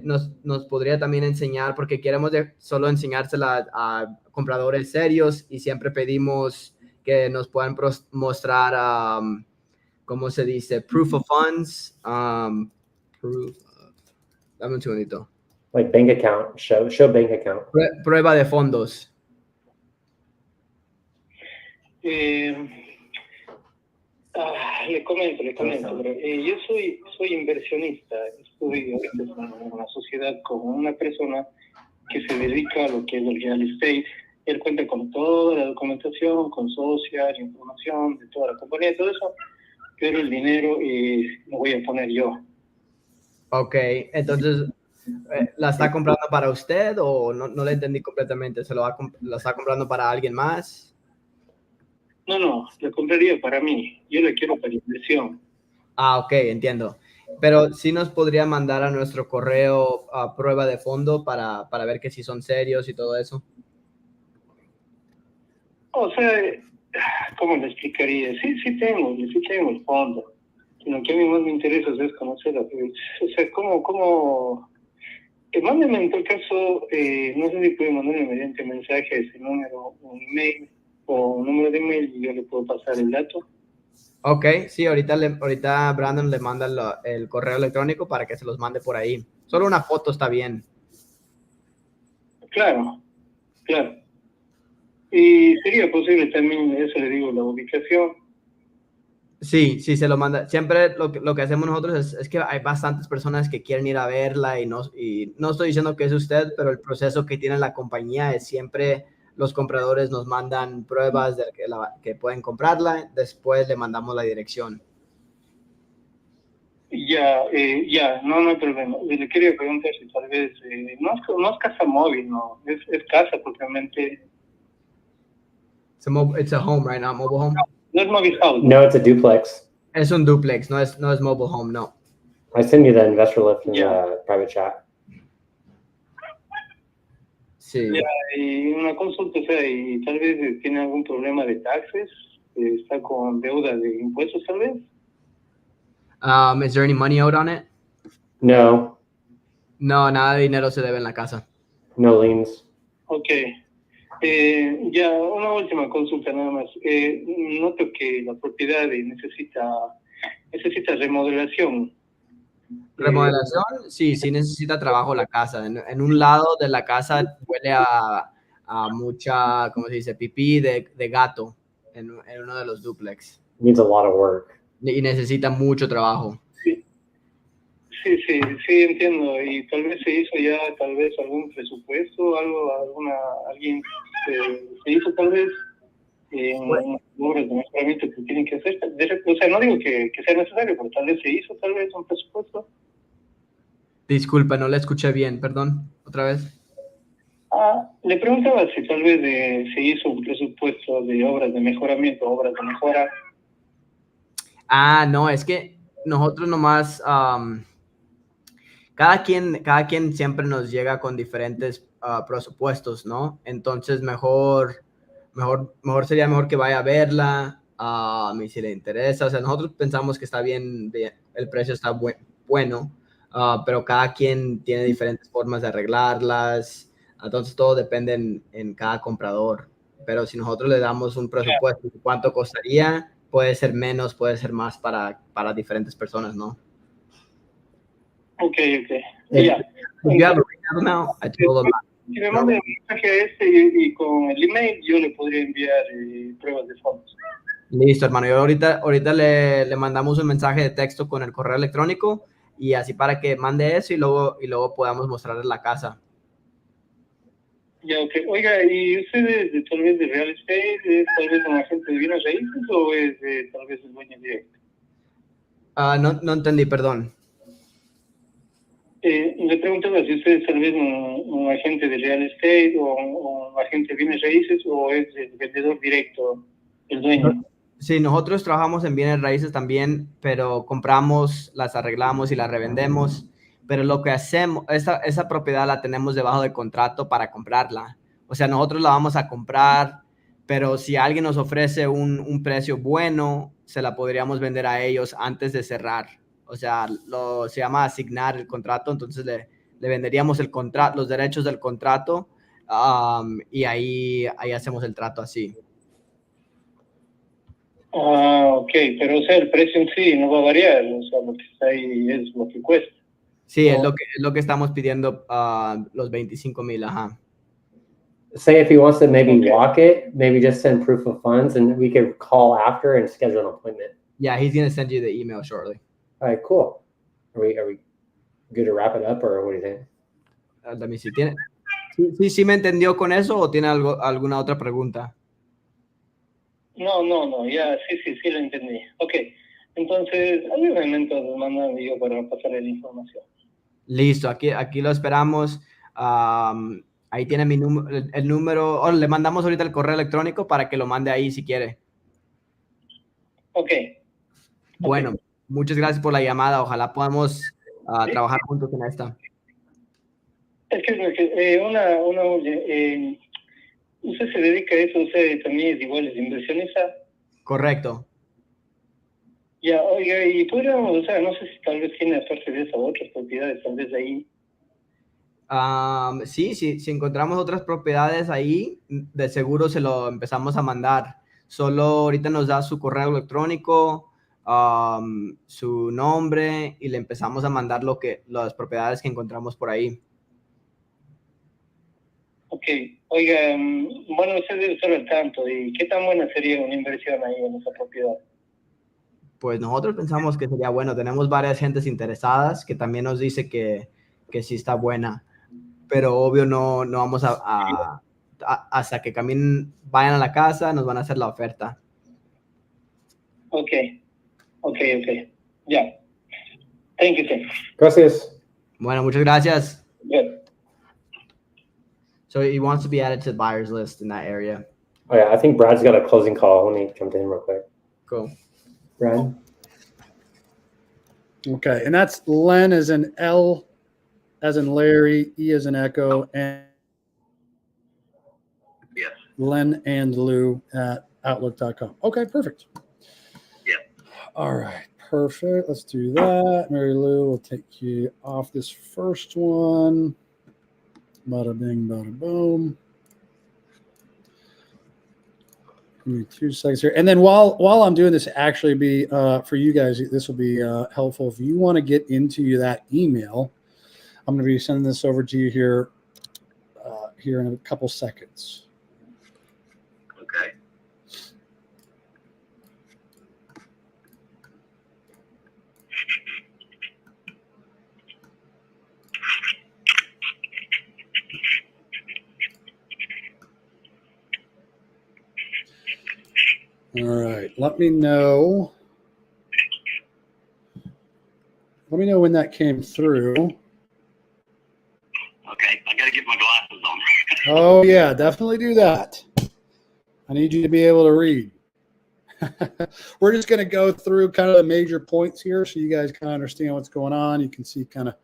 nos podría también enseñar, porque queremos solo enseñársela a compradores serios y siempre pedimos que nos puedan mostrar, ¿cómo se dice? Proof of funds. Dame un segundito. Like bank account, show bank account. Prueba de fondos. Le comento. Yo soy inversionista. Estoy ahorita en una sociedad con una persona que se dedica a lo que es el real estate. Él cuenta con toda la documentación, con social, información de toda la compañía, todo eso. pero el dinero lo voy a poner yo. Ok, entonces, ¿la está comprando para usted o no le entendí completamente? ¿La está comprando para alguien más? No, la compraría para mí. Yo la quiero para inversión. Ah, ok, entiendo. Pero sí nos podría mandar a nuestro correo a prueba de fondo para ver que sí son serios y todo eso. O sea, ¿cómo le explicaría? Sí tengo el fondo. Lo que a mí más me interesa es conocer la... O sea, ¿cómo? Mándeme en todo caso, no sé si puede mandarme mediante mensaje ese número, un email o un número de email y yo le puedo pasar el dato. Ok, sí, ahorita Brandon le manda el correo electrónico para que se los mande por ahí. Solo una foto está bien. Claro. Y sería posible también, eso le digo, la ubicación. Sí, se lo manda. Siempre lo que hacemos nosotros es que hay bastantes personas que quieren ir a verla y no estoy diciendo que es usted, pero el proceso que tiene la compañía es siempre los compradores nos mandan pruebas de que pueden comprarla, después le mandamos la dirección. Ya, no hay problema. Le quería preguntar si tal vez, no es casa móvil, no, es casa propiamente. It's a home right now, mobile home. No es mobile house. No, it's a duplex. Es un duplex, no es mobile home, no. I send you the investor list in the private chat. Sí. Ya, y una consulta, o sea, y tal vez tiene algún problema de taxes, está con deuda de impuestos tal vez. Is there any money out on it? No. No, nada de dinero se debe en la casa. No liens. Ok. Ya, una última consulta nada más. Noto que la propiedad necesita remodelación. Remodelación, sí necesita trabajo la casa. En un lado de la casa huele a mucha, ¿cómo se dice? Pipí de gato en uno de los duplex. Needs a lot of work. Y necesita mucho trabajo. Sí, entiendo. Y tal vez se hizo ya, tal vez algún presupuesto, alguien se hizo tal vez obras de mejoramiento que tienen que hacer. O sea, no digo que sea necesario, pero tal vez se hizo tal vez un presupuesto. Disculpa, no le escuché bien, perdón, otra vez. Le preguntaba si tal vez se hizo un presupuesto de obras de mejoramiento, obras de mejora. No, es que nosotros nomás, cada quien siempre nos llega con diferentes presupuestos, ¿no? Entonces mejor sería mejor que vaya a verla, y si le interesa. O sea, nosotros pensamos que está bien, el precio está bueno, pero cada quien tiene diferentes formas de arreglarlas. Entonces todo depende en cada comprador. Pero si nosotros le damos un presupuesto de cuánto costaría, puede ser menos, puede ser más para diferentes personas, ¿no? Ok. Ya. Si me manda un mensaje a y con el email, yo le podría enviar pruebas de fondos. Listo, hermano. Yo ahorita le mandamos un mensaje de texto con el correo electrónico y así para que mande eso y luego podamos mostrarles la casa. Ya, ok. Oiga, ¿y ustedes tal vez de real estate, es tal vez un agente de bienes raíces o es tal vez el dueño directo? No entendí, perdón. Le preguntaba si usted es tal vez un agente de real estate o un agente de bienes raíces o es el vendedor directo, el dueño. Sí, nosotros trabajamos en bienes raíces también, pero compramos, las arreglamos y las revendemos. Pero lo que hacemos, esa propiedad la tenemos debajo de contrato para comprarla. O sea, nosotros la vamos a comprar, pero si alguien nos ofrece un precio bueno, se la podríamos vender a ellos antes de cerrar. O sea, se llama asignar el contrato, entonces le venderíamos los derechos del contrato, y ahí hacemos el trato así. Ok, pero o sea, el precio en sí no va a variar, o sea, lo que está ahí es lo que cuesta. Sí, es lo que estamos pidiendo, los 25,000, ajá. Say if he wants to maybe walk it, maybe just send proof of funds and we could call after and schedule an appointment. Yeah, he's going to send you the email shortly. All right, cool. Are we good to wrap it up or what do you think? Let me see. ¿Sí me entendió con eso o tiene alguna otra pregunta? No, ya, sí lo entendí. Ok, Entonces, hay un momento de mandar yo para pasarle la información. Listo, aquí lo esperamos. Ahí tiene mi número, el número, o le mandamos ahorita el correo electrónico para que lo mande ahí si quiere. Ok. Bueno, muchas gracias por la llamada. Ojalá podamos trabajar juntos en esta. ¿Usted se dedica a eso? ¿Usted también es igual, es inversionista? Correcto. Ya, oiga, y podríamos, o sea, no sé si tal vez tiene aparte de esas otras propiedades, tal vez ahí. Sí, si encontramos otras propiedades ahí, de seguro se lo empezamos a mandar. Solo ahorita nos da su correo electrónico, su nombre y le empezamos a mandar las propiedades que encontramos por ahí. Ok, oiga, bueno, usted debe estar al tanto. ¿Y qué tan buena sería una inversión ahí en esa propiedad? Pues nosotros pensamos que sería bueno. Tenemos varias gentes interesadas que también nos dice que sí está buena. Pero obvio no vamos hasta que vayan a la casa, nos van a hacer la oferta. Ok. Ya. Thank you, sir. Gracias. Bueno, muchas gracias. Good. So he wants to be added to the buyer's list in that area. Oh yeah, I think Brad's got a closing call. Let me jump to him real quick. Cool. Brad? Okay, and that's Len as in L, as in Larry, E as in Echo, and Yes. Len and Lou at Outlook.com. Okay, perfect. Yeah. All right, perfect. Let's do that. Mary Lou will take you off this first one. Bada bing, bada boom. Give me 2 seconds here. And then while I'm doing this, actually be for you guys, this will be helpful. If you want to get into that email, I'm going to be sending this over to you here in a couple seconds. Okay. All right. Let me know when that came through. Okay. I got to get my glasses on. Oh, yeah, definitely do that. I need you to be able to read. We're just going to go through kind of the major points here so you guys kind of understand what's going on. You can see kind of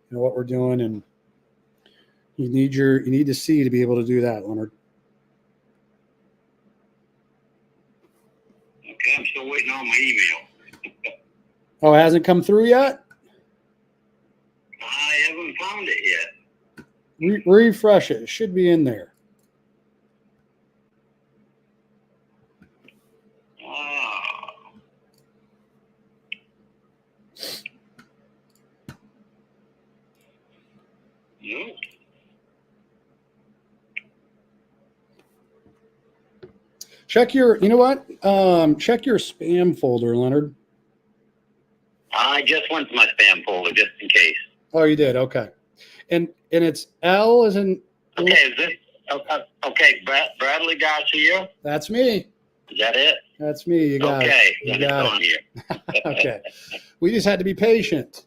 what we're doing, and you need to see to be able to do that, Leonard. Okay. I'm still waiting on my email. Oh, it hasn't come through yet? I haven't found it yet. Refresh it. It should be in there. No. Check your, you know what? Check your spam folder, Leonard. I just went to my spam folder just in case. Oh, you did? Okay. And it's L as in. Okay, is this okay? Bradley Garcia. That's me. Is that it? That's me. You got it. Okay, You then got it's on it. here. Okay. We just had to be patient.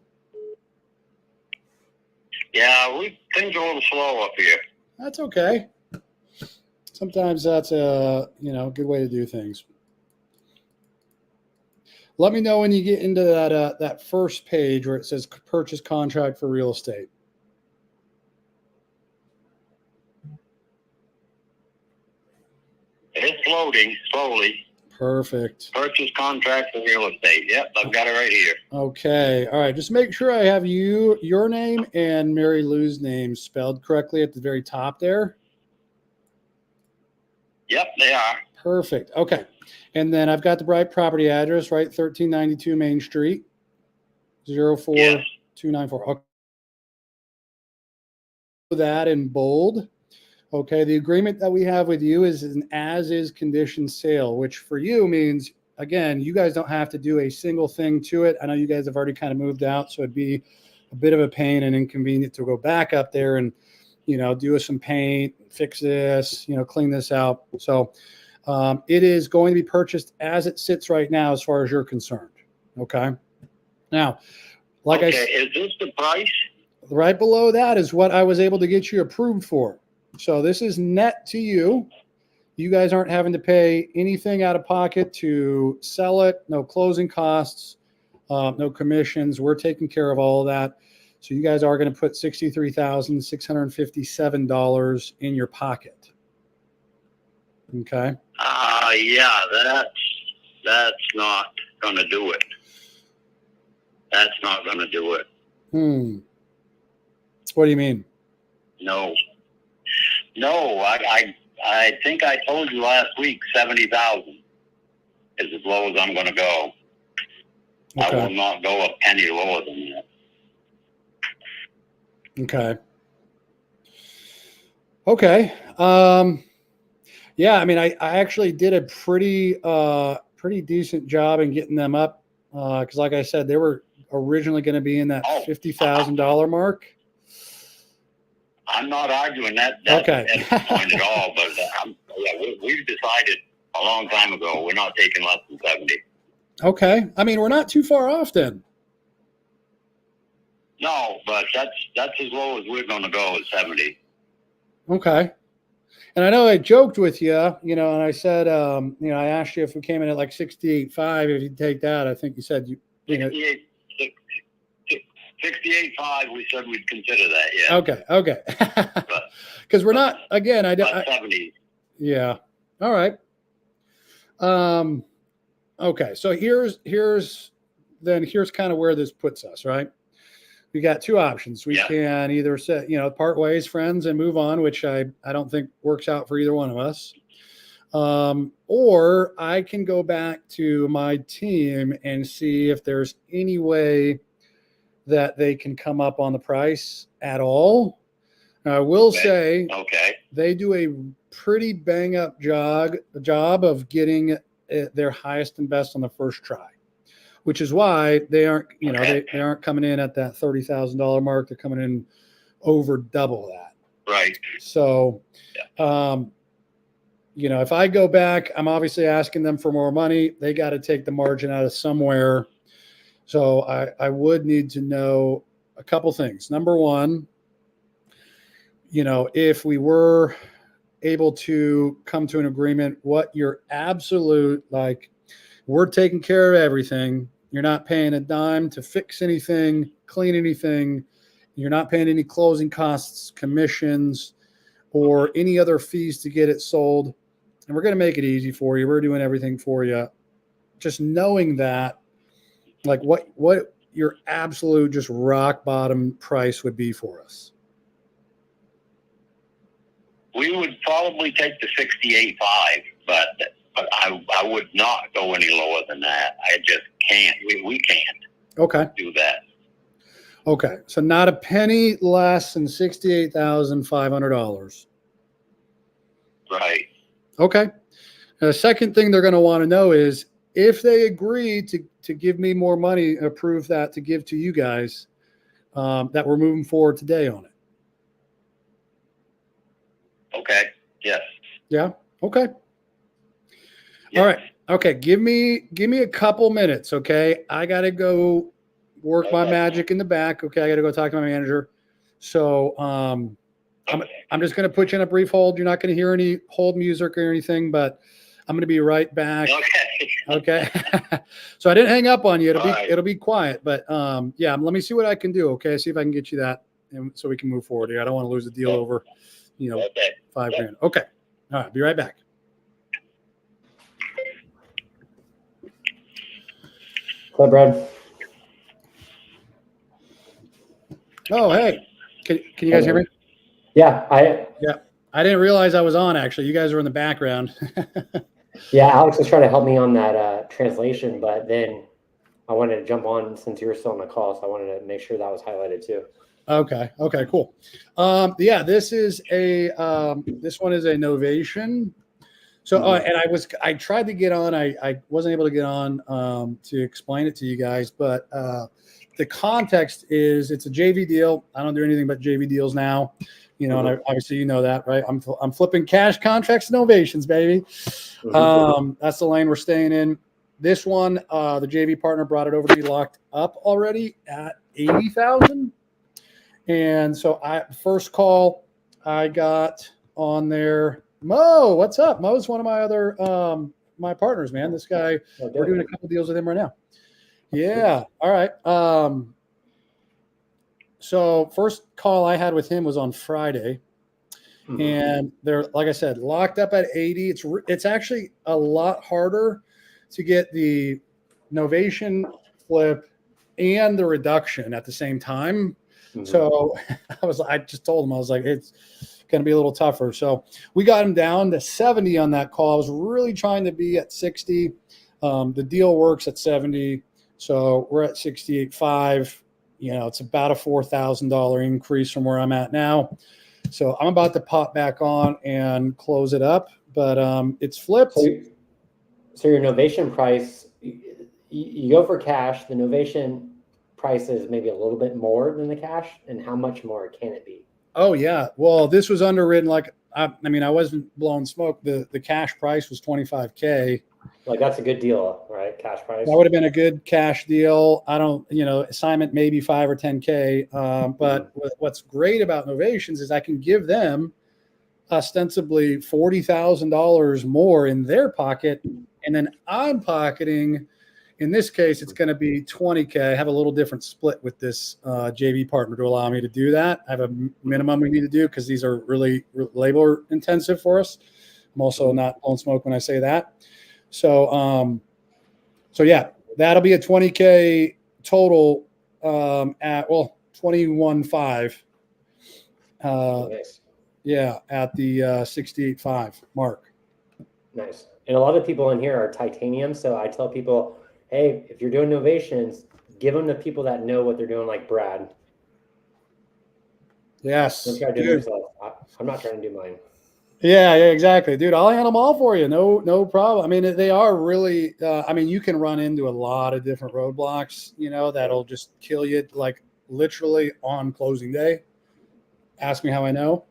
Yeah, things are a little slow up here. That's okay. Sometimes that's a good way to do things. Let me know when you get into that first page where it says purchase contract for real estate. It's loading slowly. Perfect. Purchase contract for real estate. Yep, I've got it right here. Okay. All right. Just make sure I have your name and Mary Lou's name spelled correctly at the very top there. Yep, they are. Perfect. Okay. And then I've got the right property address, right? 1392 Main Street, 04294. Okay. That in bold. Okay. The agreement that we have with you is an as-is condition sale, which for you means, again, you guys don't have to do a single thing to it. I know you guys have already kind of moved out, so it'd be a bit of a pain and inconvenient to go back up there and, do some paint, fix this, clean this out. So it is going to be purchased as it sits right now, as far as you're concerned. Okay. Now, like I said, is this the price? Right below that is what I was able to get you approved for. So this is net to you. You guys aren't having to pay anything out of pocket to sell it. No closing costs, no commissions. We're taking care of all of that. So you guys are going to put $63,657 in your pocket. Okay. Yeah, that's not going to do it. That's not going to do it. What do you mean? No, I think I told you last week 70,000 is as low as I'm going to go. Okay. I will not go a penny lower than that. Okay. Yeah, I mean, I actually did a pretty decent job in getting them up because, like I said, they were originally going to be in that $50,000 mark. I'm not arguing that point at all, but we've decided a long time ago we're not taking less than 70. Okay, I mean, we're not too far off then. No, but that's as low as we're going to go is 70. Okay. And I know I joked with you, and I said, I asked you if we came in at like 68.5, if you'd take that. I think you said 68.5, we said we'd consider that, yeah. Okay. Because we're not, again, 70. Yeah. All right. Okay. So here's kind of where this puts us, right? We got two options. We can either say, part ways, friends, and move on, which I don't think works out for either one of us. Or I can go back to my team and see if there's any way that they can come up on the price at all. Now, I will say they do a pretty bang up job of getting their highest and best on the first try, which is why they aren't, they aren't coming in at that $30,000 mark. They're coming in over double that. Right. So, if I go back, I'm obviously asking them for more money. They got to take the margin out of somewhere. So I would need to know a couple things. Number one, if we were able to come to an agreement, what your absolute, we're taking care of everything. You're not paying a dime to fix anything, clean anything. You're not paying any closing costs, commissions, or any other fees to get it sold. And we're going to make it easy for you. We're doing everything for you. Just knowing that, what your absolute just rock bottom price would be for us. We would probably take the 68.5, but I would not go any lower than that. I just can't. We can't do that. Okay. So not a penny less than $68,500. Right. Okay. Now, the second thing they're going to want to know is if they agree to give me more money, approve that to give to you guys, that we're moving forward today on it. Okay. Yes. Yeah. Okay. Yes. All right. Okay. Give me a couple minutes. Okay. I got to go work my magic in the back. Okay. I got to go talk to my manager. So, I'm just going to put you in a brief hold. You're not going to hear any hold music or anything, but I'm going to be right back. Okay. So I didn't hang up on you. It'll be quiet, but yeah, let me see what I can do. Okay. See if I can get you that. And so we can move forward here. I don't want to lose the deal over, $5,000. Okay. All right. Be right back. Hi, Brad. Oh, hey. Can you guys hear me? Yeah. I didn't realize I was on, actually. You guys were in the background. Yeah, Alex was trying to help me on that translation, but then I wanted to jump on since you were still on the call, so I wanted to make sure that was highlighted too. Okay, cool. Yeah, this is this one is a novation. So, and I tried to get on. I wasn't able to get on to explain it to you guys, but the context is it's a JV deal. I don't do anything but JV deals now. And obviously you know that, right? I'm flipping cash contracts and novations, baby. That's the lane we're staying in. This one, the JV partner brought it over to me locked up already at 80,000. And so first call I got on there, Mo, what's up? Mo's one of my other, my partners, man. This guy, we're doing a couple deals with him right now. Yeah. All right. So first call I had with him was on Friday. And they're, like I said, locked up at 80. It's actually a lot harder to get the novation flip and the reduction at the same time. So I just told him, I was like, it's going to be a little tougher. So we got him down to 70 on that call. I was really trying to be at 60. The deal works at 70. So we're at 68.5. You know, it's about a $4,000 increase from where I'm at now. So I'm about to pop back on and close it up, but it's flipped. So your novation price, you go for cash. The novation price is maybe a little bit more than the cash, and how much more can it be? Oh yeah. Well, this was underwritten like I mean, I wasn't blowing smoke. The cash price was $25K. Like that's a good deal, right? Cash price. That would have been a good cash deal. I don't, assignment maybe 5 or 10K. But what's great about novations is I can give them ostensibly $40,000 more in their pocket, and then I'm pocketing. In this case, it's going to be 20K. I have a little different split with this JV partner to allow me to do that. I have a minimum we need to do because these are really labor intensive for us. I'm also not blowing smoke when I say that. So yeah, that'll be a 20K total at 21.5. Nice. Yeah, at the 68.5 mark. Nice. And a lot of people in here are titanium. So I tell people, hey, if you're doing novations, give them to people that know what they're doing, like Brad. Yes. Don't try to do it yourself. I'm not trying to do mine. Yeah, exactly, dude. I'll handle them all for you. No problem. I mean, they are really. You can run into a lot of different roadblocks. That'll just kill you, like literally on closing day. Ask me how I know.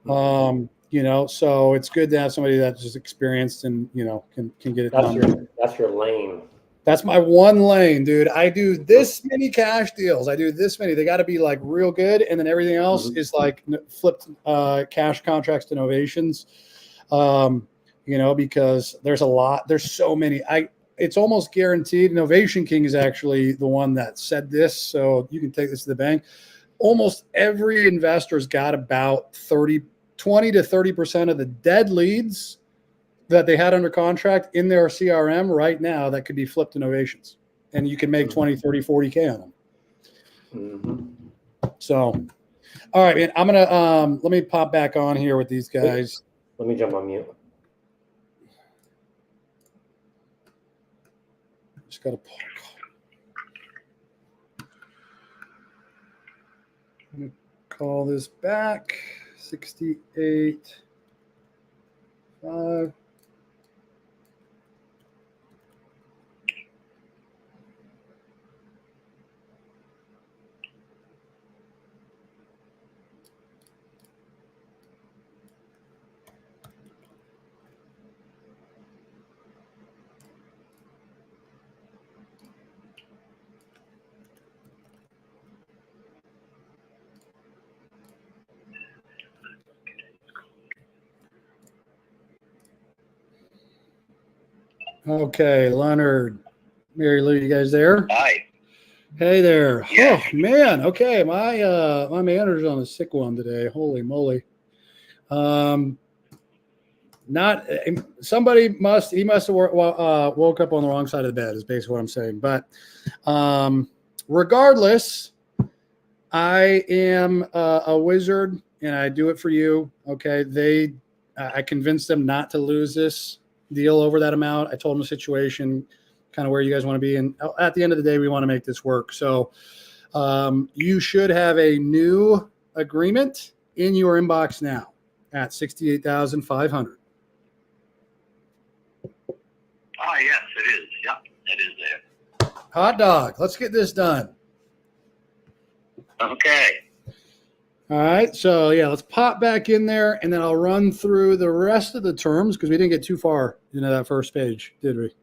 So it's good to have somebody that's just experienced and can get it done. That's your lane. That's my one lane, dude. I do this many cash deals. I do this many. They got to be like real good, and then everything else is like flipped cash contracts to novations. Because there's a lot. There's so many. It's almost guaranteed. Novation King is actually the one that said this, so you can take this to the bank. Almost every investor's got about 20 to 30% of the dead leads that they had under contract in their CRM right now that could be flipped to novations, and you can make 20, 30, 40K on them. So, all right, man, I'm going to, let me pop back on here with these guys. Let me jump on mute. Just got to call this back. 68.5. Okay, Leonard, Mary Lou, you guys there? Hi. Hey there. Yeah. Oh man. Okay, my manager's on a sick one today. Holy moly. Not somebody must have woke up on the wrong side of the bed is basically what I'm saying. But regardless, I am a wizard and I do it for you. Okay, I convinced them not to lose this deal over that amount. I told them the situation, kind of where you guys want to be, and at the end of the day, we want to make this work. So you should have a new agreement in your inbox now at 68,500. Oh, yes, it is. Yep, it is there. Hot dog. Let's get this done. Okay. All right. So, yeah, let's pop back in there, and then I'll run through the rest of the terms because we didn't get too far into that first page, did we?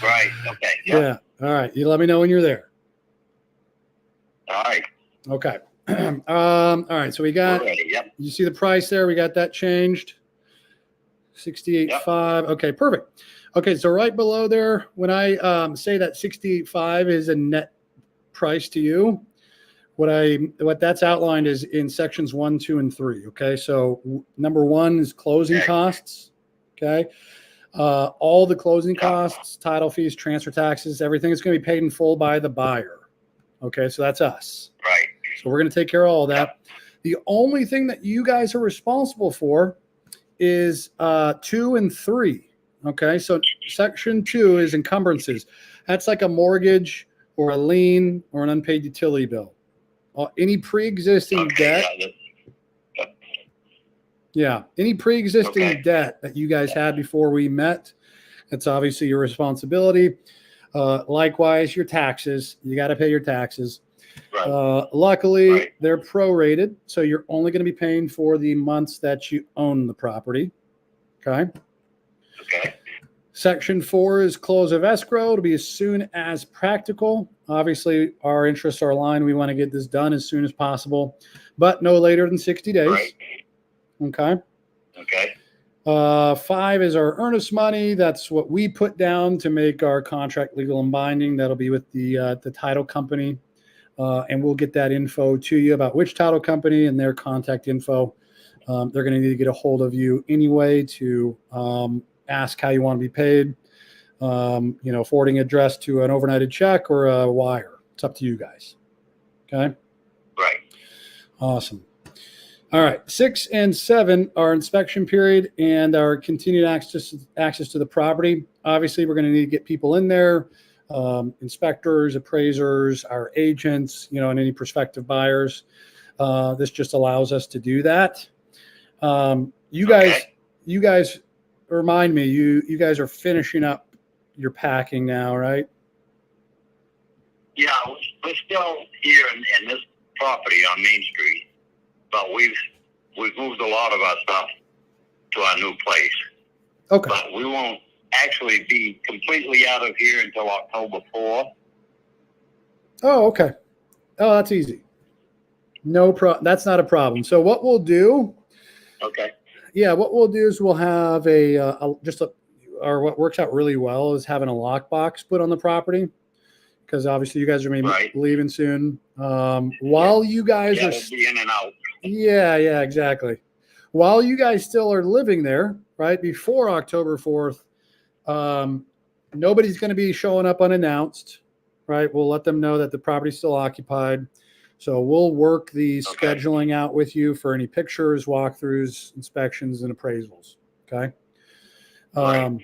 Right. Okay. Yeah. All right. You let me know when you're there. All right. Okay. All right. So we got, We're ready. Yep. you see the price there? We got that changed. 68.5. Okay, perfect. Okay, so right below there, when I say that 68.5 is a net price to you, what that's outlined is in sections 1, 2, and 3. Okay, so number 1 is closing costs. Okay, all the closing costs, title fees, transfer taxes, everything is going to be paid in full by the buyer. Okay, so that's us. Right. So we're going to take care of all of that. The only thing that you guys are responsible for is 2 and 3. Okay, so section 2 is encumbrances. That's like a mortgage or a lien or an unpaid utility bill. Any pre-existing debt. Yeah, any pre-existing debt that you guys had before we met, that's obviously your responsibility. Likewise, your taxes. You got to pay your taxes. Right. Luckily, they're prorated, so you're only going to be paying for the months that you own the property. Okay. Okay. Section 4 is close of escrow to be as soon as practical. Obviously, our interests are aligned. We want to get this done as soon as possible, but no later than 60 days. Right. Okay. Okay. 5 is our earnest money. That's what we put down to make our contract legal and binding. That'll be with the title company. And we'll get that info to you about which title company and their contact info. They're going to need to get a hold of you anyway to ask how you want to be paid. Forwarding address to an overnighted check or a wire. It's up to you guys. Okay. Right. Awesome. All right. 6 and 7 are inspection period and our continued access to the property. Obviously, we're going to need to get people in there. Inspectors, appraisers, our agents, and any prospective buyers. This just allows us to do that. You guys remind me, you guys are finishing up your packing now, right? Yeah, we're still here in this property on Main Street, but we've moved a lot of our stuff to our new place. Okay. But we won't actually be completely out of here until October 4th. Oh, okay. Oh, that's easy. That's not a problem. So what we'll do. Okay. Yeah, what we'll do is we'll have what works out really well is having a lockbox put on the property because obviously you guys are maybe leaving soon. While you guys are be in and out. Yeah, exactly. While you guys still are living there, right before October 4th, nobody's going to be showing up unannounced, right? We'll let them know that the property's still occupied. So we'll work the scheduling out with you for any pictures, walkthroughs, inspections, and appraisals. Okay. Right.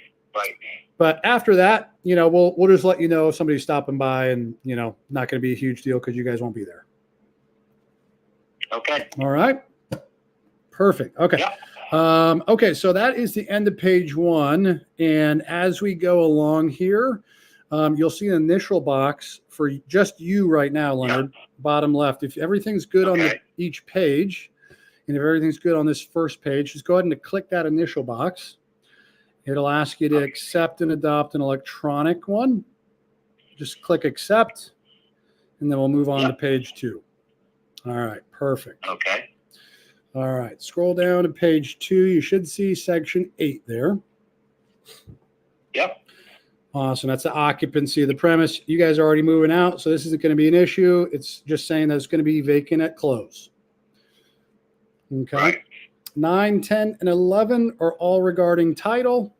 But after that, we'll just let you know if somebody's stopping by and, not going to be a huge deal because you guys won't be there. Okay. All right. Perfect. Okay. Yeah. Okay. So that is the end of page 1. And as we go along here, you'll see an initial box for just you right now, Leonard, bottom left. If everything's good on each page, and if everything's good on this first page, just go ahead and click that initial box. It'll ask you to accept and adopt an electronic one. Just click accept, and then we'll move on to page 2. All right, perfect. Okay. All right, scroll down to page 2. You should see section 8 there. Yep. Awesome. That's the occupancy of the premise. You guys are already moving out, so this isn't going to be an issue. It's just saying that it's going to be vacant at close. Okay. Right. 9, 10, and 11 are all regarding title.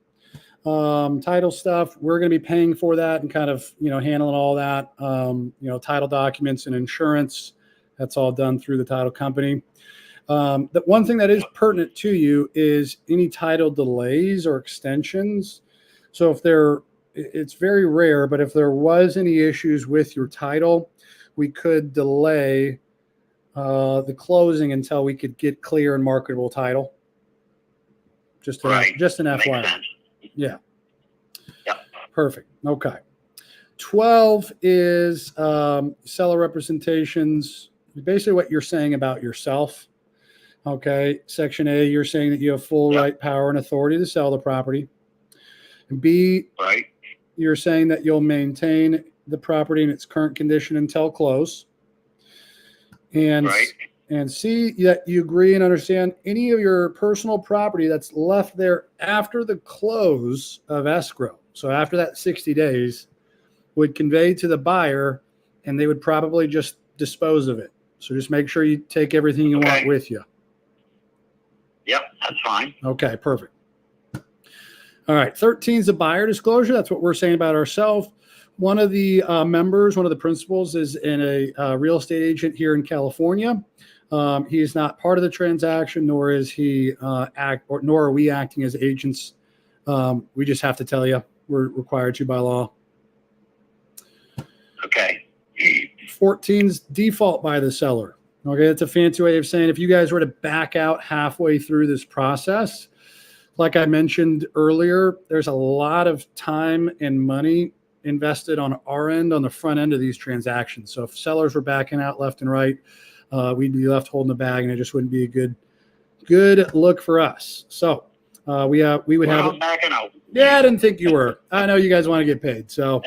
Title stuff. We're going to be paying for that and kind of, handling all that. Title documents and insurance. That's all done through the title company. The one thing that is pertinent to you is any title delays or extensions. So it's very rare, but if there was any issues with your title, we could delay the closing until we could get clear and marketable title. Just an FYI. Yeah. Perfect. Okay. 12 is seller representations. Basically what you're saying about yourself. Okay. Section A, you're saying that you have full right, power, and authority to sell the property. And B, you're saying that you'll maintain the property in its current condition until close. And, Right. and C, that you agree and understand any of your personal property that's left there after the close of escrow. So after that 60 days would convey to the buyer, and they would probably just dispose of it. So just make sure you take everything you want with you. Yep, that's fine. Okay, perfect. All right, 13 is the buyer disclosure. That's what we're saying about ourselves. One of the members, one of the principals, is in a real estate agent here in California. He is not part of the transaction, nor is he nor are we acting as agents. We just have to tell you we're required to by law. Okay. 14's default by the seller. Okay, that's a fancy way of saying if you guys were to back out halfway through this process, like I mentioned earlier, there's a lot of time and money invested on our end, on the front end of these transactions. So if sellers were backing out left and right, we'd be left holding the bag, and it just wouldn't be a good look for us. So we would have. Backing out. Yeah, I didn't think you were. I know you guys want to get paid, so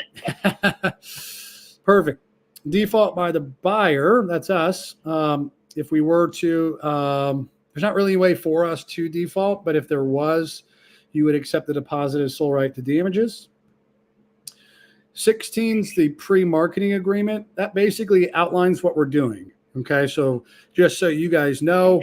perfect. Default by the buyer, that's us. If we were to, there's not really a way for us to default, but if there was, you would accept the deposit as sole right to damages. 16's the pre-marketing agreement. That basically outlines what we're doing. Okay, so just so you guys know,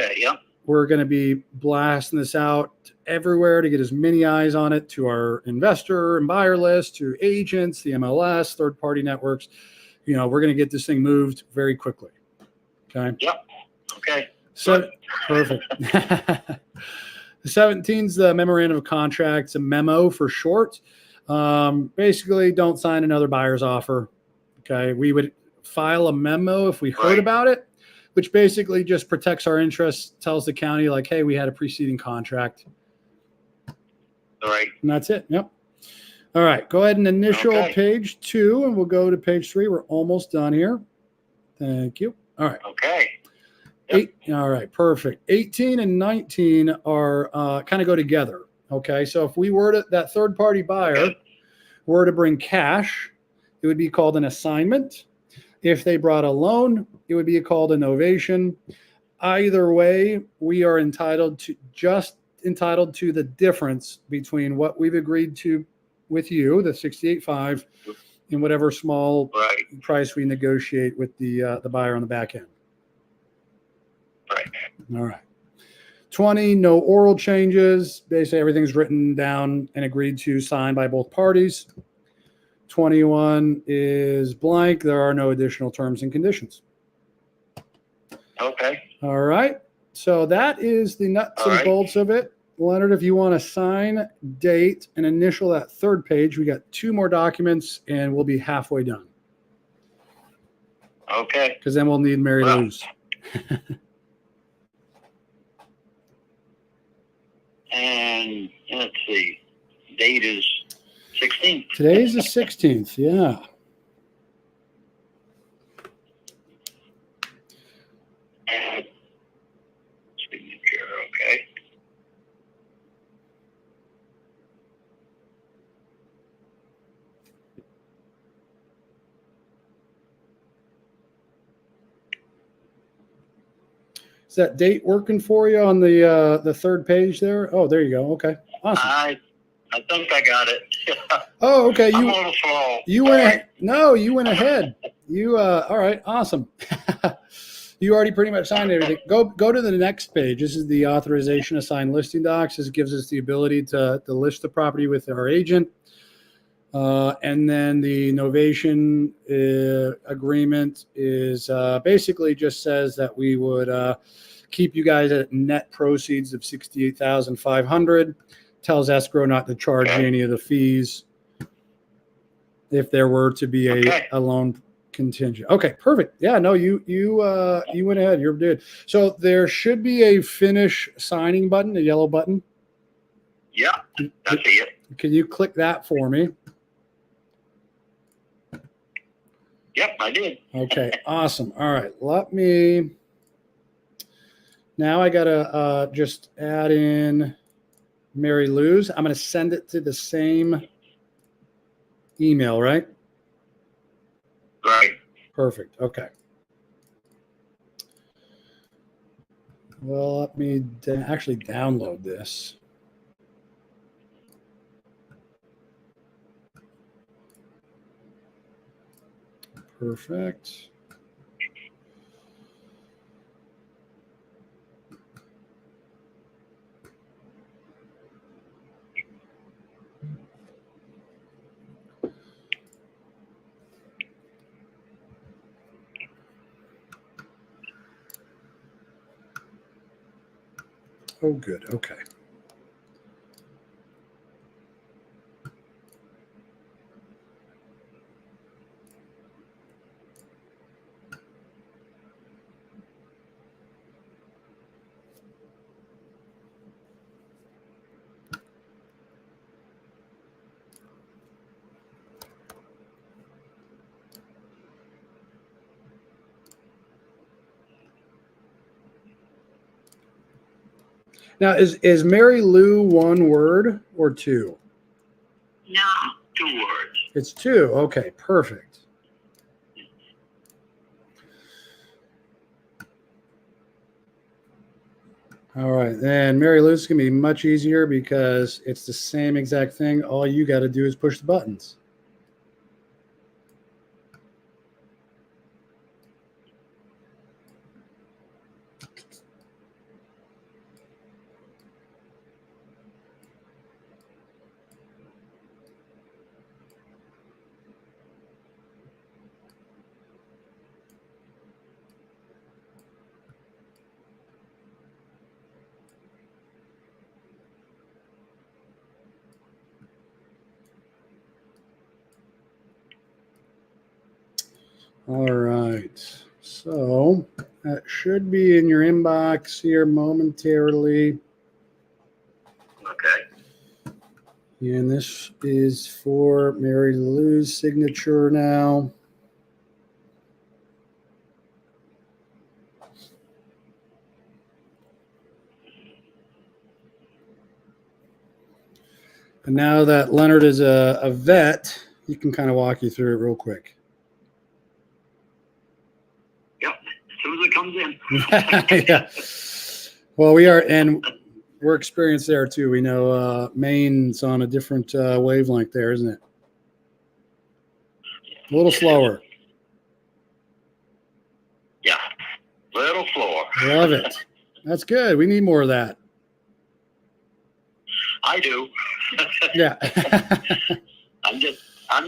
we're going to be blasting this out everywhere to get as many eyes on it, to our investor and buyer list, to agents, the MLS, third-party networks. You know, we're going to get this thing moved very quickly. Okay. Yep. Okay. So perfect. The 17's the memorandum of contract. It's a memo for short. Basically, don't sign another buyer's offer. Okay. We would file a memo if we heard about it, which basically just protects our interests, tells the county like, hey, we had a preceding contract. All right. And that's it. Yep. All right. Go ahead and initial page 2, and we'll go to page 3. We're almost done here. Thank you. All right. Okay. All right. Perfect. 18 and 19 are kind of go together. Okay. So if we were to, that third party buyer were to bring cash, it would be called an assignment. If they brought a loan, it would be called a novation. Either way, we are entitled to the difference between what we've agreed to with you, the 68.5, and whatever small price we negotiate with the buyer on the back end. Right. All right. 20, no oral changes. Basically, everything's written down and agreed to, signed by both parties. 21 is blank. There are no additional terms and conditions. Okay. All right. So that is the nuts and bolts of it. Leonard, if you want to sign, date, and initial that third page, we got 2 more documents, and we'll be halfway done. Okay. Because then we'll need Mary Lou's. And let's see, date is 16th. Today's the 16th, yeah. Signature, okay. Is that date working for you on the third page there? Oh, there you go. Okay, awesome. I think I got it. Oh, okay. I'm a little slow. You went ahead. No, you went ahead. All right, awesome. You already pretty much signed everything. Go to the next page. This is the authorization to sign listing docs. This gives us the ability to list the property with our agent. And then the novation agreement is basically just says that we would keep you guys at net proceeds of $68,500. Tells escrow not to charge you any of the fees if there were to be a loan contingent. Okay, perfect. Yeah, no, you went ahead. You're good. So there should be a finish signing button, a yellow button. Yeah, I see it. Can you click that for me? Yep, I did. Okay, awesome. All right, now I gotta just add in Mary Lou's. I'm gonna send it to the same email, right? Right. Perfect. Okay. Well, let me actually download this. Perfect. Oh, good. Okay. Now, is Mary Lou one word or two? No. 2 words. It's two. Okay, perfect. All right, and Mary Lou's gonna be much easier because it's the same exact thing. All you got to do is push the buttons. All right, so that should be in your inbox here momentarily. Okay. And this is for Mary Lou's signature now. And now that Leonard is a vet, he can kind of walk you through it real quick. Yep. As soon as it comes in. Yeah. Well, we're experienced there too. We know Maine's on a different wavelength there, isn't it? A little slower. Yeah. Little slower. Love it. That's good. We need more of that. I do. Yeah. I'm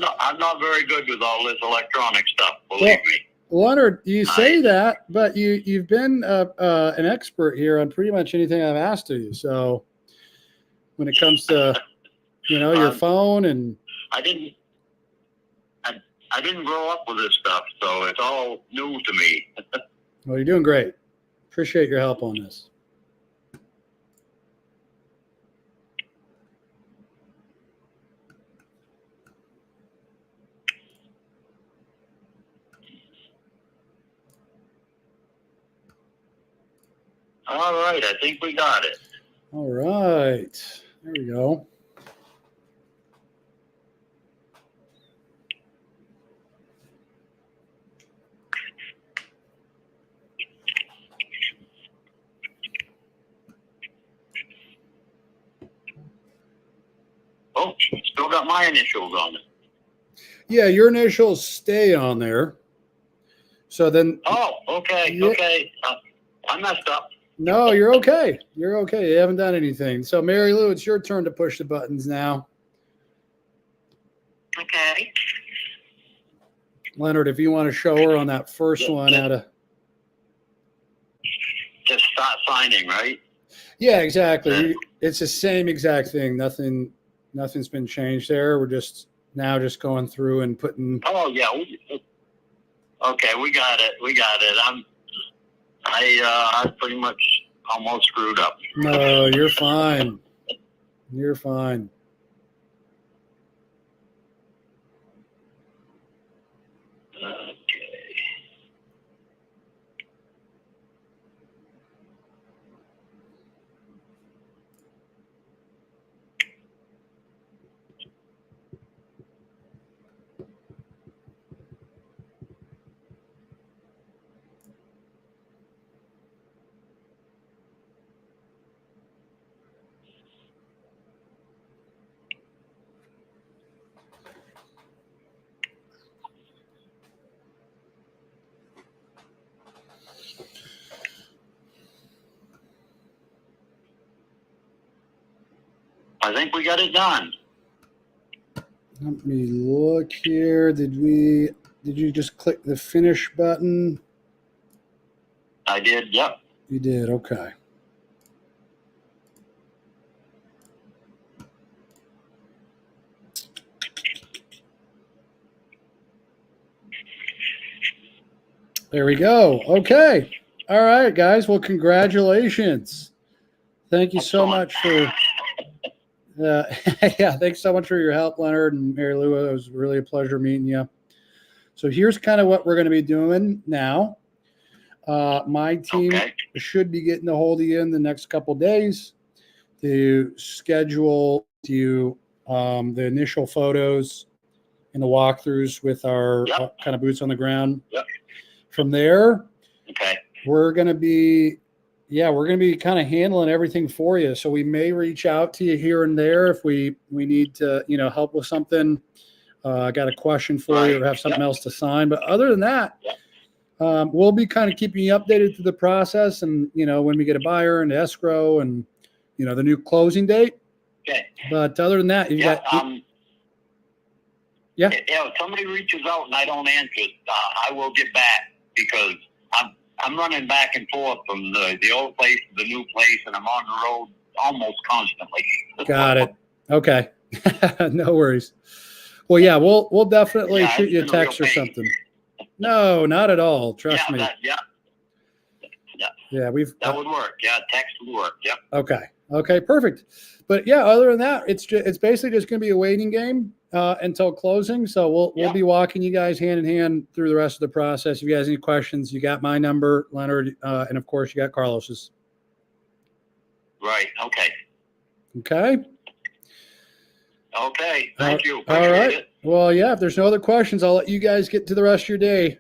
not very good with all this electronic stuff, believe me. Leonard, you say that, but you've been an expert here on pretty much anything I've asked of you. So when it comes to your phone and I didn't grow up with this stuff, so it's all new to me. well, you're doing great. Appreciate your help on this. All right, I think we got it. All right. There we go. Oh, still got my initials on it. Yeah, your initials stay on there. So then. Oh, okay, yeah. okay. I messed up. No, you're okay. You're okay. You haven't done anything. So, Mary Lou, it's your turn to push the buttons now. Okay. Leonard, if you want to show her on that first one how to. Just start signing, right? Yeah, exactly. It's the same exact thing. Nothing's been changed there. We're just going through and putting. Oh yeah. Okay, we got it. I pretty much almost screwed up. No, you're fine. You're fine. Okay. I think we got it done. Let me look here. Did you just click the finish button? I did. Yep. You did. Okay. There we go. Okay. All right, guys. Well, congratulations. Thank you so much for yeah, thanks so much for your help, Leonard and Mary Lou. It was really a pleasure meeting you. So here's kind of what we're going to be doing now. My team should be getting a hold of you in the next couple days to schedule you the initial photos and the walkthroughs with our kind of boots on the ground. Yep. From there, Okay. we're going to be kind of handling everything for you. So we may reach out to you here and there if we need to, help with something. I got a question for you or have something else to sign. But other than that, we'll be kind of keeping you updated through the process and, when we get a buyer and escrow and, the new closing date. Okay. But other than that, Yeah, if somebody reaches out and I don't answer, I will get back because I'm running back and forth from the old place to the new place, and I'm on the road almost constantly. Got it. Okay. No worries. Well, yeah, we'll definitely shoot you a text or something. No, not at all. Trust me. Yeah, that would work. Yeah, text would work. Yep. Okay, perfect. But yeah, other than that, it's basically just going to be a waiting game until closing. So we'll be walking you guys hand in hand through the rest of the process. If you guys have any questions, you got my number, Leonard, and of course you got Carlos's. Right. Okay. Okay. Okay. Thank you. All right. Well, yeah, if there's no other questions, I'll let you guys get to the rest of your day.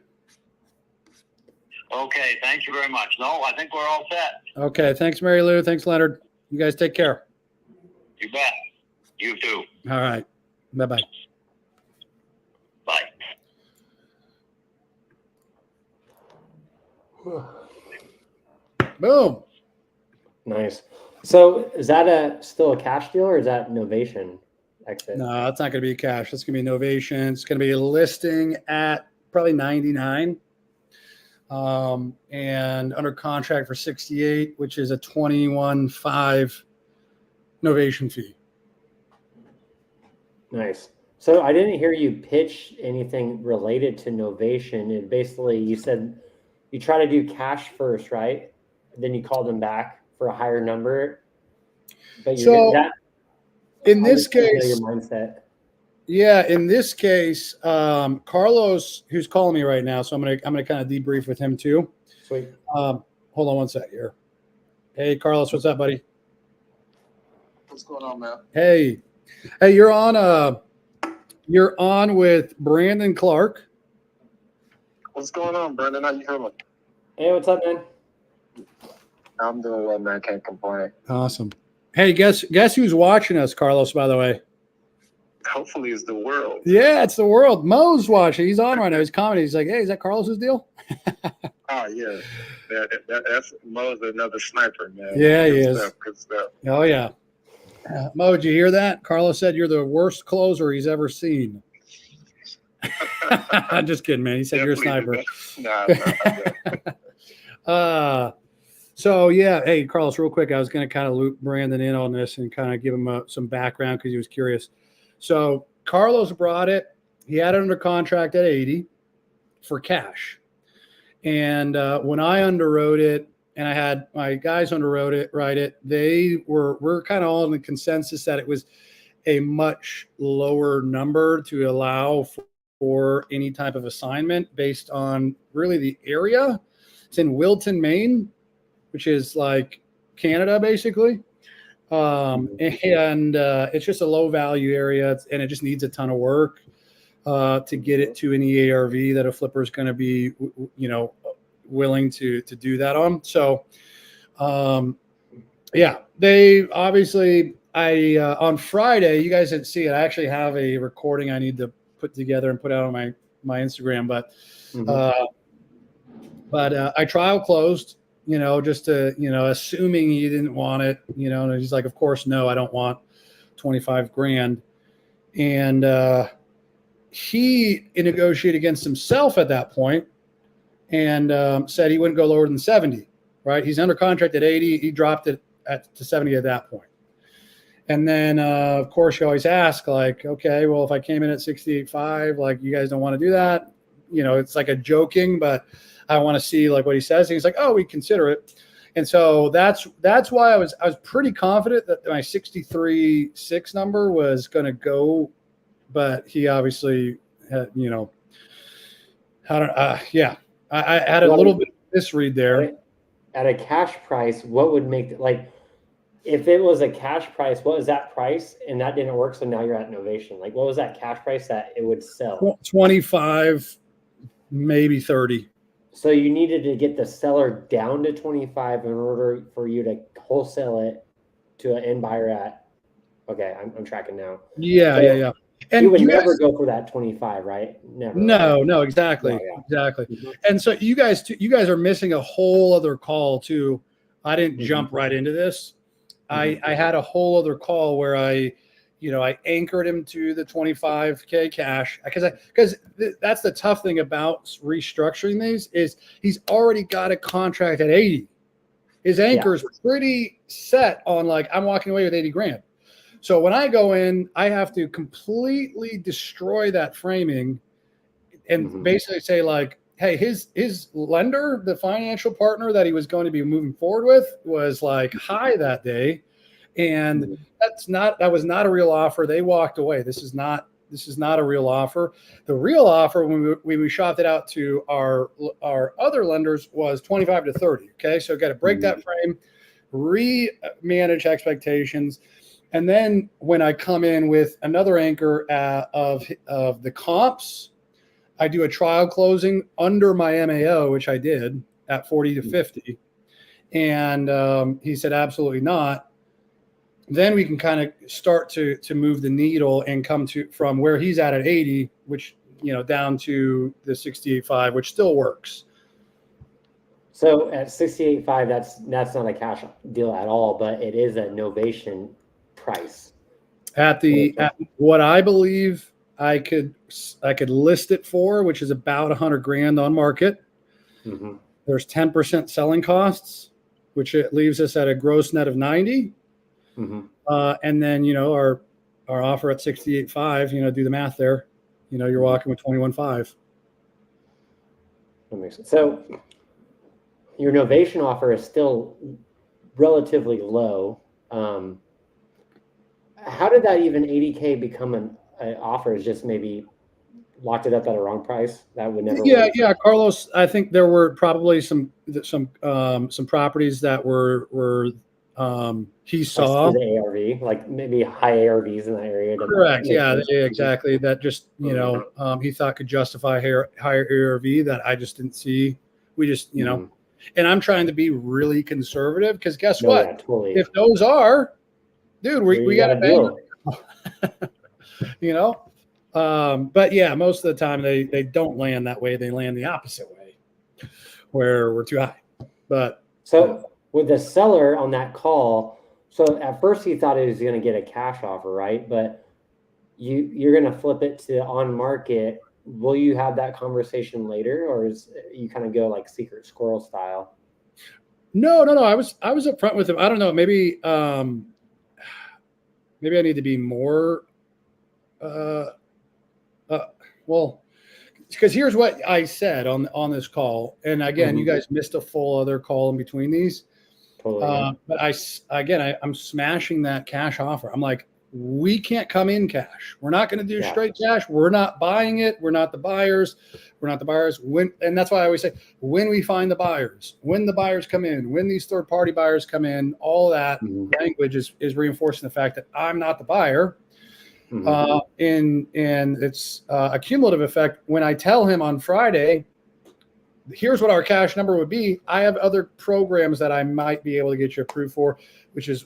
Okay. Thank you very much. No, I think we're all set. Okay. Thanks, Mary Lou. Thanks, Leonard. You guys take care. You bet. You too. All right. Bye-bye. Bye. Boom. Nice. So is that still a cash deal or is that Novation exit? No, it's not going to be cash. It's going to be Novation. It's going to be a listing at probably 99 and under contract for 68, which is a 21.5 Novation fee. Nice. So I didn't hear you pitch anything related to Novation. And basically you said you try to do cash first, right? Then you call them back for a higher number. But in this case, your mindset. Yeah, in this case, Carlos, who's calling me right now, so I'm gonna kind of debrief with him too. Sweet. Hold on one sec here. Hey, Carlos, what's up, buddy? What's going on, man? Hey, you're on with Brandon Clark. What's going on, Brandon? How you feeling? Hey, what's up, man? I'm doing well, man. Can't complain. Awesome. Hey, guess who's watching us, Carlos, by the way? Hopefully it's the world. Yeah, it's the world. Mo's watching. He's on right now. He's commenting. He's like, hey, is that Carlos's deal? Oh, yeah. That's Mo's another sniper, man. Yeah, he Good is. stuff, good stuff. Oh, yeah. Mo, did you hear that? Carlos said you're the worst closer he's ever seen. I'm just kidding, man. He said you're a sniper. So yeah, hey Carlos, real quick, I was going to kind of loop Brandon in on this and kind of give him some background because he was curious. So Carlos brought it. He had it under contract at 80 for cash, and when I underwrote it, and I had my guys underwrote it, write it, we're kind of all in the consensus that it was a much lower number to allow for any type of assignment based on really the area. It's in Wilton, Maine, which is like Canada, basically. And it's just a low value area, and it just needs a ton of work to get it to any ARV that a flipper is going to be, willing to do that on. So, yeah, they obviously, on Friday, you guys didn't see it. I actually have a recording I need to put together and put out on my Instagram, but I trial closed, just to, assuming he didn't want it, and he's like, of course, no, I don't want 25 grand. And he negotiated against himself at that point and said he wouldn't go lower than 70, right? He's under contract at 80. He dropped it to 70 at that point. And then, of course, you always ask, like, okay, well, if I came in at 68.5, like, you guys don't want to do that. You know, it's like a joking, but I want to see like what he says. And he's like, oh, we consider it. And so that's why I was pretty confident that my 63.6 number was going to go, but he obviously had, you know, I had a little bit of misread there. At a cash price, what would make like, if it was a cash price, what was that price? And that didn't work. So now you're at Novation. Like, what was that cash price that it would sell? 25, maybe 30. So you needed to get the seller down to 25 in order for you to wholesale it to an end buyer at, okay, I'm tracking now. Yeah, so yeah. And you would never go for that 25, right? Never. No, exactly. Exactly. Mm-hmm. And so you guys are missing a whole other call too. I didn't jump right into this. I had a whole other call where I anchored him to the 25K cash because that's the tough thing about restructuring these is he's already got a contract at 80. His anchor is pretty set on like, I'm walking away with 80 grand. So when I go in, I have to completely destroy that framing and basically say like, hey, his lender, the financial partner that he was going to be moving forward with was like high that day. And that was not a real offer. They walked away. This is not a real offer. The real offer when we shopped it out to our other lenders was 25 to 30. Okay. So got to break that frame, re-manage expectations. And then when I come in with another anchor of the comps, I do a trial closing under my MAO, which I did at 40 to 50. And he said, absolutely not. Then we can kind of start to move the needle and come to from where he's at 80, which, down to the 68.5, which still works. So at 68.5, that's not a cash deal at all, but it is a Novation price. At what I believe I could list it for, which is about 100 grand on market. Mm-hmm. There's 10% selling costs, which it leaves us at a gross net of 90. Mm-hmm. And then, our offer at 68.5, do the math there, you're walking with 21.5. That makes sense. So your Novation offer is still relatively low. How did that even 80K become an offer? Is just maybe locked it up at a wrong price that would never work? Yeah, Carlos, I think there were probably some properties that were he saw like the ARV, like maybe high ARVs in that area. Correct. Yeah, exactly. That just he thought could justify higher ARV that I just didn't see. We just and I'm trying to be really conservative because guess what? Yeah, totally. If those are, dude, we got to deal. But yeah, most of the time they don't land that way. They land the opposite way, where we're too high. But so with the seller on that call, so at first he thought he was going to get a cash offer, right? But you're going to flip it to on market. Will you have that conversation later, or is you kind of go like secret squirrel style? No. I was upfront with him. I don't know. Maybe I need to be more. Well, because here's what I said on this call, and again, you guys missed a full other call in between these. Totally. But I'm smashing that cash offer. I'm like, we can't come in cash. We're not going to do straight cash. We're not buying it. We're not the buyers. And that's why I always say, when we find the buyers, when the buyers come in, when these third-party buyers come in, all that language is reinforcing the fact that I'm not the buyer. And it's a cumulative effect. When I tell him on Friday, here's what our cash number would be, I have other programs that I might be able to get you approved for,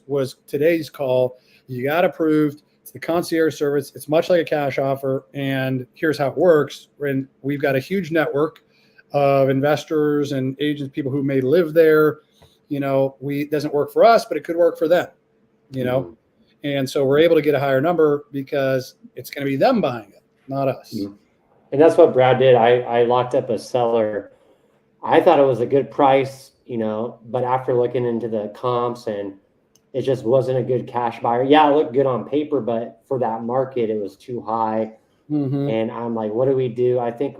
was today's call. You got approved. It's the concierge service. It's much like a cash offer. And here's how it works. And we've got a huge network of investors and agents, people who may live there. It doesn't work for us, but it could work for them, And so we're able to get a higher number because it's going to be them buying it, not us. And that's what Brad did. I locked up a seller. I thought it was a good price, but after looking into the comps, and it just wasn't a good cash buyer. Yeah, it looked good on paper, but for that market, it was too high. Mm-hmm. And I'm like, what do we do? I think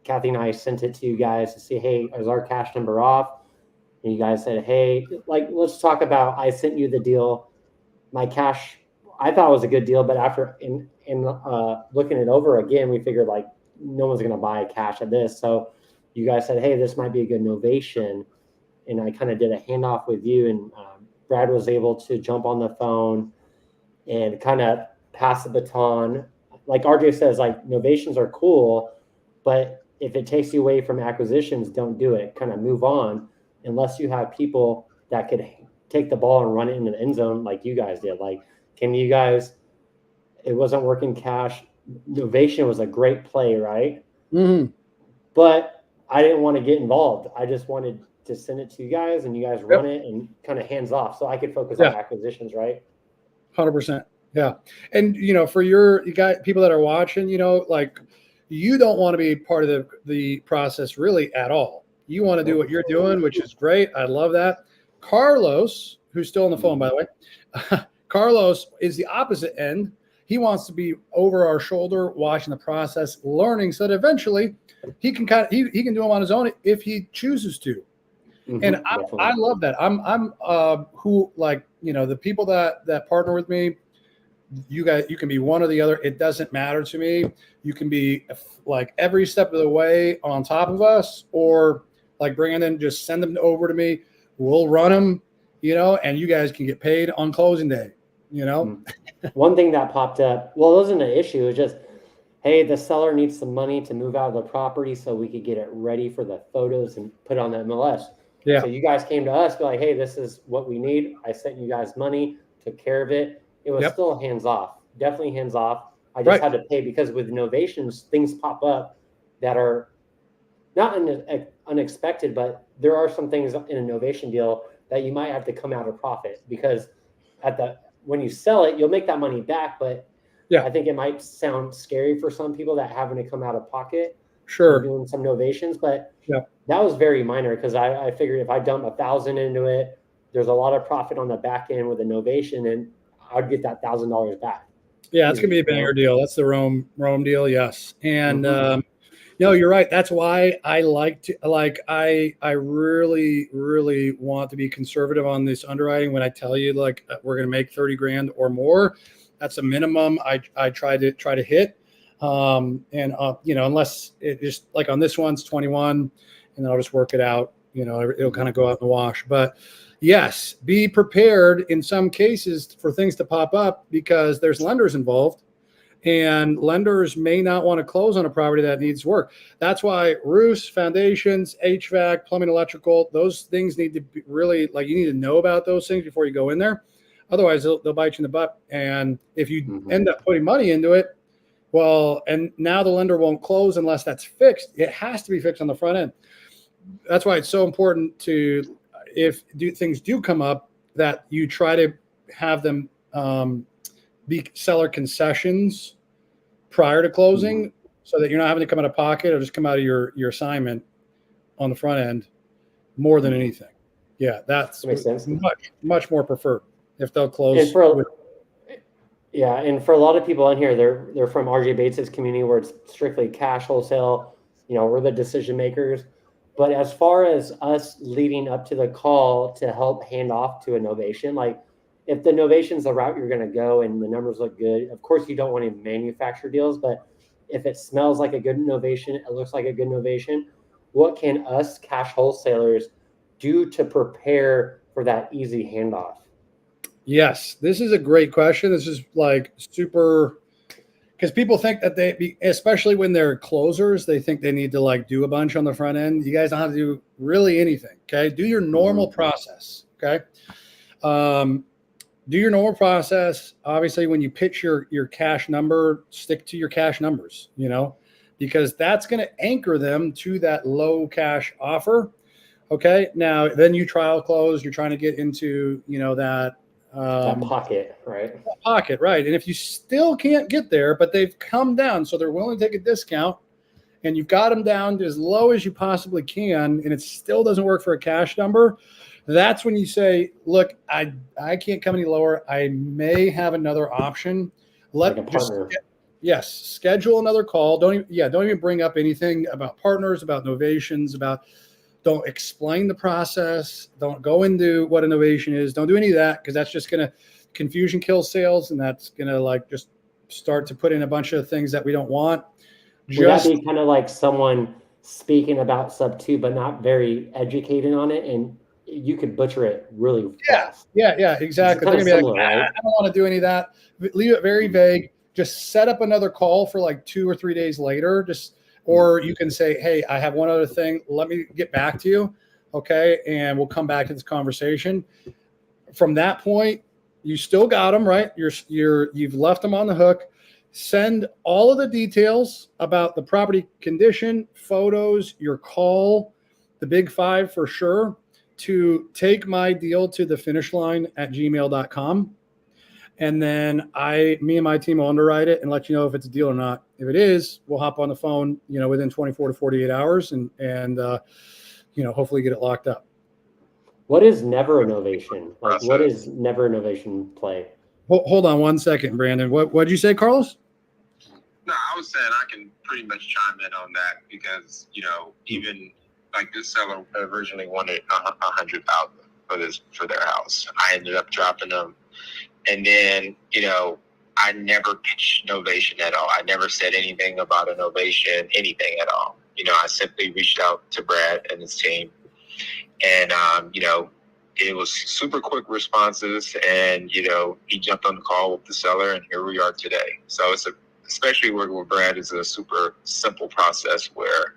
Kathy and I sent it to you guys to see, hey, is our cash number off? And you guys said, hey, let's talk about, I sent you the deal. My cash, I thought it was a good deal, but after in looking it over again, we figured no one's going to buy cash at this. So you guys said, hey, this might be a good novation. And I kind of did a handoff with you, and Brad was able to jump on the phone and kind of pass the baton. Like RJ says, novations are cool, but if it takes you away from acquisitions, don't do it. Kind of move on, unless you have people that could take the ball and run it into the end zone like you guys did. Can you guys, it wasn't working cash. Novation was a great play, right? Mm-hmm. But I didn't want to get involved. I just wanted to send it to you guys, and you guys run it and kind of hands off, so I could focus on acquisitions, right? 100%. Yeah. And, for you guys, people that are watching, you don't want to be part of the process really at all. You want to do what you're doing, which is great. I love that. Carlos, who's still on the phone, by the way, Carlos is the opposite end. He wants to be over our shoulder, watching the process, learning, so that eventually he can he can do them on his own if he chooses to. Mm-hmm, and I love that. I'm the people that partner with me, you guys, you can be one or the other. It doesn't matter to me. You can be every step of the way on top of us, or bring them in, just send them over to me. We'll run them, and you guys can get paid on closing day, One thing that popped up, well, it wasn't an issue. It was just, hey, the seller needs some money to move out of the property so we could get it ready for the photos and put it on the MLS. Yeah. So you guys came to us, be like, hey, this is what we need. I sent you guys money, took care of it. It was still hands off, definitely hands off. I just had to pay, because with novations, things pop up that are not unexpected, but there are some things in a novation deal that you might have to come out of profit, because when you sell it, you'll make that money back. But I think it might sound scary for some people that having to come out of pocket. Sure. Doing some novations, but that was very minor, because I figured if I dump 1,000 into it, there's a lot of profit on the back end with a novation, and I'd get that $1,000 back. Yeah, it's gonna be a banger deal. That's the Rome deal, yes. And you're right. That's why I I really, really want to be conservative on this underwriting. When I tell you we're gonna make 30 grand or more, that's a minimum I try to hit. Unless it just on this one's 21, and then I'll just work it out. It'll kind of go out in the wash. But yes, be prepared in some cases for things to pop up, because there's lenders involved, and lenders may not want to close on a property that needs work. That's why roofs, foundations, HVAC, plumbing, electrical, those things need to be really you need to know about those things before you go in there. Otherwise, they'll bite you in the butt. And if you end up putting money into it, well, and now the lender won't close unless that's fixed. It has to be fixed on the front end. That's why it's so important to, if things do come up, that you try to have them be seller concessions prior to closing, so that you're not having to come out of pocket or just come out of your assignment on the front end more than anything. Yeah, that makes sense. Much more preferred if they'll close. And for a lot of people in here, they're from RJ Bates's community, where it's strictly cash wholesale. We're the decision makers. But as far as us leading up to the call to help hand off to a novation, if the novation's the route you're going to go and the numbers look good, of course you don't want to manufacture deals. But if it smells like a good novation, it looks like a good novation, what can us cash wholesalers do to prepare for that easy handoff? Yes, this is a great question. This is super, because people think that especially when they're closers, they think they need to do a bunch on the front end. You guys don't have to do really anything. Okay. Do your normal process. Okay. Do your normal process. Obviously, when you pitch your cash number, stick to your cash numbers, because that's going to anchor them to that low cash offer. Okay. Now, then you trial close, you're trying to get into, that pocket, right? Pocket, right. And if you still can't get there, but they've come down, so they're willing to take a discount, and you've got them down to as low as you possibly can, and it still doesn't work for a cash number, that's when you say, look, I can't come any lower. I may have another option. Like a partner. Yes, schedule another call. Don't even bring up anything about partners, about novations, don't explain the process. Don't go into what a novation is. Don't do any of that, because that's just going to confusion kill sales, and that's going to like just start to put in a bunch of things that we don't want. Would that be kind of like someone speaking about sub 2, but not very educated on it, and you could butcher it really fast? Yeah, exactly. They're gonna be similar, like, right? I don't want to do any of that. Leave it very vague. Just set up another call for like 2 or 3 days later. Or you can say, hey, I have one other thing. Let me get back to you. Okay. And we'll come back to this conversation. From that point, you still got them, right? You've left them on the hook. Send all of the details about the property condition, photos, your call, the big 5 for sure, to take my deal to the finish line at gmail.com. And then me and my team will underwrite it and let you know if it's a deal or not. If it is, we'll hop on the phone, within 24 to 48 hours and hopefully get it locked up. What is never a novation? Like, what is never a novation play? Hold on 1 second, Brandon. What did you say, Carlos? No, I was saying I can pretty much chime in on that because, even like this seller originally wanted $100,000 for their house. I ended up dropping them. And then, I never pitched novation at all. I never said anything about a novation, anything at all. I simply reached out to Brad and his team. And, it was super quick responses. And, he jumped on the call with the seller, and here we are today. So especially working with Brad is a super simple process where,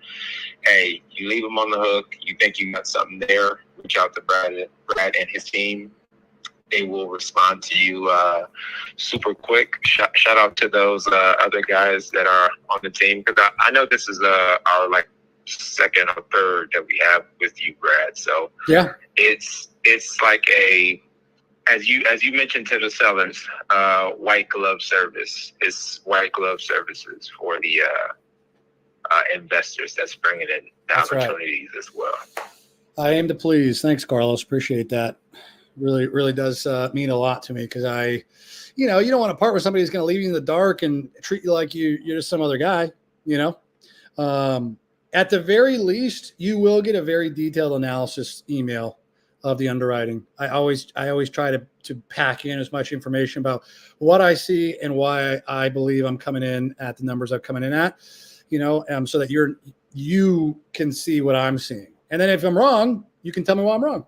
hey, you leave them on the hook. You think you got something there, reach out to Brad and his team. They will respond to you super quick. Shout out to those other guys that are on the team, because I know this is our like second or third that we have with you, Brad. So yeah, it's like as you mentioned to the sellers, white glove service. It's white glove services for the investors that's bringing in the opportunities as well. I aim to please. Thanks, Carlos. Appreciate that. Really, really does mean a lot to me, because you don't want to part with somebody who's going to leave you in the dark and treat you like you're just some other guy, At the very least, you will get a very detailed analysis email of the underwriting. I always try to pack in as much information about what I see and why I believe I'm coming in at the numbers I'm coming in at, so that you can see what I'm seeing. And then if I'm wrong, you can tell me why I'm wrong.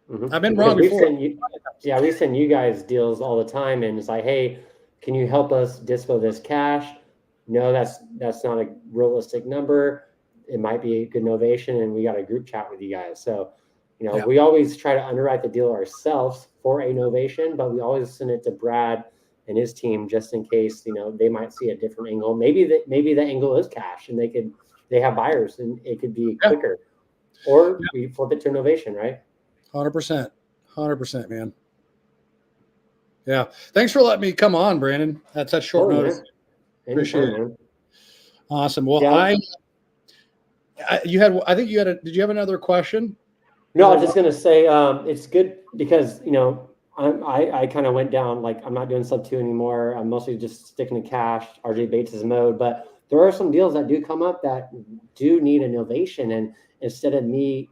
Mm-hmm. I've been wrong before. We send you guys deals all the time, and it's like, hey, can you help us dispo this cash? No, that's not a realistic number. It might be a good novation, and we got a group chat with you guys. So, we always try to underwrite the deal ourselves for a novation, but we always send it to Brad and his team just in case, they might see a different angle. Maybe the angle is cash, and they have buyers, and it could be quicker, or we flip it to novation, right? 100%, man. Yeah. Thanks for letting me come on, Brandon, at such short notice. Appreciate it. Awesome. Well, did you have another question? No, I was just going to say, it's good because, I kind of went down, like, I'm not doing sub 2 anymore. I'm mostly just sticking to cash, RJ Bates' mode, but there are some deals that do come up that do need a novation. And instead of me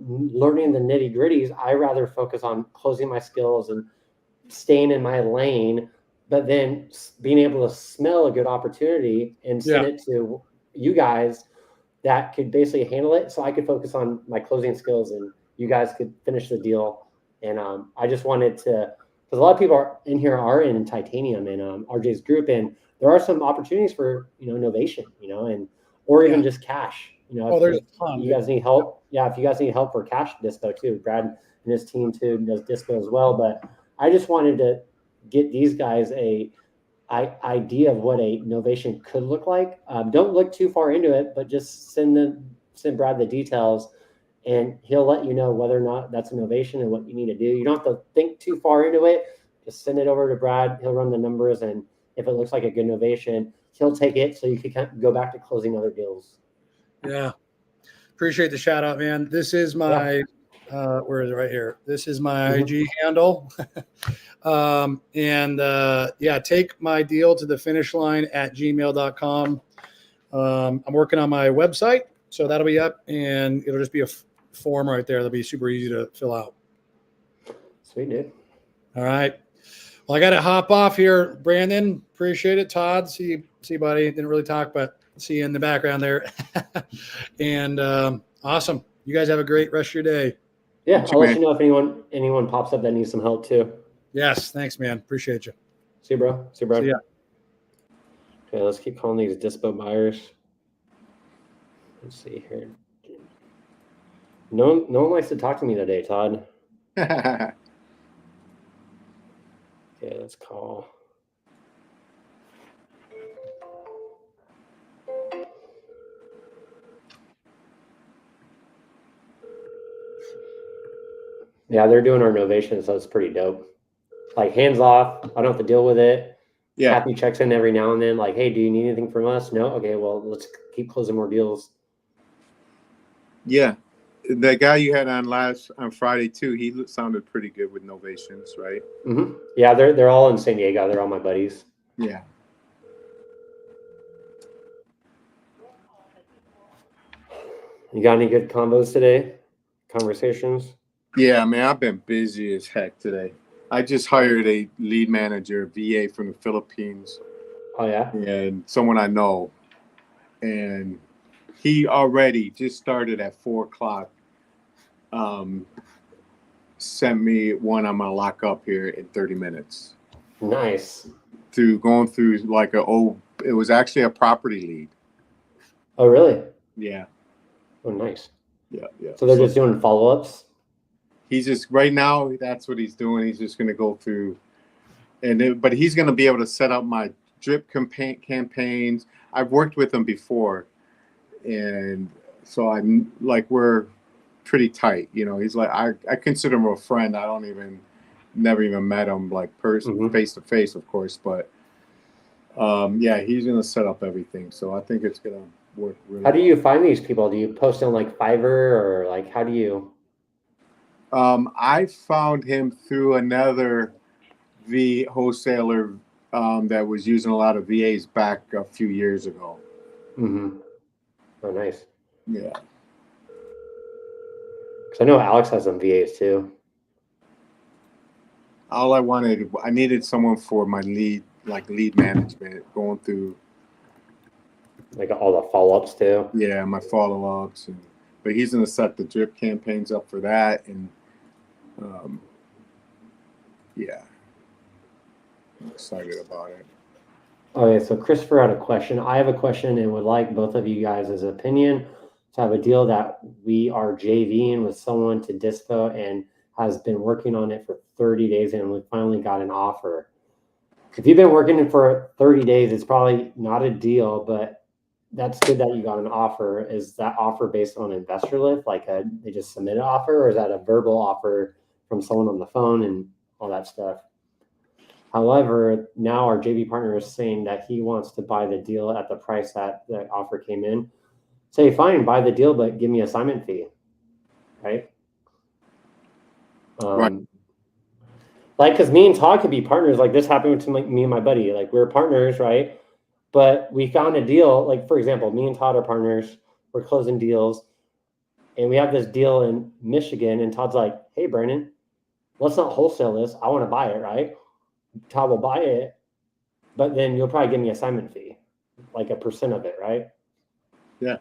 learning the nitty gritties, I rather focus on closing my skills and staying in my lane, but then being able to smell a good opportunity and send it to you guys that could basically handle it. So I could focus on my closing skills and you guys could finish the deal. And I just wanted to, because a lot of people in in titanium and RJ's group, and there are some opportunities for, novation, or even just cash. There's a ton. You guys need help. Yeah, if you guys need help for cash dispo too, Brad and his team too does dispo as well. But I just wanted to get these guys a idea of what a novation could look like. Don't look too far into it, but just send Brad the details, and he'll let you know whether or not that's an ovation and what you need to do. You don't have to think too far into it. Just send it over to Brad. He'll run the numbers, and if it looks like a good novation, he'll take it so you can go back to closing other deals. Yeah. Appreciate the shout out, man. This is my, where is it? Right here. This is my IG handle. Take my deal to the finish line at gmail.com. I'm working on my website, so that'll be up, and it'll just be a form right there. That'll be super easy to fill out. Sweet, dude. All right. Well, I got to hop off here, Brandon. Appreciate it. Todd, see you, buddy. Didn't really talk, but see you in the background there. And awesome. You guys have a great rest of your day. Yeah, I'll let you know if anyone pops up that needs some help too. Yes, thanks, man. Appreciate you. See you, bro. See ya. Okay, let's keep calling these dispo buyers. Let's see here. No one likes to talk to me today, Todd. Okay, let's call. Yeah, they're doing our novation, so it's pretty dope. Like, hands off. I don't have to deal with it. Yeah. Kathy checks in every now and then, like, hey, do you need anything from us? No? Okay, well, let's keep closing more deals. Yeah. The guy you had on Friday too, he sounded pretty good with novations, right? Mm-hmm. Yeah, they're all in San Diego. They're all my buddies. Yeah. You got any good combos today? Conversations? Yeah, man, I've been busy as heck today. I just hired a lead manager, VA from the Philippines. Oh, yeah? And someone I know. And he already just started at 4 o'clock. Sent me one I'm going to lock up here in 30 minutes. Nice. Going through like it was actually a property lead. Oh, really? Yeah. Oh, nice. Yeah. So they're just doing follow-ups? He's just, right now, that's what he's doing. He's just going to go through, but he's going to be able to set up my drip campaigns. I've worked with him before, and so I'm like, we're pretty tight. You know, he's like, I consider him a friend. Never even met him like face to face, of course, but he's going to set up everything. So I think it's going to work really How do you find these people? Do you post on like Fiverr, or like, how do you? I found him through another wholesaler that was using a lot of VAs back a few years ago. Mm-hmm. Oh, nice. Yeah. Because I know Alex has some VAs too. I needed someone for my lead management, going through like all the follow-ups too. Yeah, my follow-ups, but he's going to set the drip campaigns up for that, and I'm excited about it. Okay, so Christopher had a question. I have a question and would like both of you guys' opinion. To have a deal that we are JVing with someone to dispo and has been working on it for 30 days, and we finally got an offer. If you've been working it for 30 days, it's probably not a deal, but that's good that you got an offer. Is that offer based on investor lift? They just submit an offer, or is that a verbal offer from someone on the phone and all that stuff? However, now our JV partner is saying that he wants to buy the deal at the price that the offer came in. Say, fine, buy the deal, but give me assignment fee, right? Right. Like, because me and Todd could be partners. Like, this happened to me and my buddy. Like, we're partners, right? But we found a deal. Like, for example, me and Todd are partners. We're closing deals. And we have this deal in Michigan. And Todd's like, hey, Brandon, let's not wholesale this. I want to buy it, right? Todd will buy it. But then you'll probably give me assignment fee, like a % of it, right? Yeah.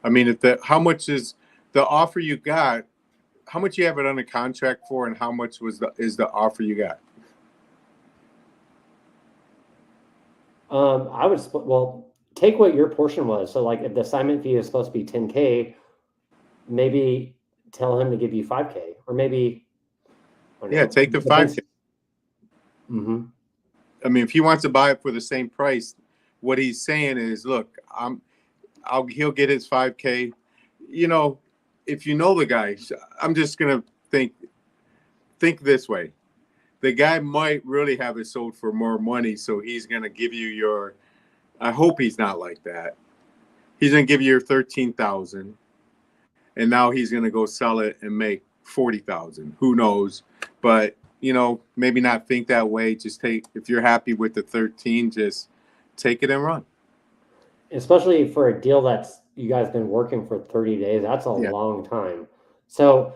I mean, how much is the offer you got? How much you have it under contract for, and how much is the offer you got? I would take what your portion was. So, like, if the assignment fee is supposed to be $10K, maybe tell him to give you $5K, or maybe. Take the $5K. Mm-hmm. I mean, if he wants to buy it for the same price, what he's saying is, look, he'll get his $5K. You know, if you know the guy, I'm just gonna think this way. The guy might really have it sold for more money, so he's gonna give you your. I hope he's not like that. He's gonna give you your 13,000, and now he's gonna go sell it and make 40,000. Who knows? But maybe not think that way. Just if you're happy with the 13, just take it and run. Especially for a deal that's you guys been working for 30 days. That's a long time. So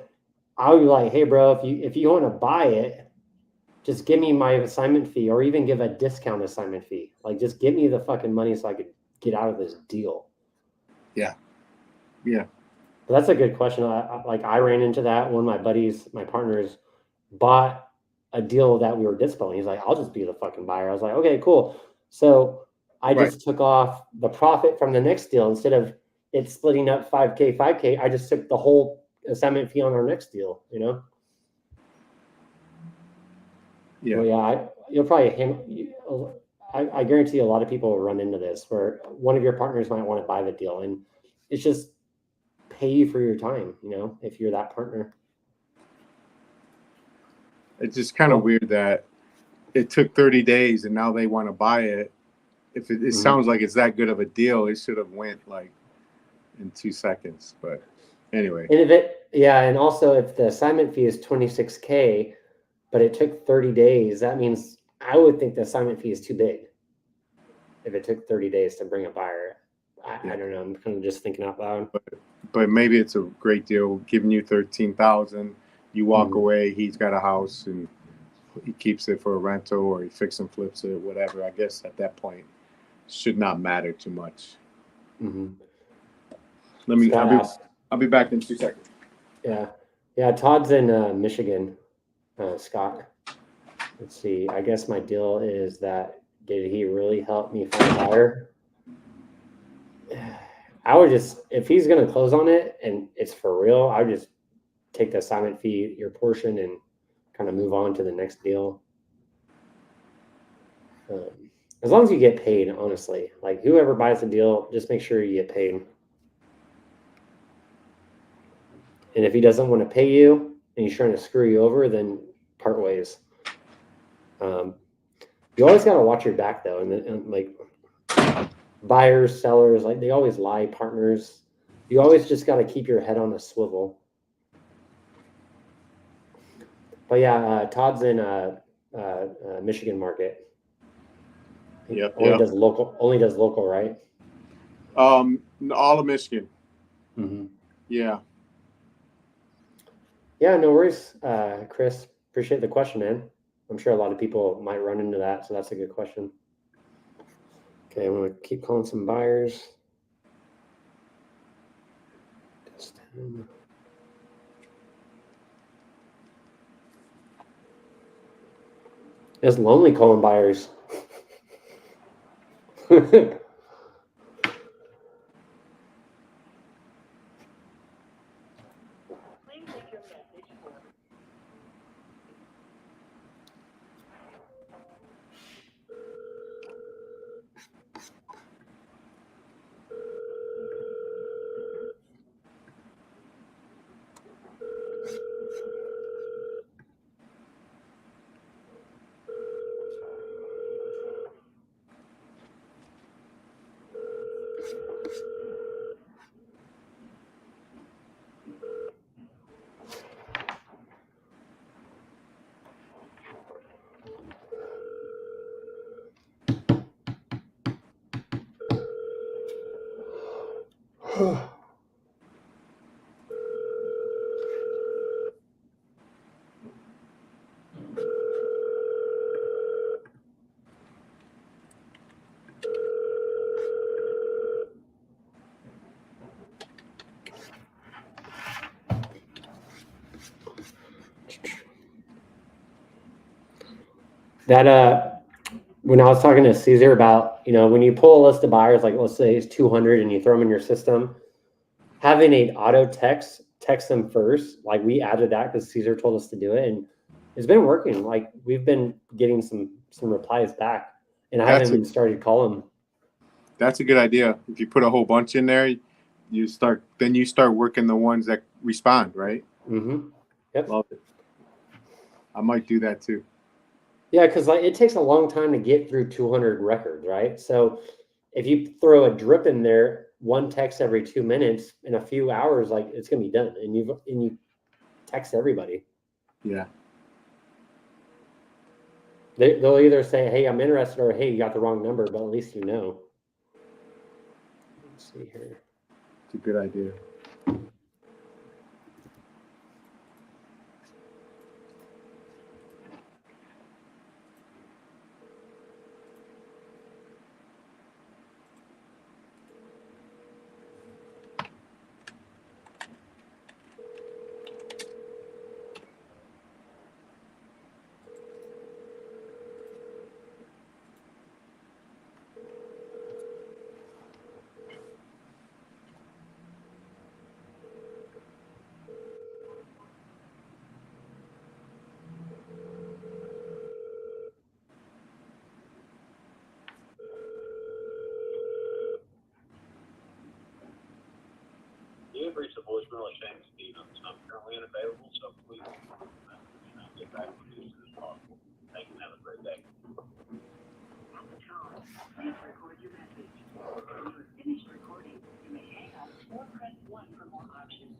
I would be like, hey, bro, if you want to buy it, just give me my assignment fee, or even give a discount assignment fee. Like, just give me the fucking money so I could get out of this deal. Yeah. But that's a good question. I ran into that. One of my buddies, my partners, bought a deal that we were dispelling. He's like, I'll just be the fucking buyer. I was like, okay, cool. So I just took off the profit from the next deal. Instead of it splitting up 5K, I just took the whole assignment fee on our next deal, Yeah. Well, yeah, you'll probably I guarantee a lot of people will run into this where one of your partners might want to buy the deal, and it's just pay you for your time, if you're that partner. It's just kind of weird that it took 30 days and now they want to buy it. If it sounds like it's that good of a deal, it should have went like in 2 seconds. But anyway. And and also if the assignment fee is $26K, but it took 30 days, that means I would think the assignment fee is too big. If it took 30 days to bring a buyer, I don't know. I'm kind of just thinking out loud. But maybe it's a great deal, giving you 13,000. You walk away. He's got a house and he keeps it for a rental, or he fix and flips it, whatever. I guess at that point, should not matter too much. I'll be back in 2 seconds. Yeah. Todd's in Michigan. Scott. Let's see. I guess my deal is that did he really help me find a buyer? I would just, if he's going to close on it and it's for real, I would just take the assignment fee, your portion, and kind of move on to the next deal. As long as you get paid, honestly, like whoever buys the deal, just make sure you get paid. And if he doesn't want to pay you and he's trying to screw you over, then part ways. You always got to watch your back though, and like buyers, sellers, like they always lie. Partners, you always just got to keep your head on a swivel. But yeah, Todd's in Michigan market. Only does local, right? All of Michigan. Yeah. Yeah, no worries, Chris. Appreciate the question, man. I'm sure a lot of people might run into that, so that's a good question. Okay, I'm going to keep calling some buyers. It's lonely calling buyers. That when I was talking to Caesar about, when you pull a list of buyers, like let's say it's 200 and you throw them in your system, having an auto text them first, like we added that because Caesar told us to do it, and it's been working. Like we've been getting some replies back, and I haven't even started calling. That's a good idea. If you put a whole bunch in there, you start working the ones that respond, right? Mm-hmm. Yep. Love it. I might do that too. Yeah, because like it takes a long time to get through 200 records, right? So if you throw a drip in there, one text every 2 minutes, in a few hours, like it's gonna be done, and you text everybody. Yeah. They'll either say, "Hey, I'm interested," or "Hey, you got the wrong number," but at least you know. Let's see here. It's a good idea. You have reached the voicemail of Shane Stevens. I'm currently unavailable, so please get back to me as soon as possible. Thank you and have a great day. At the tone, please record your message. When you have finished recording, you may hang up or press 1 for more options.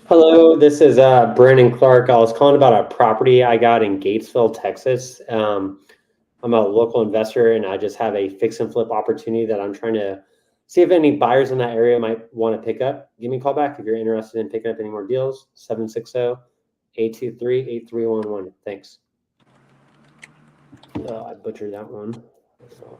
Hello, this is Brandon Clark. I was calling about a property I got in Gatesville, Texas. I'm a local investor, and I just have a fix and flip opportunity that I'm trying to see if any buyers in that area might want to pick up. Give me a call back if you're interested in picking up any more deals. 760-823-8311. Thanks. I butchered that one. So.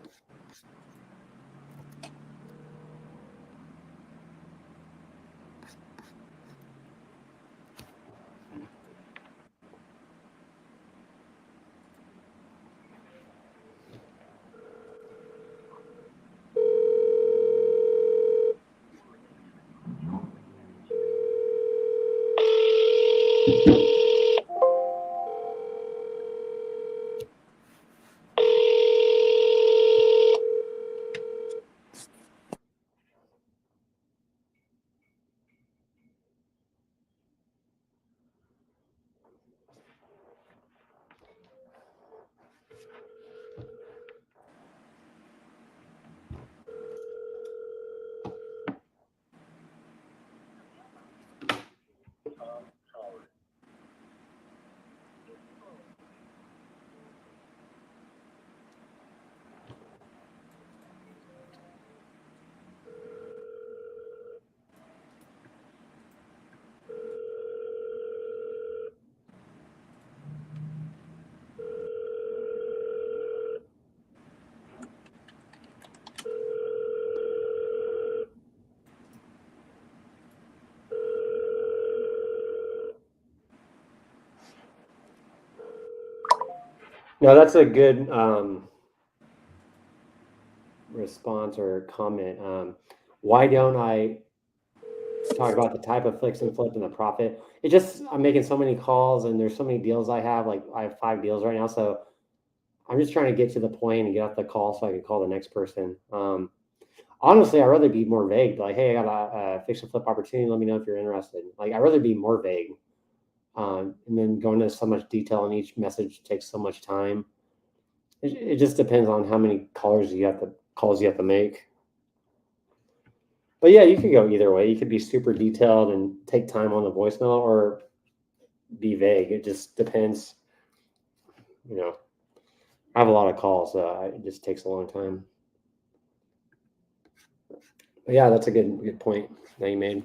No, that's a good response or comment. Why don't I talk about the type of fix and flip and the profit? It just, I'm making so many calls and there's so many deals I have. Like I have 5 deals right now, so I'm just trying to get to the point and get off the call so I can call the next person. Honestly, I'd rather be more vague. Like, hey, I got a fix and flip opportunity. Let me know if you're interested. Like, I'd rather be more vague. And then going into so much detail in each message takes so much time. It just depends on how many calls you have to make. But yeah, you could go either way. You could be super detailed and take time on the voicemail, or be vague. It just depends. You know, I have a lot of calls, so it just takes a long time. But yeah, that's a good point that you made.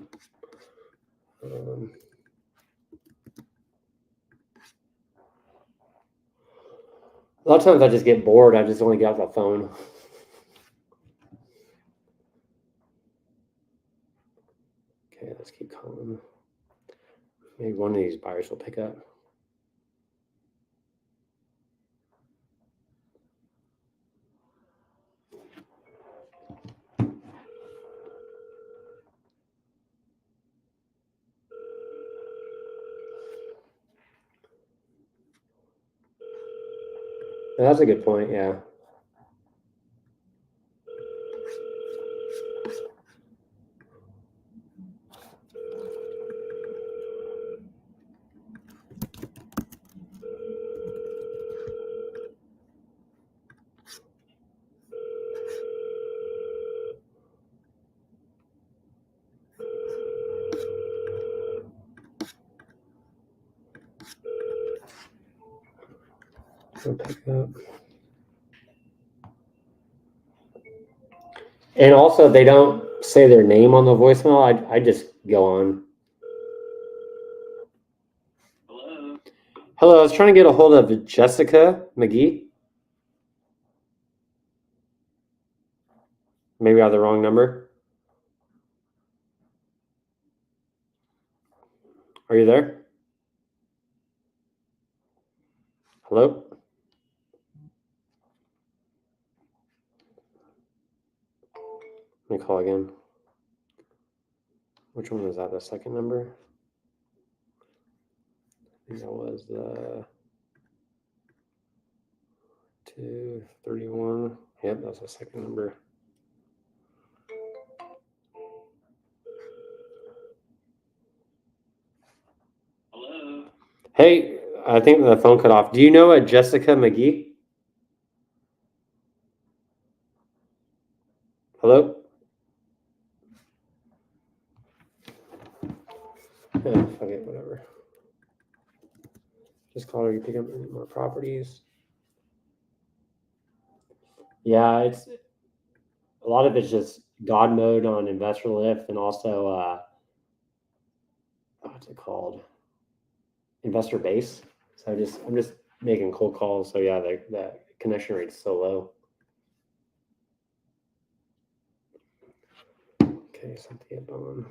A lot of times I just get bored. I just want to get off the phone. Okay, let's keep calling. Maybe one of these buyers will pick up. That's a good point, yeah. And also, they don't say their name on the voicemail. I just go on. Hello, I was trying to get a hold of Jessica McGee. Maybe I have the wrong number. Are you there? Hello? Let me call again. Which one was that? The second number? I think that was the 231. Yep, that was the second number. Hello. Hey, I think the phone cut off. Do you know a Jessica McGee? Hello? Yeah, fuck it, whatever. Just call her, you pick up any more properties. Yeah, it's a lot of it's just God mode on Investor Lift and also what's it called? Investor Base. So I'm just making cold calls. So yeah, the connection rate is so low. Okay, something on.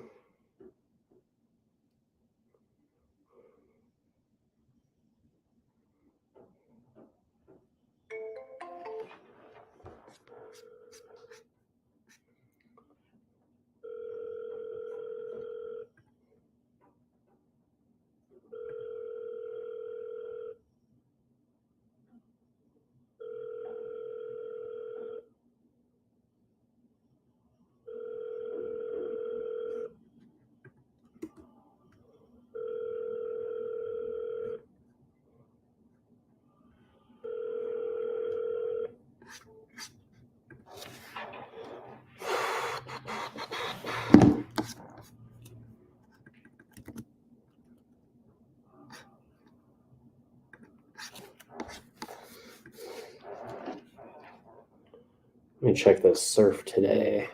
Let me check the surf today.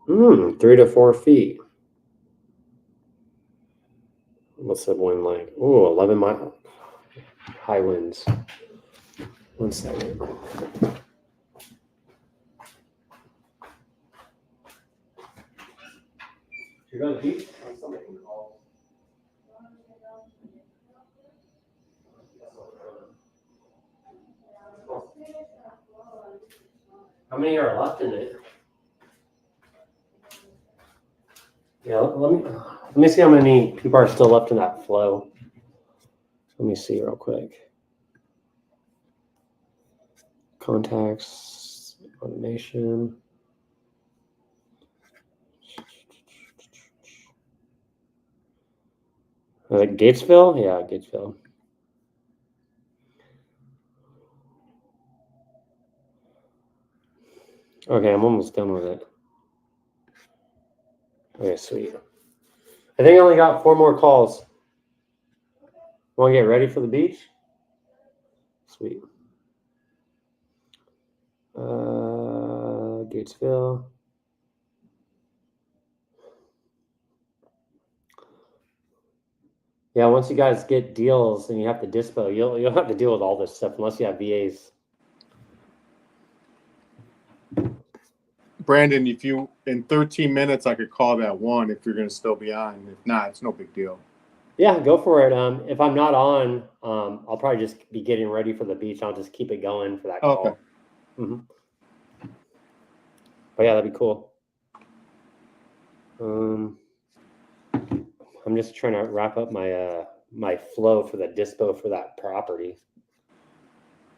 3 to 4 feet. What's the wind like? Oh, 11 mile high winds. 1 second. You're going to the beach? Somebody can call. How many are left in it? Yeah, let me see how many people are still left in that flow. Let me see real quick. Contacts, automation. Gatesville? Yeah, Gatesville. Okay, I'm almost done with it. Okay, sweet. I think I only got 4 more calls. Want to get ready for the beach? Sweet. Gatesville. Yeah, once you guys get deals and you have to dispo, you'll have to deal with all this stuff unless you have VAs. Brandon, if you in 13 minutes, I could call that one if you're going to still be on. If not, it's no big deal. Yeah, go for it. If I'm not on, I'll probably just be getting ready for the beach. I'll just keep it going for that call. Okay. But yeah, that'd be cool. I'm just trying to wrap up my my flow for the dispo for that property.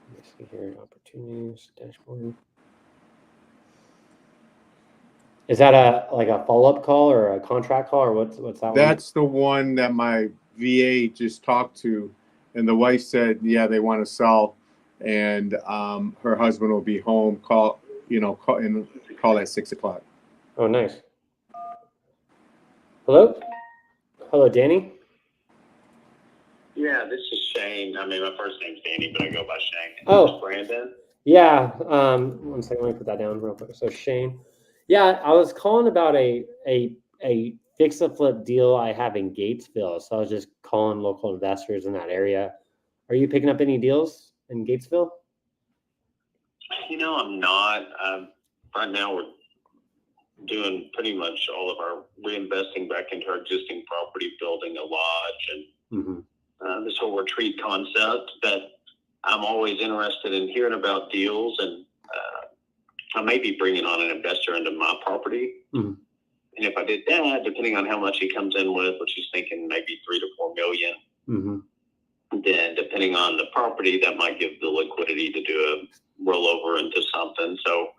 Let me see here, opportunities, dashboard. Is that a follow-up call or a contract call or what's that one? That's the one that my VA just talked to, and the wife said, yeah, they want to sell, and her husband will be home. In a call at 6 o'clock. Oh, nice. Hello? Hello, Danny? Yeah, this is Shane. I mean, my first name's Danny, but I go by Shane. Oh. Brandon. Yeah. 1 second. Let me put that down real quick. So Shane. Yeah, I was calling about a fix and flip deal I have in Gatesville. So I was just calling local investors in that area. Are you picking up any deals in Gatesville? You know, I'm not. Right now, we're doing pretty much all of our reinvesting back into our existing property, building a lodge and this whole retreat concept. But I'm always interested in hearing about deals, and I may be bringing on an investor into my property. And if I did that, depending on how much he comes in with, which he's thinking maybe 3 to 4 million, then depending on the property, that might give the liquidity to do a rollover into something. So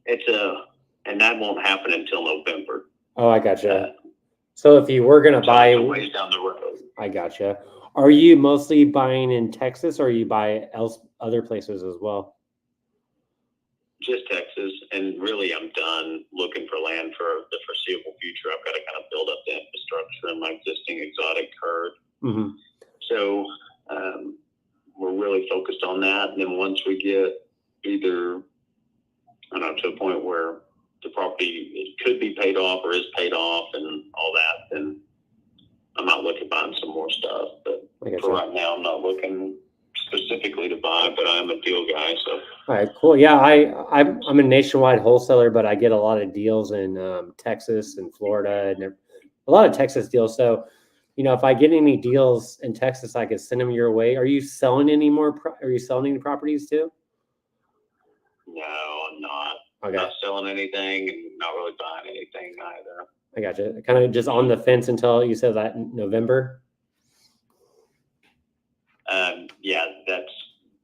and that won't happen until November. Oh, I gotcha. So if you were going to buy, a ways down the road. I gotcha. Are you mostly buying in Texas, or you buy other places as well? Just Texas, and really I'm done looking for land for the foreseeable future. I've got to kind of build up the infrastructure in my existing exotic herd. So we're really focused on that. And then once we get either, I don't know, to a point where the property it could be paid off or is paid off and all that, then I might look at buying some more stuff. But for right now, I'm not looking specifically to buy, but I'm a deal guy. So. All right, cool. Yeah, I'm a nationwide wholesaler, but I get a lot of deals in Texas and Florida, and a lot of Texas deals. So, you know, if I get any deals in Texas, I could send them your way. Are you selling any more? Are you selling any properties too? No, I'm not. Okay. Not selling anything and not really buying anything either. I gotcha. Kind of just on the fence until you said that in November. Yeah,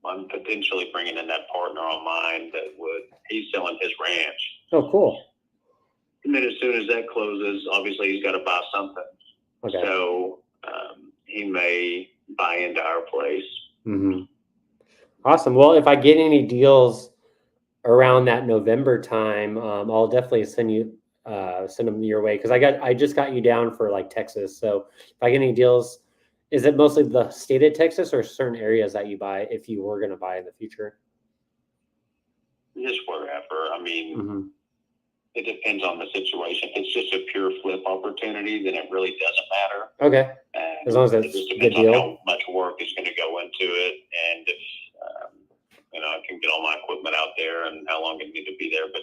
I'm potentially bringing in that partner on mine he's selling his ranch. Oh, cool. And then as soon as that closes, obviously he's got to buy something. Okay. So he may buy into our place. Awesome. Well, if I get any deals around that November time, I'll definitely send them your way, because I just got you down for like Texas. So if I get any deals, is it mostly the state of Texas or certain areas that you buy if you were going to buy in the future? Just wherever. I mean, it depends on the situation. If it's just a pure flip opportunity, then it really doesn't matter. Okay. As long as it's it just a depends good deal. on how much work is going to go into it, and if I can get all my equipment out there and how long it need to be there. But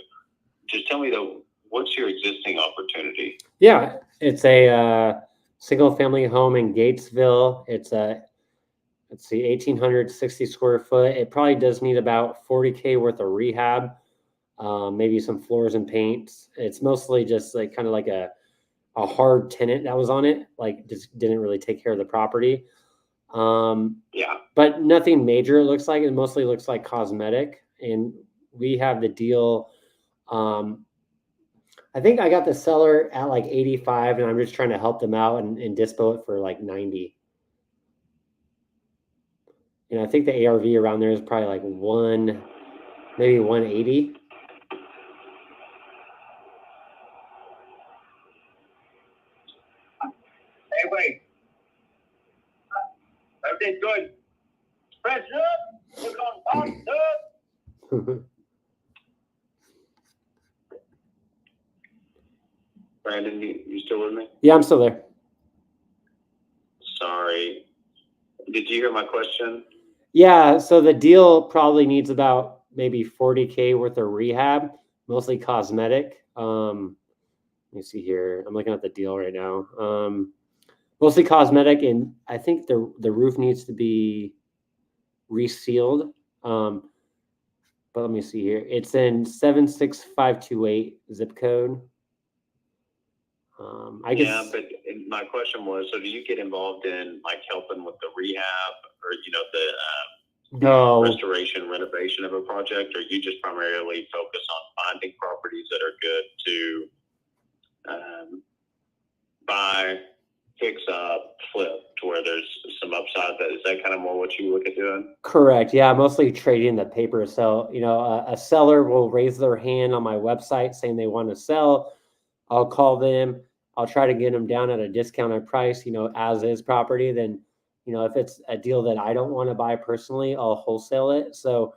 just tell me though, what's your existing opportunity? Yeah, it's a single family home in Gatesville. It's a, let's see, 1,860 square foot. It probably does need about 40K worth of rehab, maybe some floors and paints. It's mostly just like kind of like a hard tenant that was on it, like just didn't really take care of the property. But nothing major. It looks like it mostly looks like cosmetic, and we have the deal. I think I got the seller at like 85, and I'm just trying to help them out and dispo it for like 90. And I think the ARV around there is probably like maybe 180. Hey, wait. Everything's good. Press up. Look on top. Brandon, you still with me? Yeah, I'm still there. Sorry. Did you hear my question? Yeah, so the deal probably needs about maybe 40K worth of rehab, mostly cosmetic. Let me see here. I'm looking at the deal right now. Mostly cosmetic, and I think the roof needs to be resealed. But let me see here. It's in 76528 zip code. But my question was, so do you get involved in like helping with the rehab or, the restoration, renovation of a project, or you just primarily focus on finding properties that are good to buy, fix up, flip to where there's some upside. Is that kind of more what you look at doing? Correct. Yeah, mostly trading the paper. So, a seller will raise their hand on my website saying they want to sell. I'll call them. I'll try to get them down at a discounted price, as is property. Then, if it's a deal that I don't want to buy personally, I'll wholesale it. So,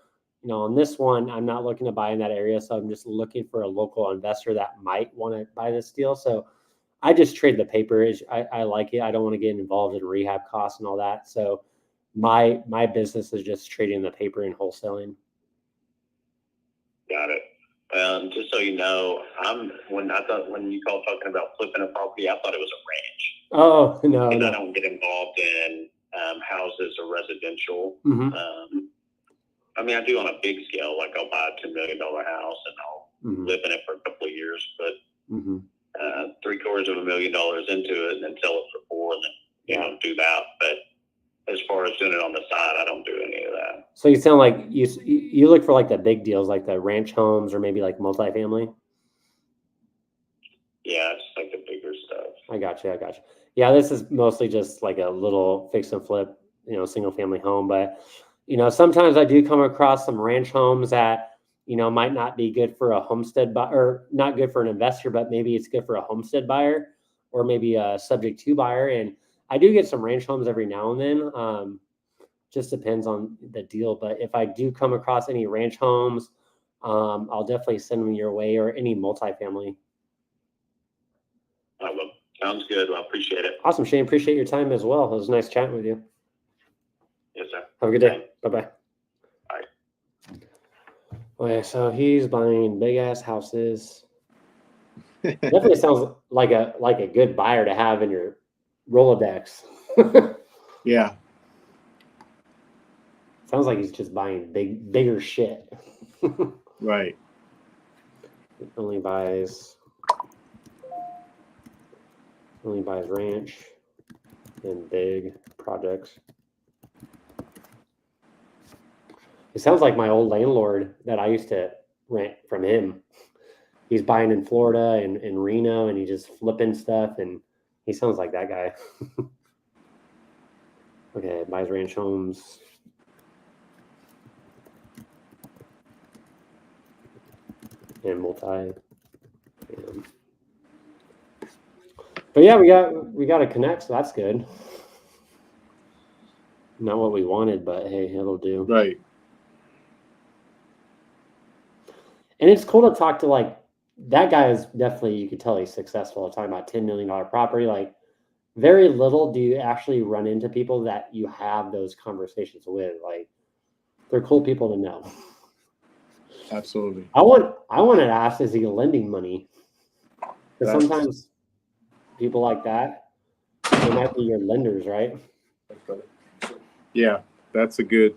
on this one, I'm not looking to buy in that area. So I'm just looking for a local investor that might want to buy this deal. So I just trade the paper. I like it. I don't want to get involved in rehab costs and all that. So my business is just trading the paper and wholesaling. Got it. Just so you know, when you call talking about flipping a property, I thought it was a ranch. Oh, no. And I don't get involved in houses or residential. Mm-hmm. I do on a big scale, like I'll buy a $10 million house and I'll live in it for a couple of years, but $750,000 into it and then sell it for $4 and then do that. But as far as doing it on the side, I don't do any of that. So you sound like you look for like the big deals, like the ranch homes or maybe like multifamily. Yeah, it's like the bigger stuff. I got you. Yeah, this is mostly just like a little fix and flip, single family home. But, sometimes I do come across some ranch homes that, might not be good for a homestead buyer, or not good for an investor, but maybe it's good for a homestead buyer or maybe a subject to buyer. And I do get some ranch homes every now and then. Just depends on the deal. But if I do come across any ranch homes, I'll definitely send them your way, or any multifamily. Well, sounds good. Well, I appreciate it. Awesome, Shane. Appreciate your time as well. It was nice chatting with you. Yes, sir. Have a good day. Bye-bye. Bye. Okay, so he's buying big ass houses. Definitely sounds like a good buyer to have in your Rolodex. Yeah. Sounds like he's just buying bigger shit. Right. He only buys ranch and big projects. It sounds like my old landlord that I used to rent from him. He's buying in Florida and in Reno, and he's just flipping stuff, and he sounds like that guy. Okay, buys ranch homes. And multi. But yeah, we got to connect, so that's good. Not what we wanted, but hey, it'll do. Right. And it's cool to talk to, like, that guy is definitely, you could tell he's successful. Talking about $10 million property, like, very little do you actually run into people that you have those conversations with. Like, they're cool people to know. Absolutely. I wanted to ask, is he lending money? Because sometimes people like that, they might be your lenders, right? Yeah, that's a good.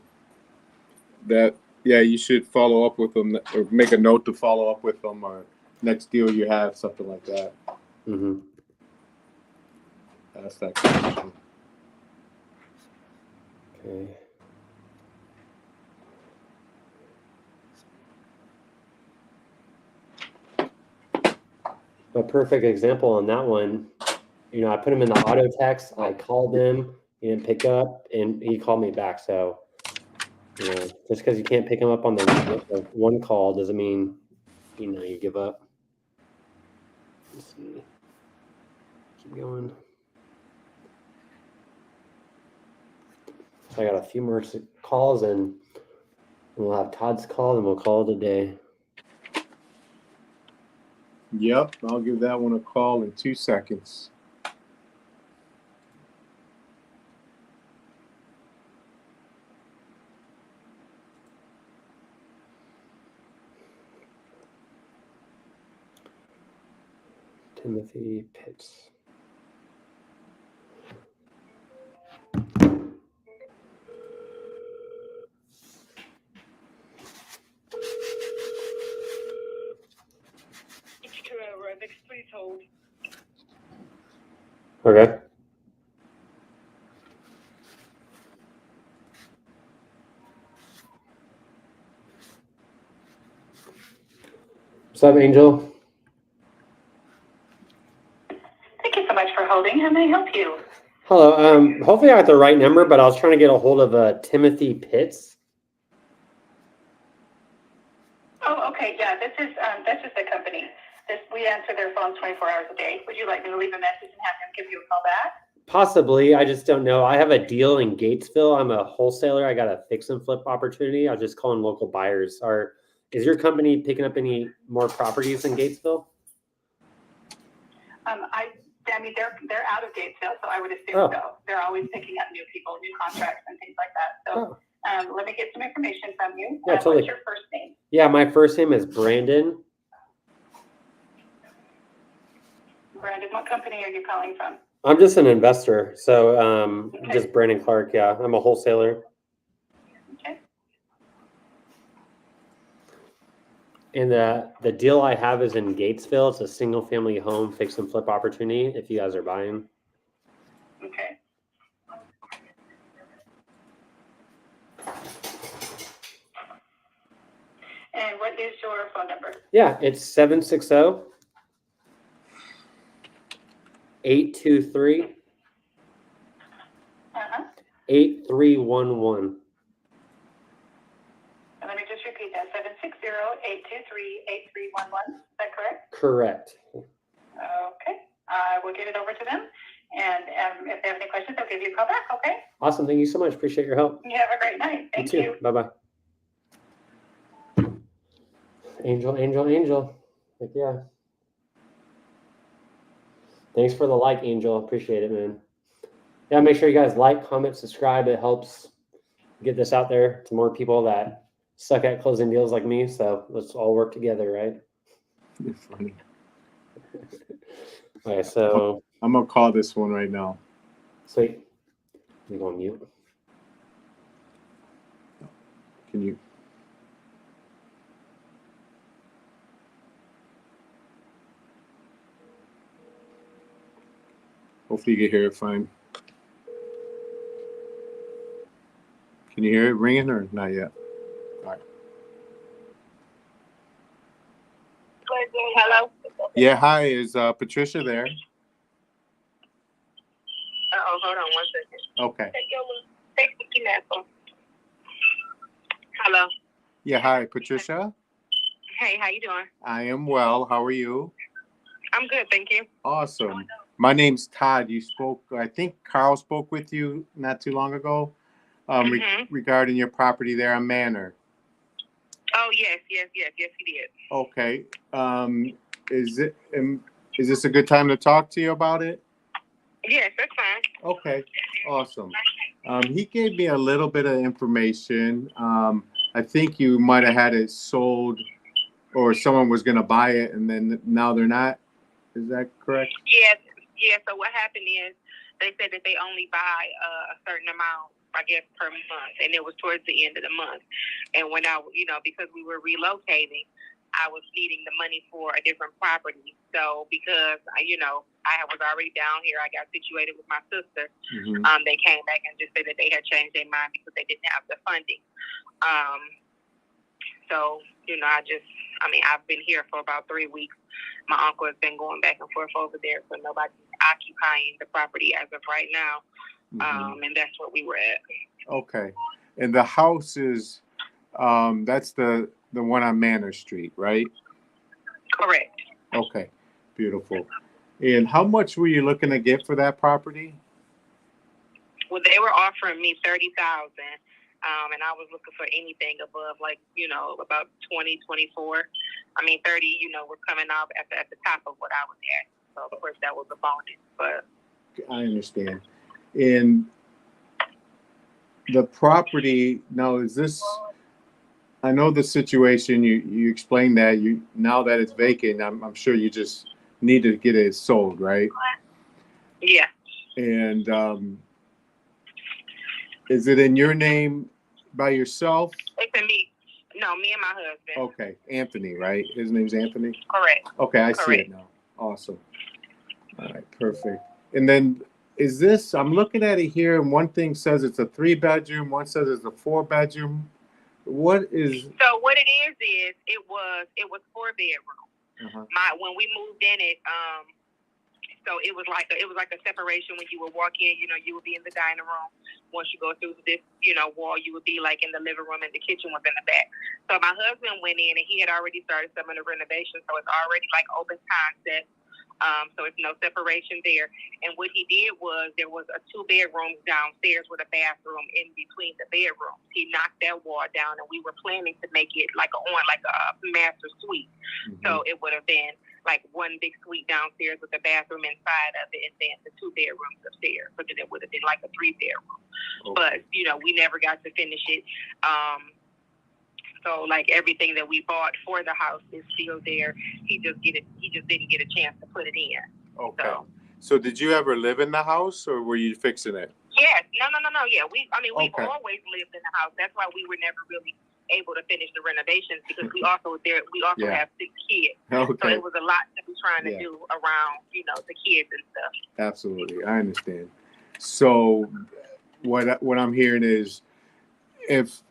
Yeah, you should follow up with them, or make a note to follow up with them, or next deal you have, something like that. Mm-hmm. Ask that question. Okay. A perfect example on that one, I put him in the auto text. I called him, he didn't pick up, and he called me back. So, just because you can't pick him up on the one call doesn't mean, you give up. Let's see. Keep going. So I got a few more calls, and we'll have Todd's call, and we'll call it a day. Yep, I'll give that one a call in 2 seconds. Timothy Pitts. Please hold. Okay. What's up, Angel? Thank you so much for holding. How may I help you? Hello. Hopefully I got the right number, but I was trying to get a hold of Timothy Pitts. Oh, okay. Yeah, this is the company. We answer their phones 24 hours a day. Would you like me to leave a message and have him give you a call back? Possibly. I just don't know. I have a deal in Gatesville. I'm a wholesaler. I got a fix and flip opportunity. I was just calling local buyers. Is your company picking up any more properties in Gatesville? I mean, they're out of Gatesville, so I would assume so. They're always picking up new people, new contracts, and things like that. So let me get some information from you. Yeah, totally. What's your first name? Yeah, my first name is Brandon. Brandon, what company are you calling from? I'm just an investor. So just Brandon Clark. Yeah, I'm a wholesaler. Okay. And the deal I have is in Gatesville. It's a single family home fix and flip opportunity if you guys are buying. Okay. And what is your phone number? Yeah, it's 760-823 8311. And let me just repeat that, 760-823-8311. Is that correct? Correct. Okay. I will get it over to them. And if they have any questions, they'll give you a call back, okay? Awesome. Thank you so much. Appreciate your help. You have a great night. Thank you. You too. Bye-bye. Angel. Heck yeah. Thanks for the like, Angel. Appreciate it, man. Yeah, make sure you guys like, comment, subscribe. It helps get this out there to more people that suck at closing deals like me. So let's all work together, right? You're funny. Okay, so I'm gonna call this one right now. Sweet. You go on mute. Can you? Hopefully you can hear it fine. Can you hear it ringing or not yet? All right. Hello? Yeah, hi. Is Patricia there? Hold on 1 second. Okay. Take the kidnapper. Hello. Yeah, hi, Patricia. Hey, how you doing? I am well. How are you? I'm good, thank you. Awesome. My name's Todd. You spoke, I think Carl spoke with you not too long ago regarding your property there on Manor. Oh, yes, he did. Okay. Is this a good time to talk to you about it? Yes, that's fine. Okay, awesome. He gave me a little bit of information. I think you might have had it sold or someone was going to buy it and then now they're not. Is that correct? Yes. So what happened is they said that they only buy a certain amount, I guess, per month. And it was towards the end of the month. And when because we were relocating, I was needing the money for a different property. So because, I was already down here, I got situated with my sister. Mm-hmm. They came back and just said that they had changed their mind because they didn't have the funding. So, I've been here for about 3 weeks. My uncle has been going back and forth over there, so nobody's occupying the property as of right now. And that's where we were at. Okay. And the house is, that's the one on Manor Street, right? Correct. Okay. Beautiful. And how much were you looking to get for that property? Well, they were offering me $30,000. And I was looking for anything above, about 20, 24. 30, was coming off at the top of what I was at. So, of course, that was a bonus. But I understand. And the property, now is this, I know the situation, you explained that, now that it's vacant, I'm sure you just need to get it sold, right? Yeah. And is it in your name by yourself? It's in me. No, me and my husband. Okay, Anthony, right? His name's Anthony? Correct. Okay, I see it now. Awesome. All right, perfect. And then is this, I'm looking at it here, and one thing says it's a 3-bedroom, one says it's a 4-bedroom. What is? So what it is it was 4 bedrooms. When we moved in it, So it was like a separation when you would walk in. You know, you would be in the dining room. Once you go through this, wall, you would be like in the living room, and the kitchen was in the back. So my husband went in, and he had already started some of the renovations, so it's already like open concept. So it's no separation there. And what he did was there was a 2 bedrooms downstairs with a bathroom in between the bedrooms. He knocked that wall down, and we were planning to make it like a master suite. Mm-hmm. So it would have been like one big suite downstairs with a bathroom inside of it, and then the 2 bedrooms upstairs. So then it would have been like a 3 bedroom. Okay. But we never got to finish it. So like everything that we bought for the house is still there. He just didn't get a chance to put it in. Okay. So did you ever live in the house, or were you fixing it? Yes. No. Yeah. We've always lived in the house. That's why we were never really able to finish the renovations, because we also have 6 kids. Okay. So it was a lot to be trying to do around, the kids and stuff. Absolutely. I understand. So what I'm hearing is, if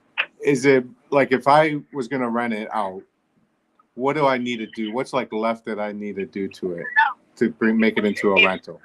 I was going to rent it out, what do I need to do? What's like left that I need to do to it to make it into a rental?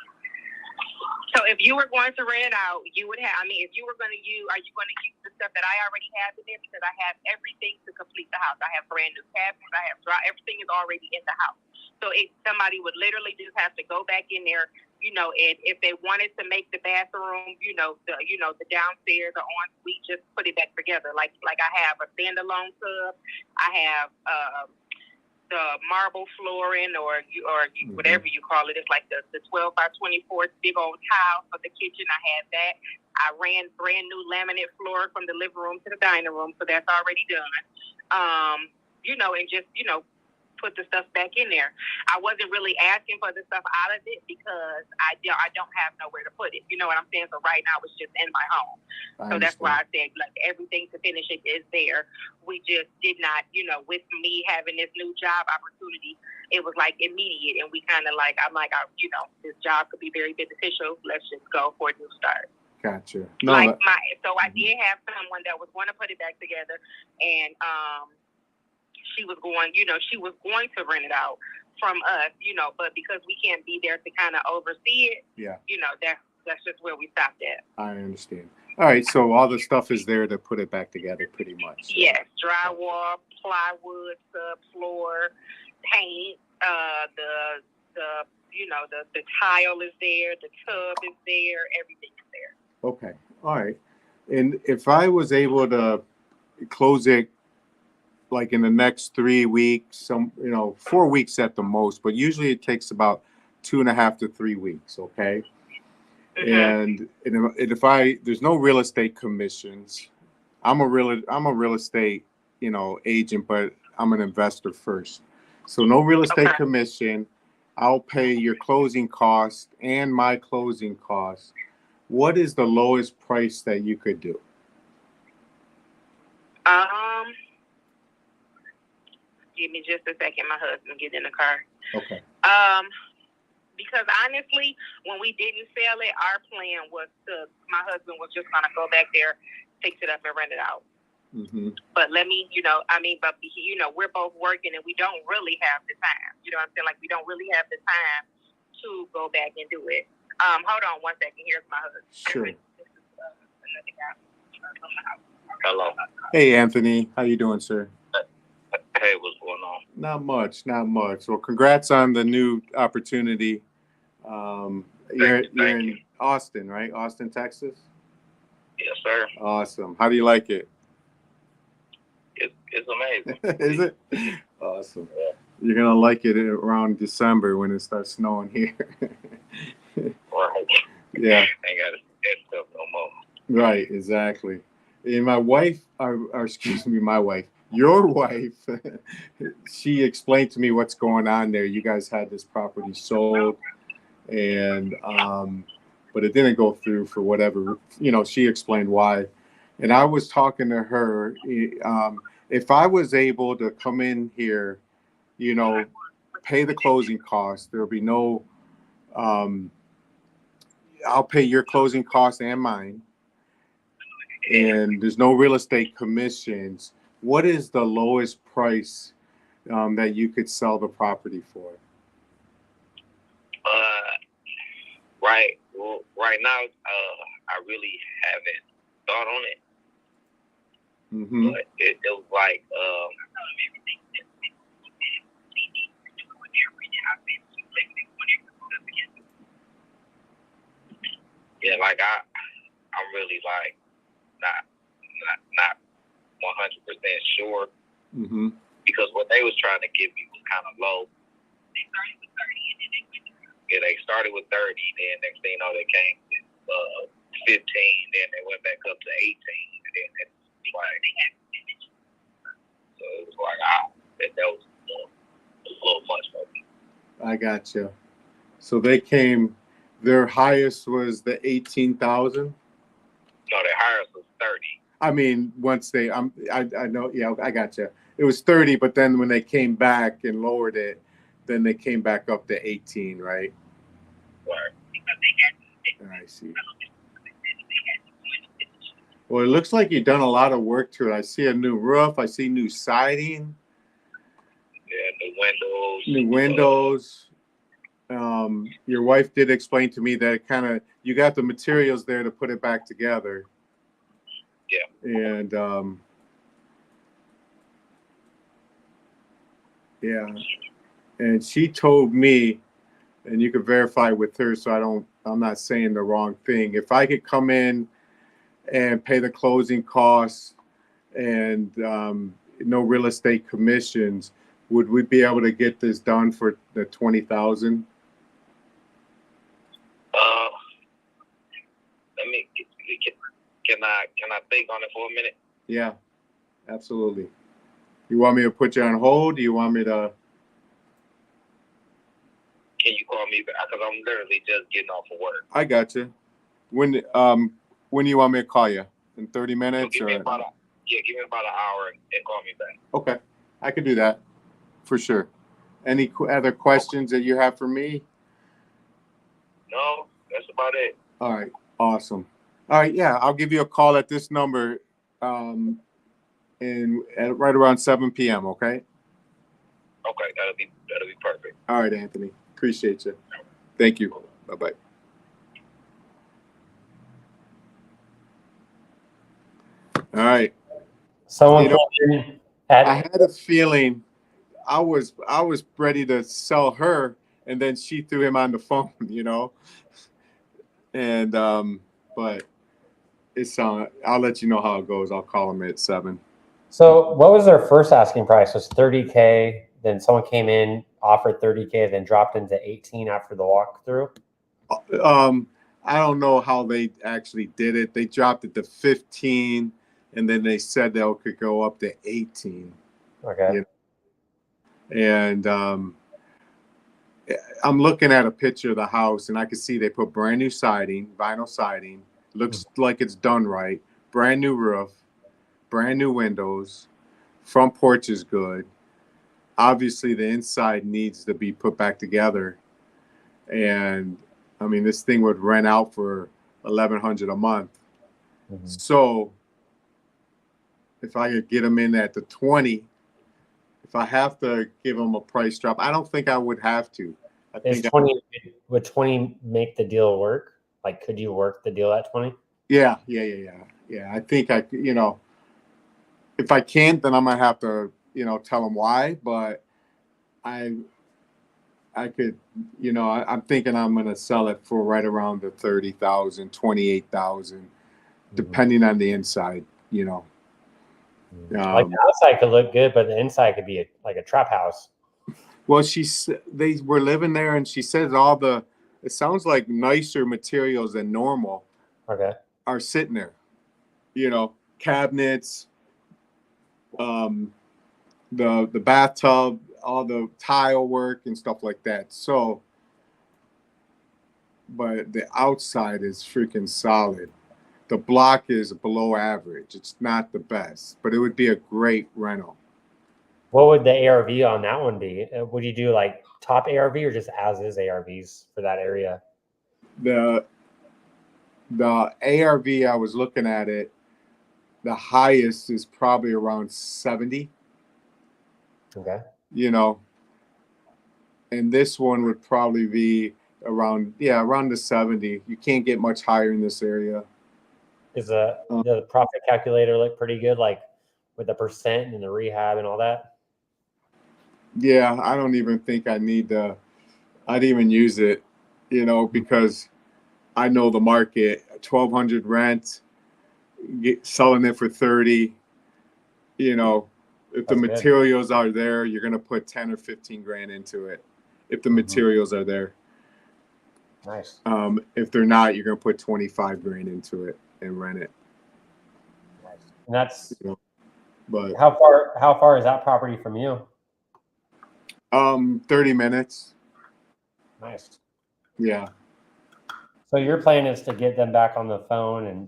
So if you were going to rent it out, you would have, if you were going to use, are you going to use the stuff that I already have in there? Because I have everything to complete the house. I have brand new cabinets. I have everything is already in the house. So somebody would literally just have to go back in there, and if they wanted to make the bathroom, the downstairs or ensuite, just put it back together. Like I have a standalone tub. I have the marble flooring or whatever you call it. It's like the 12 by 24 big old tile for the kitchen. I had that. I ran brand new laminate floor from the living room to the dining room, so that's already done. And just put the stuff back in there. I wasn't really asking for the stuff out of it because I don't have nowhere to put it. You know what I'm saying? So right now it's just in my home. So that's why I said like everything to finish it is there. We just did not, with me having this new job opportunity, it was like immediate, and we kind of like this job could be very beneficial. Let's just go for a new start. Gotcha. I did have someone that was going to put it back together, and she was going to rent it out from us, but because we can't be there to kind of oversee it, that's just where we stopped at. I understand. All right, so all the stuff is there to put it back together pretty much. So. Yes, drywall, plywood, subfloor, paint, the tile is there, the tub is there, everything is there. Okay, all right. And if I was able to close it like in the next 3 weeks, 4 weeks at the most, but usually it takes about 2.5 to 3 weeks. Okay. Mm-hmm. And if there's no real estate commissions, I'm a real estate, agent, but I'm an investor first. So no real estate commission. I'll pay your closing costs and my closing costs. What is the lowest price that you could do? Give me just a second. My husband get in the car. Okay. Because honestly, when we didn't sell it, our plan was my husband was just going to go back there, fix it up, and rent it out. Mm-hmm. But we're both working, and we don't really have the time. You know what I'm saying? Like, we don't really have the time to go back and do it. Hold on one second. Here's my husband. Sure. This is another guy from the house. Hello. Hey, Anthony. How you doing, sir? Hey, what's going on? Not much. Well, congrats on the new opportunity. You're in Austin, right? Austin, Texas? Yes, sir. Awesome. How do you like it? It's amazing. Is it? Awesome. Yeah. You're going to like it around December when it starts snowing here. Right. Yeah. Ain't got to do stuff no more. Right, exactly. And my wife, your wife, she explained to me what's going on there. You guys had this property sold, and but it didn't go through for whatever, she explained why. And I was talking to her, if I was able to come in here, pay the closing costs, there'll be no, I'll pay your closing costs and mine. And there's no real estate commissions. What is the lowest price that you could sell the property for? Well, right now, I really haven't thought on it, but it was like, yeah, like I'm really like not 100% sure because what they was trying to give me was kind of low. Yeah, they started with 30, then next thing you know, they came with 15, then they went back up to 18, and then it's like, so it was like, that was a little much for me. I got you. So they came. Their highest was the 18,000. No, their highest was 30. I mean, once they, I know, yeah, I got you. It was 30, but then when they came back and lowered it, then they came back up to 18, right? Right. I see. Well, it looks like you've done a lot of work to it. I see a new roof. I see new siding. Yeah, new windows. New windows. Your wife did explain to me that you got the materials there to put it back together. Yeah. And yeah. And she told me, and you could verify with her so I'm not saying the wrong thing. If I could come in and pay the closing costs and no real estate commissions, would we be able to get this done for the 20,000? Can I think on it for a minute? Yeah, absolutely. You want me to put you on hold? Do you want me to? Can you call me back? Because I'm literally just getting off of work. I got you. When do you want me to call you? In 30 minutes? Give me about an hour and call me back. Okay, I could do that for sure. Any other questions that you have for me? No, that's about it. All right, awesome. All right, yeah, I'll give you a call at this number at right around 7 p.m., okay? Okay, that'll be perfect. All right, Anthony. Appreciate you. Thank you. Bye-bye. All right. Someone I had a feeling I was ready to sell her, and then she threw him on the phone, And but it's I'll let you know how it goes. I'll call him at 7. So what was their first asking price? Was 30K. Then someone came in, offered 30K, then dropped into 18 after the walkthrough. I don't know how they actually did it. They dropped it to 15, and then they said they could go up to 18. Okay. And I'm looking at a picture of the house, and I can see they put brand new siding, vinyl siding. Looks like it's done right. Brand new roof, brand new windows. Front porch is good. Obviously, the inside needs to be put back together. And I mean, this thing would rent out for $1,100 a month. So if I could get them in at the 20, if I have to give them a price drop, I don't think I would have to. Would 20 make the deal work? Like, could you work the deal at 20? Yeah. I think if I can't, then I'm gonna have to, tell them why. But I could, I'm thinking I'm gonna sell it for right around the 30,000, 28,000, depending on the inside. Like the outside could look good, but the inside could be like a trap house. Well, they were living there, and she says it sounds like nicer materials than normal. Okay. Are sitting there, cabinets, the bathtub, all the tile work and stuff like that. So, but the outside is freaking solid. The block is below average. It's not the best, but it would be a great rental. What would the ARV on that one be? Would you do like top ARV or just as is ARVs for that area? The ARV, I was looking at it, the highest is probably around 70. Okay. And this one would probably be around the 70. You can't get much higher in this area. Is the profit calculator look pretty good, like with the percent and the rehab and all that? Yeah, I don't even think I'd even use it, because I know the market. 1,200 rent, selling it for 30. If the materials are there, you're gonna put 10 or 15 grand into it. If the materials are there. Nice. If they're not, you're gonna put 25 grand into it and rent it. Nice. And that's but how far is that property from you? 30 minutes. Nice. Yeah. So your plan is to get them back on the phone and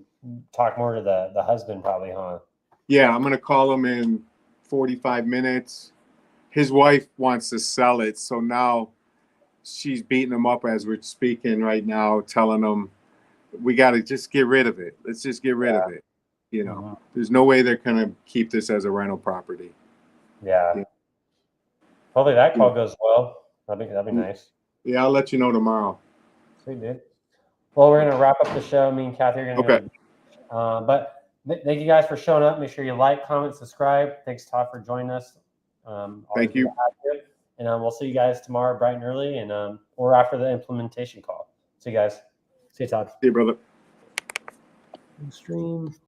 talk more to the husband probably, huh? Yeah, I'm gonna call him in 45 minutes. His wife wants to sell it, so now she's beating him up as we're speaking right now, telling him we gotta just get rid of it. Let's just get rid of it. There's no way they're gonna keep this as a rental property. Yeah. Hopefully that call goes well. That'd be nice. Yeah, I'll let you know tomorrow. Sweet, dude. Well, we're gonna wrap up the show. Me and Kathy are gonna Okay. go. But thank you guys for showing up. Make sure you like, comment, subscribe. Thanks, Todd, for joining us. Thank you. And we'll see you guys tomorrow bright and early, and or after the implementation call. See you guys. See you, Todd. See you, brother. Stream.